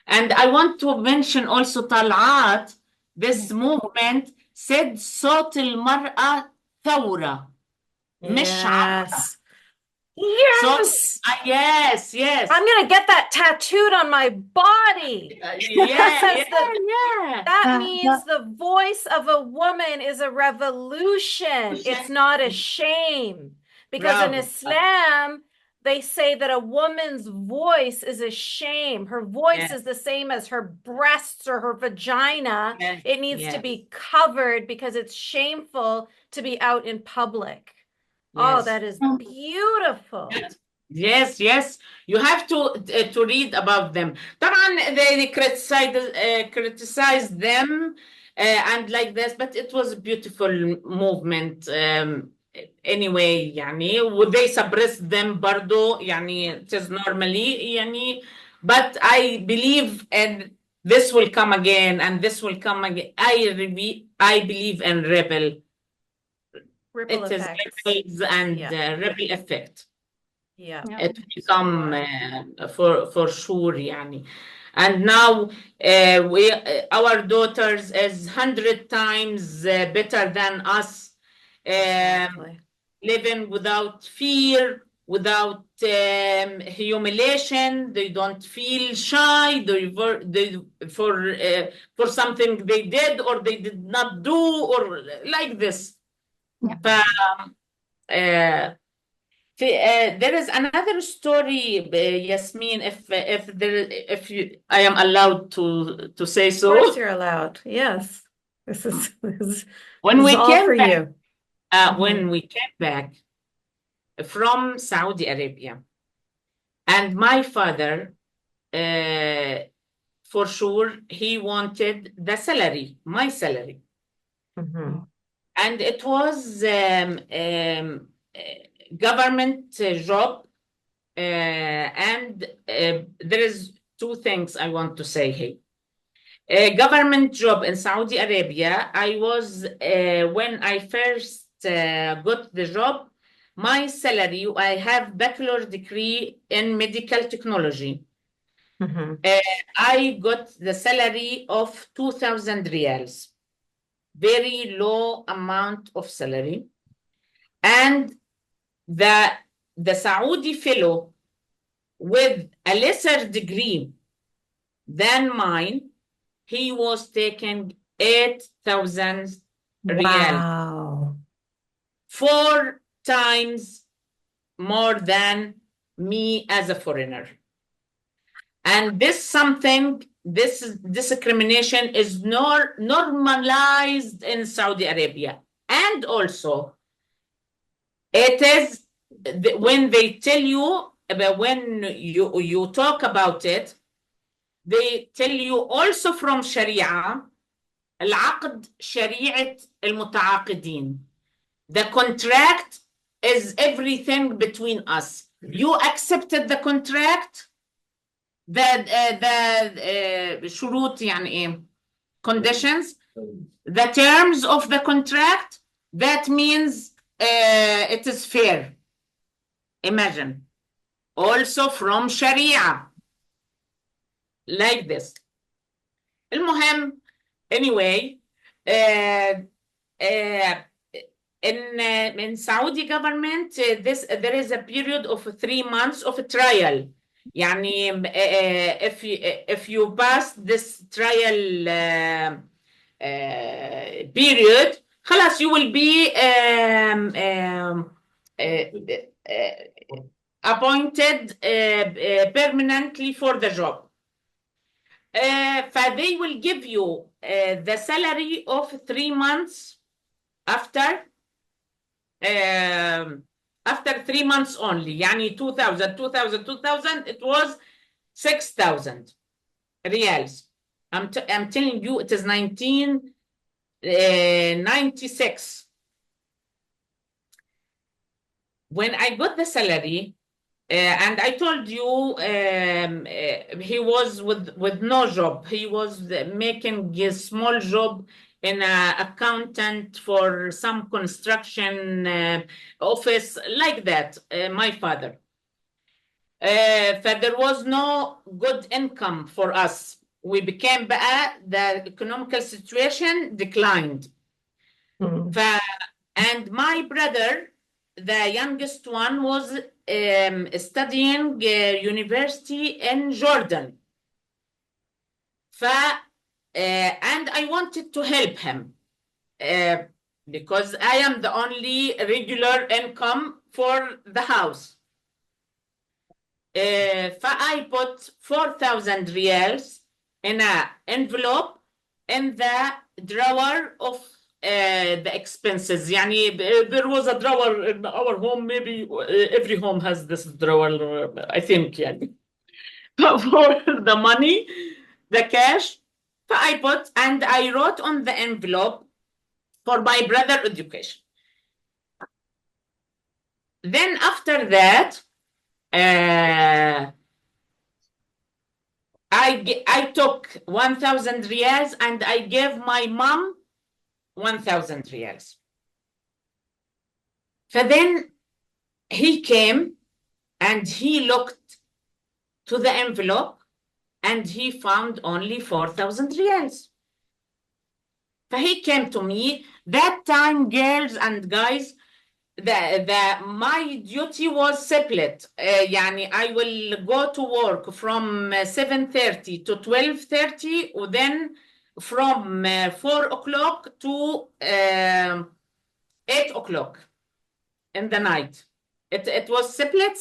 And I want to mention also طلعات. This movement said صوت المرأة ثورة. مش عبرة. Yes. Yes. Yes. I'm gonna get that tattooed on my body. Yeah. That means the voice of a woman is a revolution. It's not a shame. Because in Bravo. Islam, they say that a woman's voice is a shame. Her voice is the same as her breasts or her vagina. Yes, It needs to yes. be covered because it's shameful to be out in public. Oh, Yes. that is beautiful. Yes. You have to read about them. طبعا they criticized them and like this, but it was a beautiful movement. Anyway يعني they suppressed them برضو يعني it is normally يعني but I believe and this will come again and this will come again. I believe in ripple. Ripple It is effects. ripples and ripple effect. Yeah. It will come for sure يعني. And now our daughters is 100 times better than us, Exactly. living without fear, without humiliation. They don't feel shy for something they did or they did not do or like this. Yeah. There is another story, Yasmine, if I am allowed to say Of so. course you're allowed. Yes. This is When we all came for back, you. when we came back from Saudi Arabia, and my father, for sure, he wanted the salary, my salary. And it was government job. And there is two things I want to say here. A government job in Saudi Arabia, I was, when I first got the job, my salary, I have bachelor degree in medical technology. I got the salary of 2,000 riyals, very low amount of salary. And the Saudi fellow with a lesser degree than mine, he was taking 8,000 riyal, Wow. 4 times more than me as a foreigner. And this discrimination is normalized in Saudi Arabia. And also, it is when they tell you about, when you talk about it, they tell you also from Sharia, العقد شريعة المتعاقدين. The contract is everything between us. You accepted the contract, the شروط يعني ايه? Conditions, the terms of the contract, that means it is fair. Imagine. Also from Sharia. Like this. المهم, anyway, in Saudi government, there is a period of 3 months of a trial. يعني if you pass this trial period, خلاص you will be appointed permanently for the job. They will give you the salary of 3 months after 3 months only. يعني 2,000, it was 6,000 riyals. I'm telling you, it is 1996. When I got the salary, and I told you he was with no job. He was making a small job in an accountant for some construction office like that, my father. There was no good income for us. We became bad, the economical situation declined. And my brother, the youngest one was studying university in Jordan. And I wanted to help him because I am the only regular income for the house. I put 4,000 riyals in an envelope in the drawer of the expenses. يعني there was a drawer in our home, maybe every home has this drawer, I think. يعني. For the money, the cash, I put, and I wrote on the envelope for my brother education. Then after that, I took 1,000 riyals and I gave my mom 1,000 riyals. So then he came and he looked to the envelope and he found only 4,000 riyals. So he came to me. That time, girls and guys, my duty was separate. يعني I will go to work from 7:30 to 12:30, and then from 4 o'clock to 8 o'clock in the night. It was split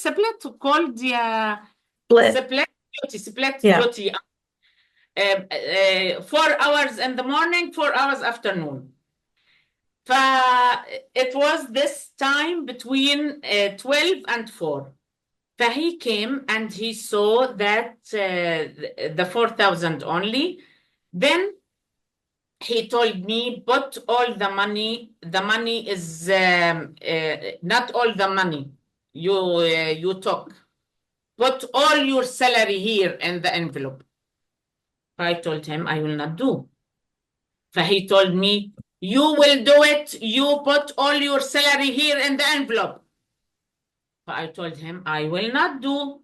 called split duty. 4 hours in the morning, 4 hours afternoon. It was this time between 12 and 4. He came and he saw that the 4,000 only. Then he told me, put all the money. The money is not all the money you took. Put all your salary here in the envelope. I told him I will not do. He told me, you will do it. You put all your salary here in the envelope. I told him, I will not do.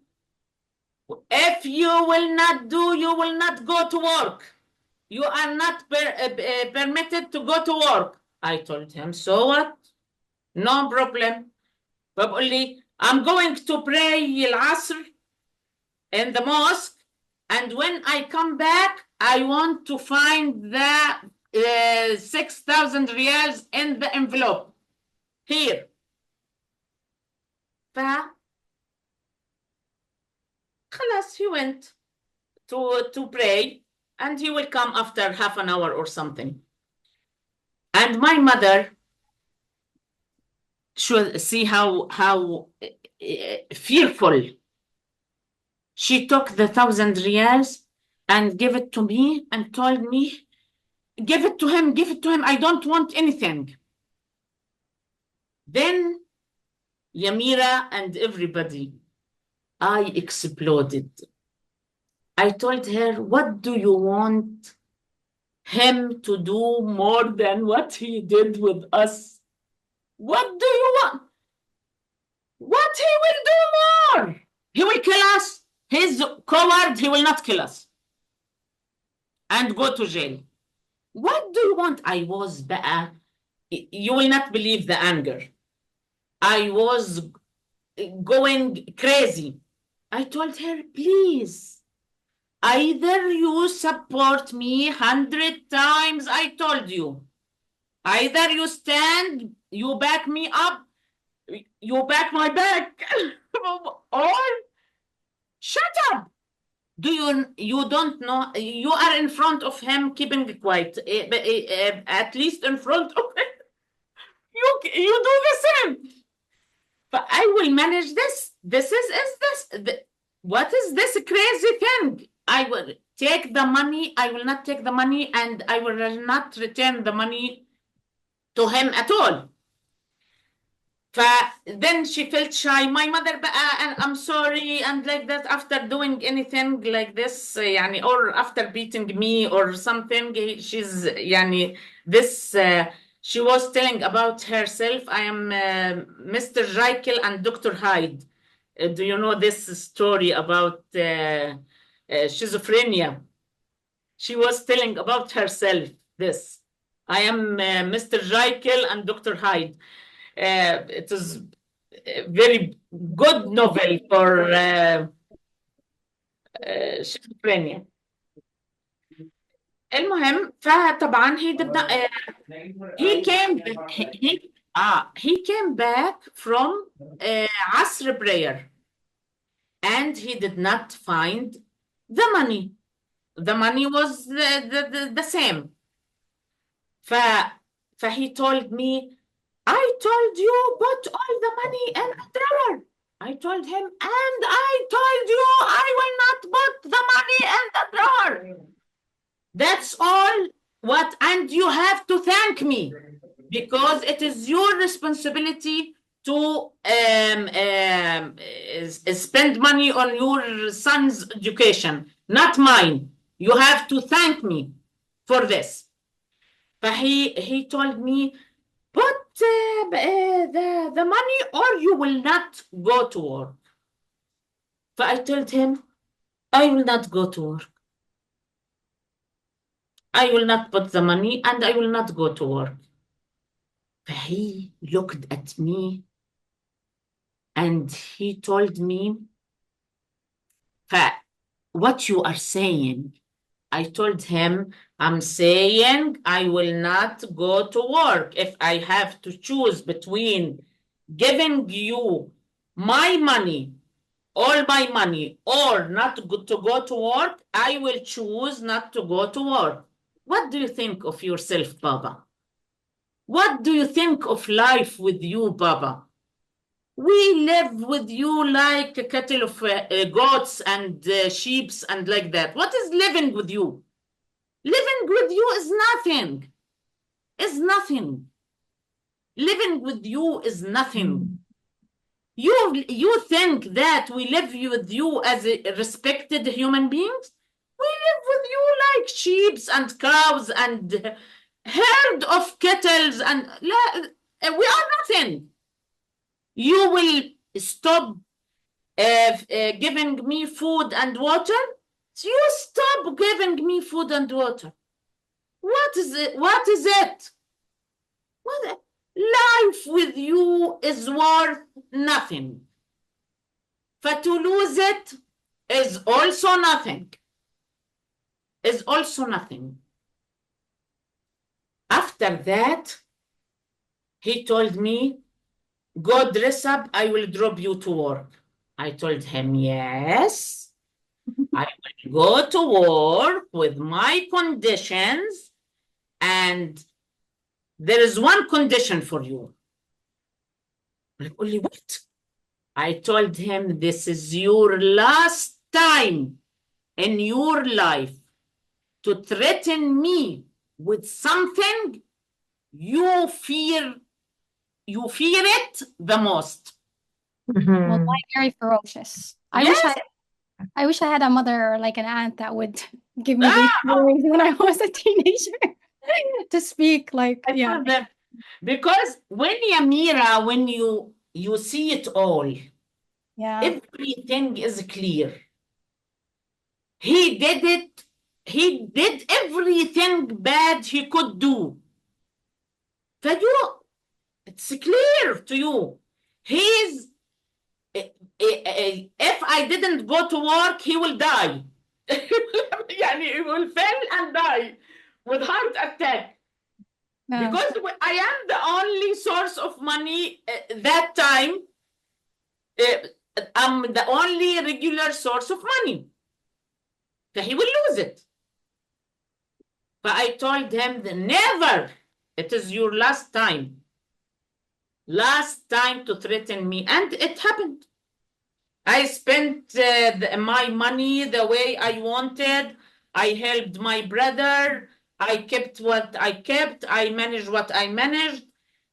If you will not do, you will not go to work. You are not permitted to go to work. I told him, so what? No problem. But only I'm going to pray Al-Asr in the mosque. And when I come back, I want to find the 6,000 riyals in the envelope here. خلاص, he went to pray and he will come after half an hour or something. And my mother should see how fearful. She took the 1,000 riyals and gave it to me and told me, give it to him, I don't want anything. Then Yamira and everybody, I exploded. I told her, what do you want him to do more than what he did with us? What do you want? What he will do more? He will kill us. He's coward, he will not kill us. And go to jail. What do you want? I was bad. You will not believe the anger. I was going crazy. I told her, please, either you support me 100 times, I told you. Either you stand, you back me up, you back my back, or shut up. You don't know, you are in front of him keeping quiet, at least in front of him. You do the same. But I will manage this. What is this crazy thing? I will take the money. I will not take the money, and I will not return the money to him at all. Then she felt shy. My mother, and I'm sorry, and like that, after doing anything like this, يعني, or after beating me or something, she's يعني, this. She was telling about herself. I am Mr. Jekyll and Dr. Hyde. Do you know this story about schizophrenia? She was telling about herself this. I am Mr. Jekyll and Dr. Hyde. It is very good novel for schizophrenia. المهم فطبعا he did not, he came back from عصر prayer and he did not find the money. The money was the same. He told me, I told you put all the money in the drawer. I told him, and I told you I will not put the money in the drawer. That's all what, and you have to thank me because it is your responsibility to spend money on your son's education, not mine. You have to thank me for this. But he told me, put the money or you will not go to work. But I told him, I will not go to work. I will not put the money and I will not go to work. But he looked at me and he told me, what you are saying? I told him, I'm saying I will not go to work. If I have to choose between giving you my money, all my money, or not to go to work, I will choose not to go to work. What do you think of yourself, Baba? What do you think of life with you, Baba? We live with you like a cattle of goats and sheep and like that. What is living with you? Living with you is nothing. Is nothing. Living with you is nothing. You think that we live with you as a respected human beings? We live with you like sheep and cows and herd of cattle and we are nothing. You will stop giving me food and water? You stop giving me food and water. What is it? What is it? What? Life with you is worth nothing. But to lose it is also nothing. Is also nothing. After that, he told me, go dress up, I will drop you to work. I told him, yes, I will go to work with my conditions, and there is one condition for you. Like, only what? I told him, this is your last time in your life to threaten me with something you fear it the most. Well, like very ferocious. Yes. I wish I had a mother or like an aunt that would give me these stories when I was a teenager to speak like, yeah. Because when Yamira, when you see it all, Yeah. everything is clear. He did it. He did everything bad he could do. So it's clear to you. He's, if I didn't go to work, he will die. He will fail and die with heart attack. Yeah. Because I am the only source of money that time. I'm the only regular source of money. So he will lose it. But I told him that never. It is your last time. Last time to threaten me. And it happened. I spent my money the way I wanted. I helped my brother. I kept what I kept. I managed what I managed.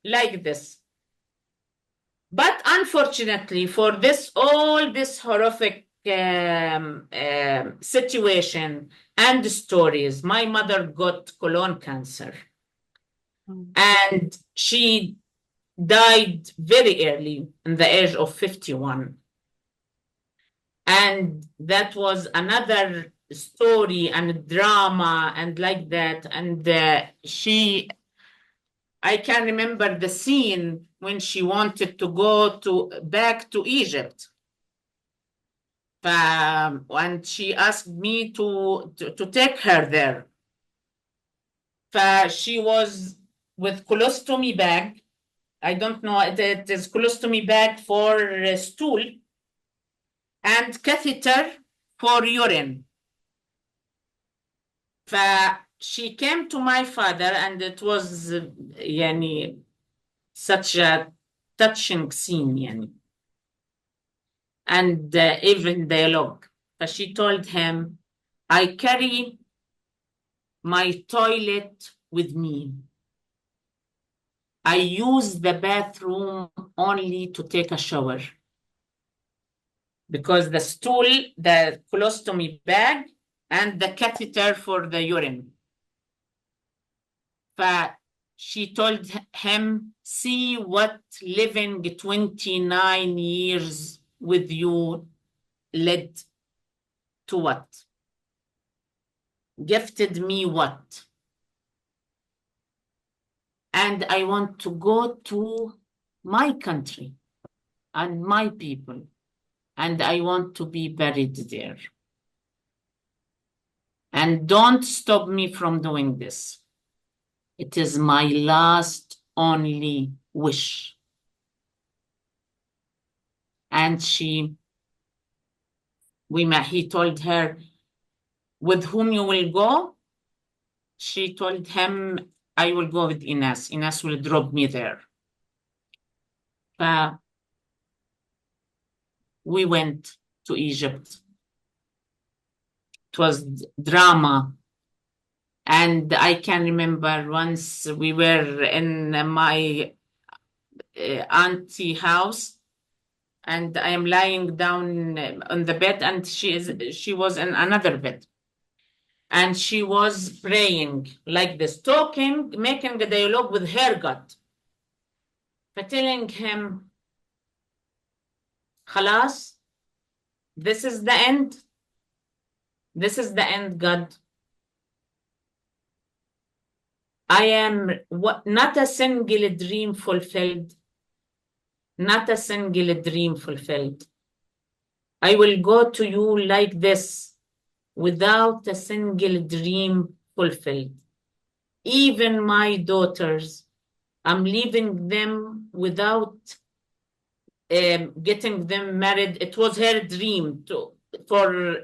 Like this. But unfortunately, for all this horrific situation and stories, my mother got colon cancer. And she died very early, in the age of 51. And that was another story and drama and like that. And she I can remember the scene when she wanted to go back to Egypt. And she asked me to take her there. She was with colostomy bag. I don't know, it is colostomy bag for stool and catheter for urine. She came to my father, and it was such a touching scene, and even dialogue. She told him, I carry my toilet with me. I use the bathroom only to take a shower, because the stool, the colostomy bag, and the catheter for the urine. She told him, see what living 29 years with you led to what? Gifted me what? And I want to go to my country and my people, and I want to be buried there. And don't stop me from doing this. It is my last only wish. And he told her, with whom you will go? She told him, I will go with Enas. Enas will drop me there. We went to Egypt. It was drama. And I can remember once we were in my auntie house, and I am lying down on the bed, and she was in another bed. And she was praying like this, talking, making a dialogue with her God, telling him, Khalas, this is the end. This is the end, God. I am not a single dream fulfilled. Not a single dream fulfilled. I will go to you like this, without a single dream fulfilled. Even my daughters, I'm leaving them without getting them married. It was her dream for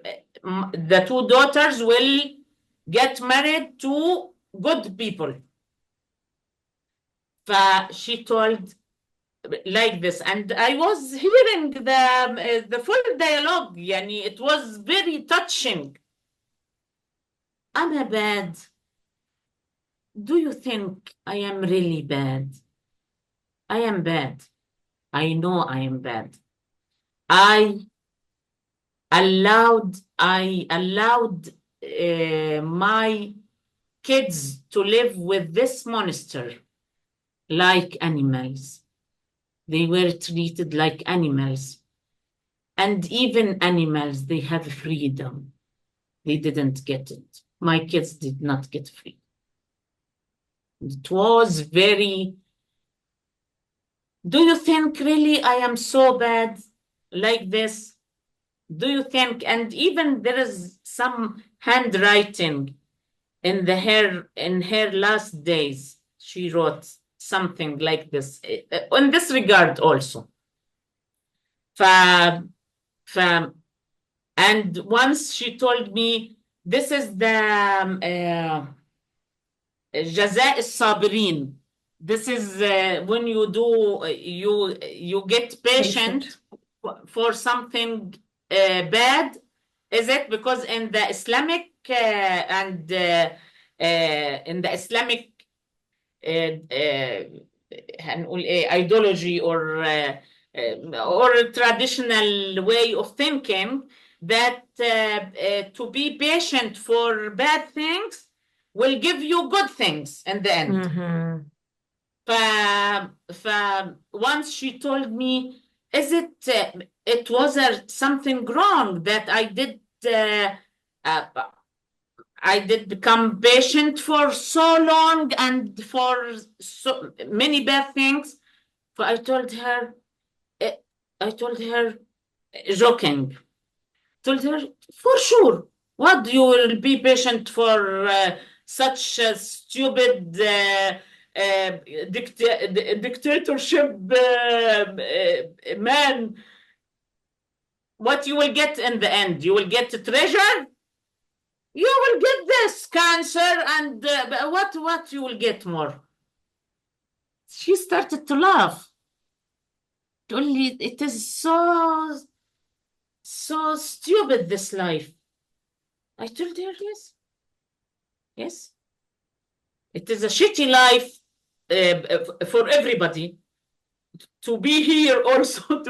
the two daughters will get married to good people. She told like this, and I was hearing the full dialogue. It was very touching. I'm bad. Do you think I am really bad? I am bad. I know I am bad. I allowed my kids to live with this monster like animals. They were treated like animals. And even animals, they have freedom. They didn't get it. My kids did not get free. It was very... Do you think really I am so bad like this? Do you think? And even there is some handwriting in her last days. She wrote something like this in this regard also. And once she told me, this is the جزاء الصابرين. This is when you do, you get patient for something bad. Is it because in the Islamic in the Islamic ideology or traditional way of thinking, that to be patient for bad things will give you good things in the end. Mhm. Once she told me, was there something wrong that I did? I did become patient for so long and for so many bad things. So I told her, eh, joking, told her, for sure, what you will be patient for such a stupid dictatorship man? What you will get in the end? You will get treasure. You will get this cancer, and what you will get more? She started to laugh. Only it is so stupid, this life. I told her, yes. It is a shitty life for everybody. To be here also,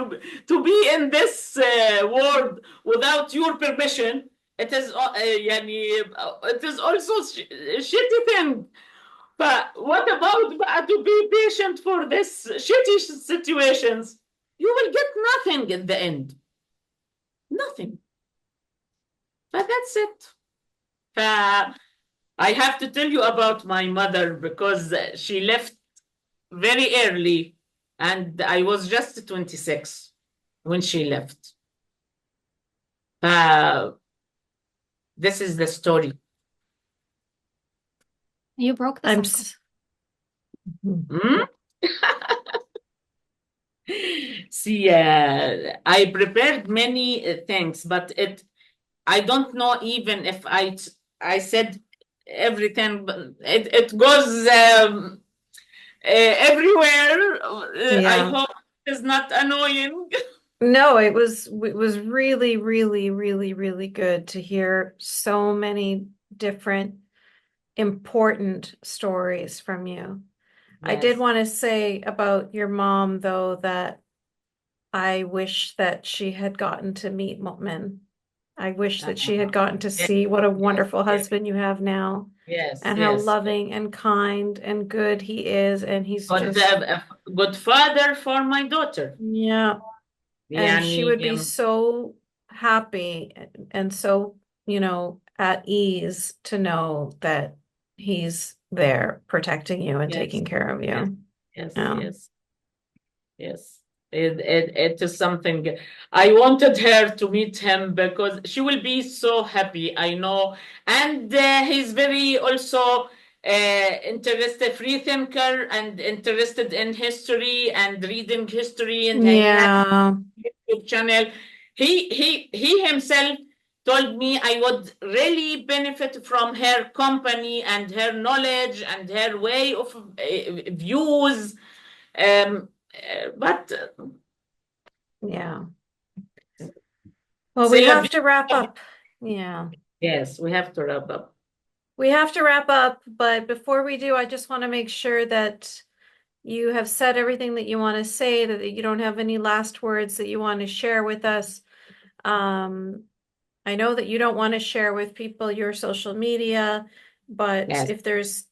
to be in this world without your permission, it is it is also a shitty thing. But what about to be patient for this shitty situations? You will get nothing in the end. Nothing. But that's it. I have to tell you about my mother because she left very early, and I was just 26 when she left. This is the story. You broke the I'm cycle. Hmm? See, I prepared many things, but I don't know even if I said everything, but it goes everywhere. I Yeah. hope it's not annoying. No, it was really, really, really, really good to hear so many different important stories from you. I did Yes. want to say about your mom, though, that I wish that she had gotten to meet Mu'min. I wish that she had gotten to see what a wonderful husband you have now, Yes, and how yes. loving and kind and good he is, and he's But just, a good father for my daughter. yeah. And she يعني would be so happy and so, at ease to know that he's there protecting you and Yes. taking care of you. Yes, Yeah. yes. It is something. I wanted her to meet him because she will be so happy, I know. And he's very also interested, free thinker, and interested in history and reading history, and he has Yeah. YouTube channel. He himself told me I would really benefit from her company and her knowledge and her way of views. But Yeah. Well, we have to wrap up. Yeah. yes, we have to wrap up. We have to wrap up, but before we do, I just want to make sure that you have said everything that you want to say, that you don't have any last words that you want to share with us. I know that you don't want to share with people your social media, but Yes.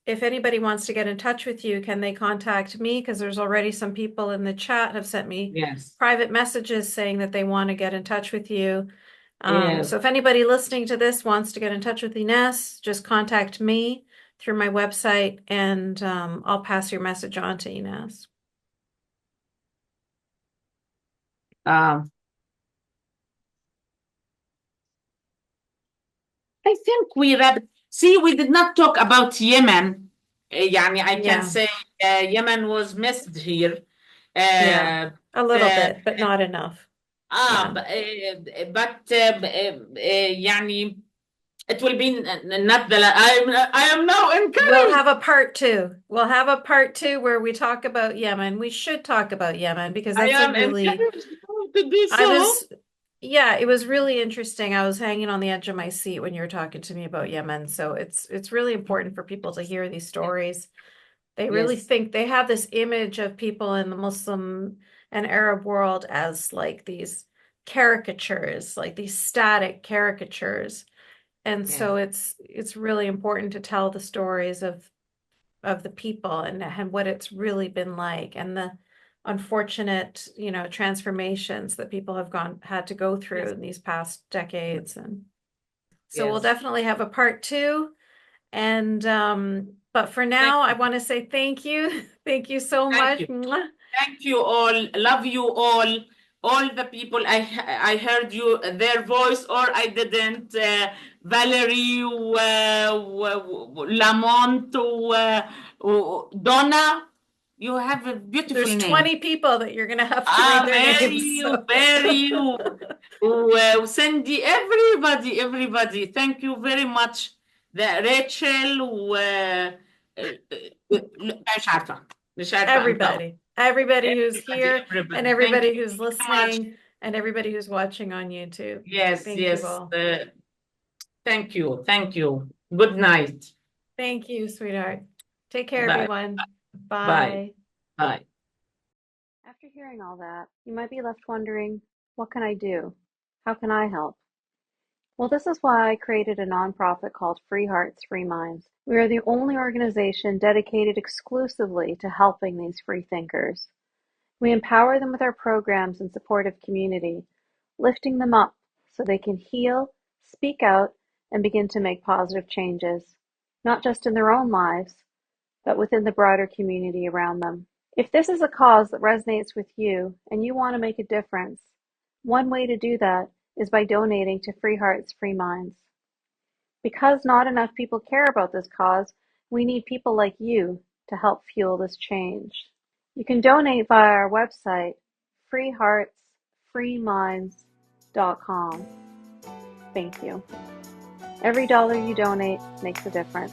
if anybody wants to get in touch with you, can they contact me? Because there's already some people in the chat have sent me Yes. private messages saying that they want to get in touch with you. Yes. So if anybody listening to this wants to get in touch with Enas, just contact me through my website, and I'll pass your message on to Enas. I think we wrapped. See, we did not talk about Yemen. يعني I can Yeah. say Yemen was missed here. Yeah. A little uh, bit, but not enough. Yeah. but يعني it will be not the I am now encouraged. We'll have a part two. We'll have a part two where we talk about Yemen. We should talk about Yemen because I that's a am really, encouraged to do so. yeah, it was really interesting. I was hanging on the edge of my seat when you were talking to me about Yemen. So it's really important for people to hear these stories. They really Yes. think they have this image of people in the Muslim and Arab world as like these caricatures, like these static caricatures. And so it's really important to tell the stories of the people and what it's really been like, and the unfortunate, transformations that people have had to go through Yes. in these past decades. And So we'll Yes. definitely have a part 2. And but for now, I want to say thank you. Thank you so much. Thank you. Mwah. Thank you all. Love you all the people. I heard you their voice, or I didn't. Valerie, Lamont, Donna. You have a beautiful There's name. 20 people that you're gonna have to read their names. Very you. Cindy, everybody. Thank you very much. Rachel, مش عارفة أنطق. Everybody who's here, everybody. and Thank everybody you who's very much. listening, and everybody who's watching on YouTube. Yes, Thank yes. you all. Thank you. Good night. Thank you, sweetheart. Take care, Bye. everyone. Bye. Bye. After hearing all that, you might be left wondering, what can I do? How can I help? Well, this is why I created a nonprofit called Free Hearts, Free Minds. We are the only organization dedicated exclusively to helping these free thinkers. We empower them with our programs and supportive community, lifting them up so they can heal, speak out, and begin to make positive changes, not just in their own lives, but within the broader community around them. If this is a cause that resonates with you and you want to make a difference, one way to do that is by donating to Free Hearts, Free Minds. Because not enough people care about this cause, we need people like you to help fuel this change. You can donate via our website, freeheartsfreeminds.com. Thank you. Every dollar you donate makes a difference.